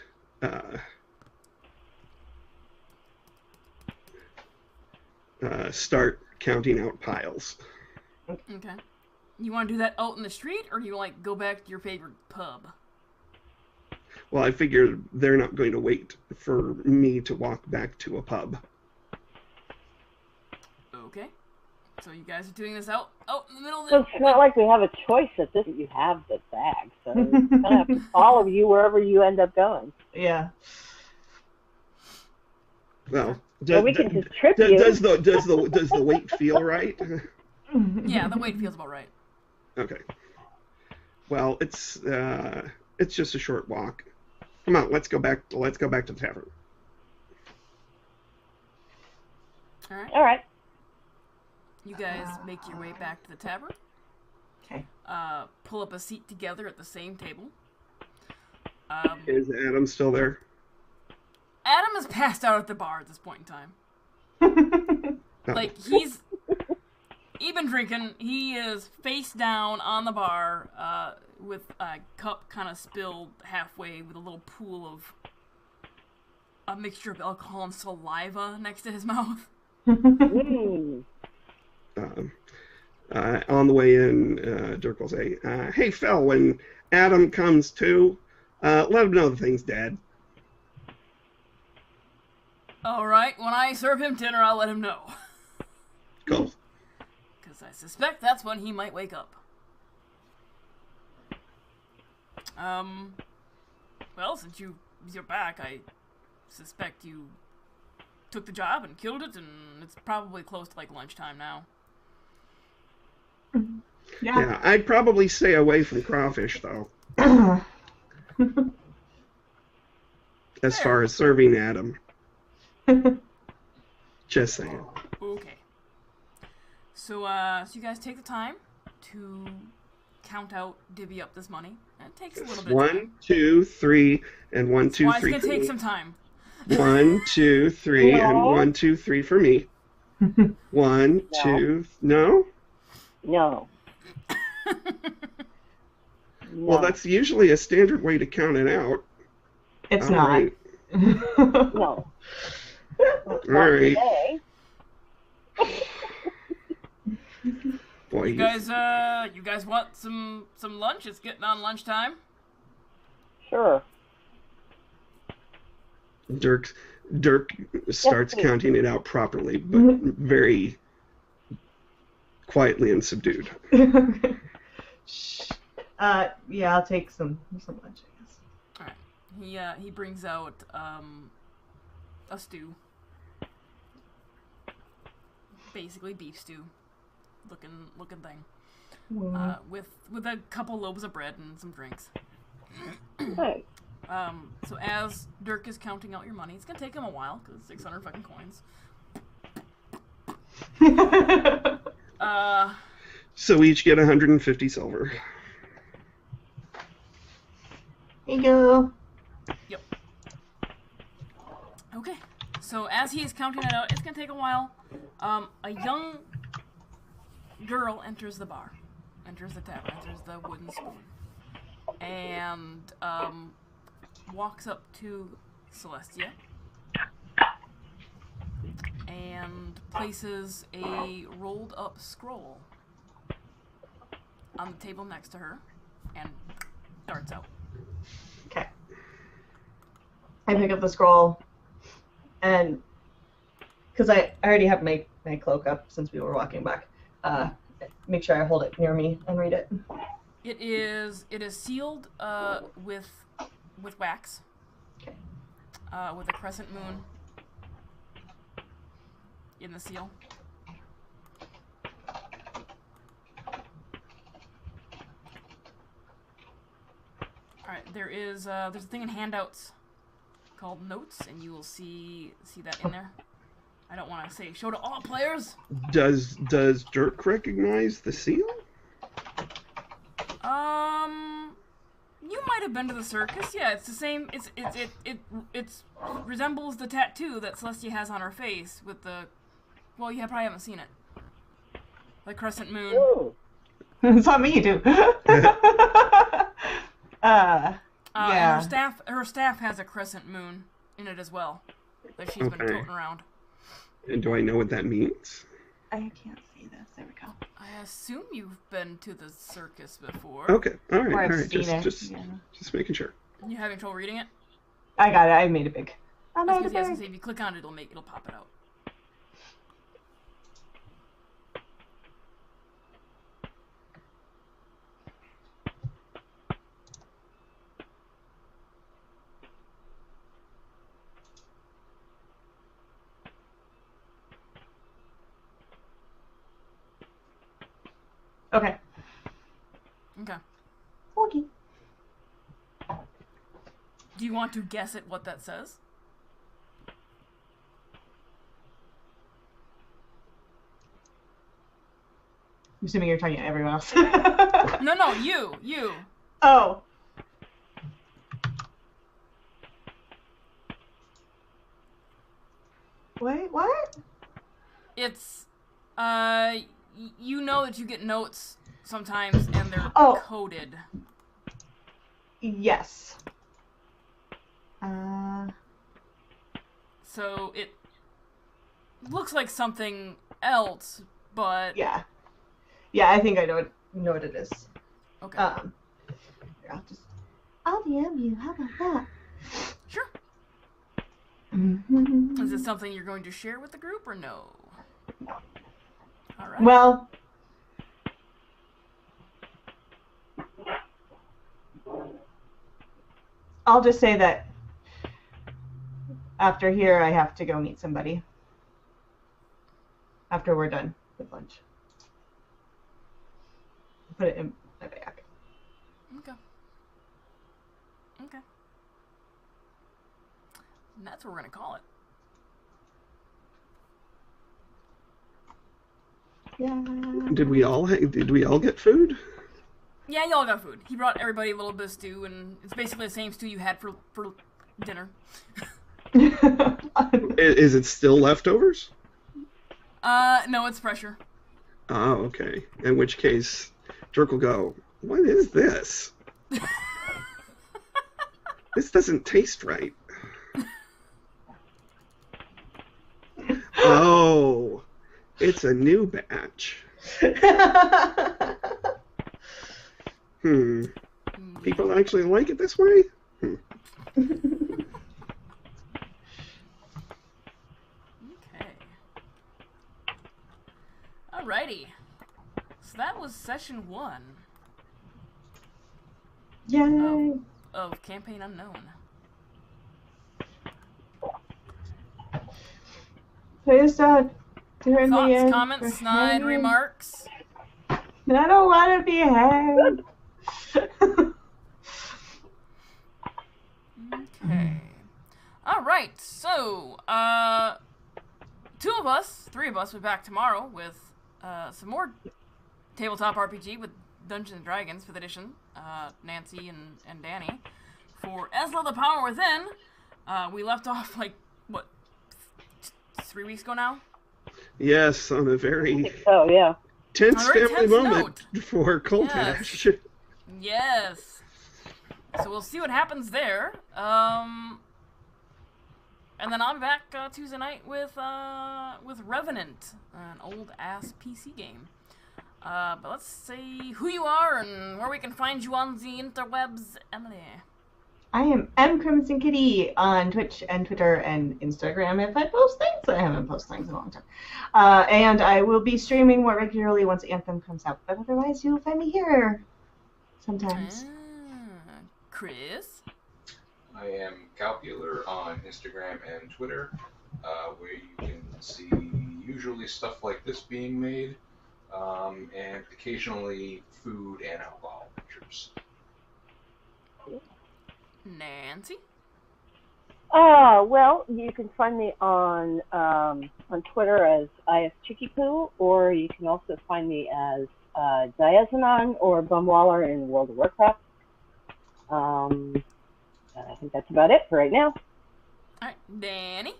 start counting out piles. Okay. You want to do that out in the street, or do you like go back to your favorite pub? Well, I figure they're not going to wait for me to walk back to a pub. Okay. So you guys are doing this out in the middle of So the... it's not like we have a choice at this. You have the bag, so we kind of have to follow you wherever you end up going. Yeah. Well, Or we can just trip you. does the weight feel right? Yeah, the weight feels about right. Okay. Well, it's just a short walk. Come on, let's go back to the tavern. Alright. All right. You guys make your way back to the tavern. Okay. Pull up a seat together at the same table. Is Adam still there? Adam is passed out at the bar at this point in time. Oh. Like, he's been drinking. He is face down on the bar, with a cup kind of spilled halfway with a little pool of a mixture of alcohol and saliva next to his mouth. Mm. On the way in, Dirk will say, "Hey, Phil, when Adam comes to, let him know the thing's dead." Alright, when I serve him dinner, I'll let him know. Cool. Because I suspect that's when he might wake up. Well, since you're back, I suspect you took the job and killed it, and it's probably close to, like, lunchtime now. Yeah, I'd probably stay away from crawfish, though, as far as serving Adam. Just saying. Okay. So you guys take the time to count out, divvy up this money. It takes a little bit of time. 1, 2, 3, and 1, 2, Why it's 3 gonna for take me. some time. 1, 2, 3, and No. 1, 2, 3 for me. 1, 2, no? No. Well, that's usually a standard way to count it out. It's All not. right. No. All right. Today. Boy, You guys want some lunch? It's getting on lunchtime. Sure. Dirk starts please. counting it out properly, but very quietly and subdued. Shh. Yeah, I'll take some lunch, I guess. Alright. He brings out a stew. Basically beef stew. Looking thing. With a couple loaves of bread and some drinks. Hey. So as Dirk is counting out your money, it's gonna take him a while, because 600 fucking coins. So we each get 150 silver. Here you go. Yep. Okay. So as he is counting it out, it's gonna take a while. A young girl enters the bar, enters the tavern, enters the Wooden Spoon, and walks up to Celestia and places a rolled up scroll on the table next to her and darts out. Okay. I pick up the scroll and because I already have my cloak up since we were walking back, make sure I hold it near me and read it. It is sealed with wax. Okay. With a crescent moon in the seal. Alright, there's a thing in handouts called notes, and you will see that in there. I don't want to say show to all players. Does Dirk recognize the seal? You might have been to the circus. Yeah, it's the same. It resembles the tattoo that Celestia has on her face with the. Well, you probably haven't seen it. The crescent moon. Ooh. It's on me too. And Yeah. her staff has a crescent moon in it as well that she's been Okay. toting around. And do I know what that means? I can't see this. There we go. I assume you've been to the circus before. Okay, all right, Or I've all right. seen it. Just Yeah. making sure. You having trouble reading it? I got it. I made it big. I I made was it gonna say, big. if you click on it, it'll pop it out. Okay. Okay. Okay. Do you want to guess at what that says? I'm assuming you're talking to everyone else. No, you. Oh. Wait, what? It's, you know that you get notes sometimes and they're Oh. coded. Yes. So it looks like something else, but Yeah. Yeah, I think I know what it is. okay. Here, I'll DM you. How about that? Sure. Mm-hmm. Is this something you're going to share with the group or no? All right. Well, I'll just say that after here, I have to go meet somebody. After we're done with lunch. Put it in my bag. Okay. And that's what we're gonna call it. Yeah. Did we all get food? Yeah, y'all got food. He brought everybody a little bit of stew, and it's basically the same stew you had for dinner. Is it still leftovers? No, it's fresher. Oh, okay. In which case, Dirk will go, what is this? This doesn't taste right. Oh, it's a new batch. People actually like it this way? Okay. Alrighty. So that was session 1 Yay. of Campaign Unknown. Please don't turn me Thoughts, in comments, for snide hanging. remarks? I don't want to be hanged. Okay. Alright, so, 3 of us will be back tomorrow with some more tabletop RPG with Dungeons and Dragons 5th edition. Nancy and Danny. For Ezla the Power Within, we left off, 3 weeks ago now? Yes, on a very Oh, yeah. tense On a very family tense moment for Coltash. Yes. So we'll see what happens there. And then I'll be back Tuesday night with Revenant, an old ass PC game. But let's say who you are and where we can find you on the interwebs, Emily. I am M Crimson Kitty on Twitch and Twitter and Instagram if I post things. I haven't posted things in a long time. And I will be streaming more regularly once Anthem comes out. But otherwise, you'll find me here sometimes. Chris? I am Calpular on Instagram and Twitter, where you can see usually stuff like this being made, and occasionally food and alcohol pictures. Nancy? Well, you can find me on Twitter as ISChickyPoo, or you can also find me as Diazanon or Bumwaller in World of Warcraft. I think that's about it for right now. Alright, Danny?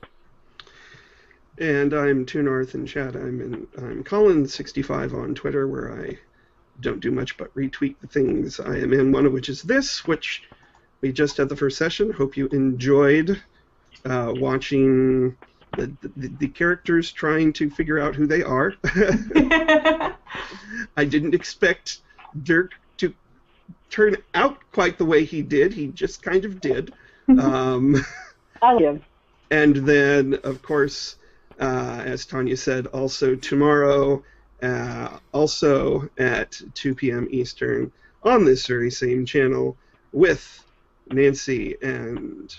And I'm Two North in chat. I'm Colin65 on Twitter, where I don't do much but retweet the things I am in, one of which is this, which we just had the first session. Hope you enjoyed watching the characters trying to figure out who they are. I didn't expect Dirk to turn out quite the way he did. He just kind of did. I live. And then, of course, as Tanya said, also tomorrow, also at 2 p.m. Eastern, on this very same channel, with Nancy and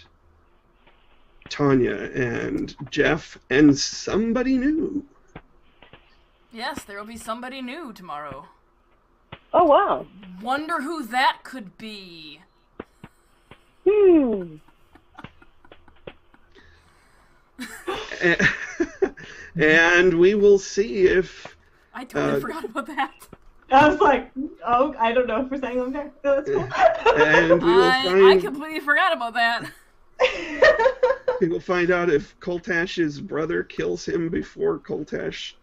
Tanya and Jeff and somebody new. Yes, there will be somebody new tomorrow. Oh, wow. Wonder who that could be. And we will see if... I totally forgot about that. I was like, oh, I don't know if we're saying on there. No, that's cool. And we will I completely forgot about that. We will find out if Koltash's brother kills him before Koltash.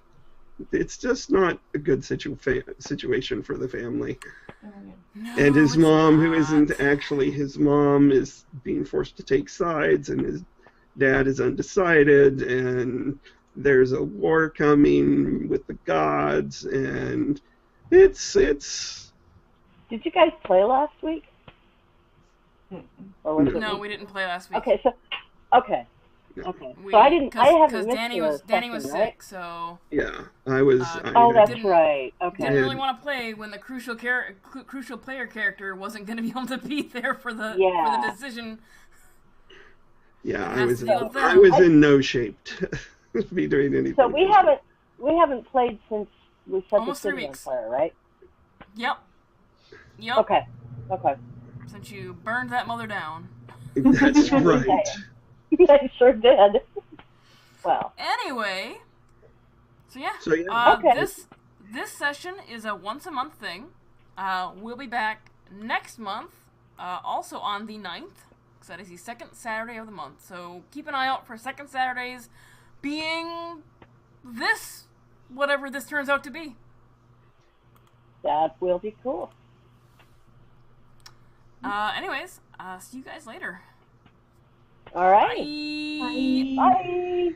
It's just not a good situation for the family. No, And his it's mom, who not. isn't actually his mom, is being forced to take sides, and his dad is undecided, and there's a war coming with the gods, and it's... Did you guys play last week? Or was it No, we didn't play last week. Okay, so okay. We, So I didn't. I haven't because missed Danny the was session, sick, right? so Yeah, I was... Oh, that's didn't- right. Okay. didn't really want to play when the crucial player character wasn't going to be able to be there for the decision. Yeah, Has I was to deal with that. I was in no shape to be doing anything. So we haven't played since we set Almost the 3 city on weeks. fire, right? Yep. Okay. Since you burned that mother down. That's right. I sure did. Well. Anyway, so yeah. So, yeah. Okay. This session is a once a month thing. We'll be back next month, also on the 9th, because that is the second Saturday of the month. So keep an eye out for second Saturdays being this, whatever this turns out to be. That will be cool. Anyways, see you guys later. All right. Bye. Bye. Bye.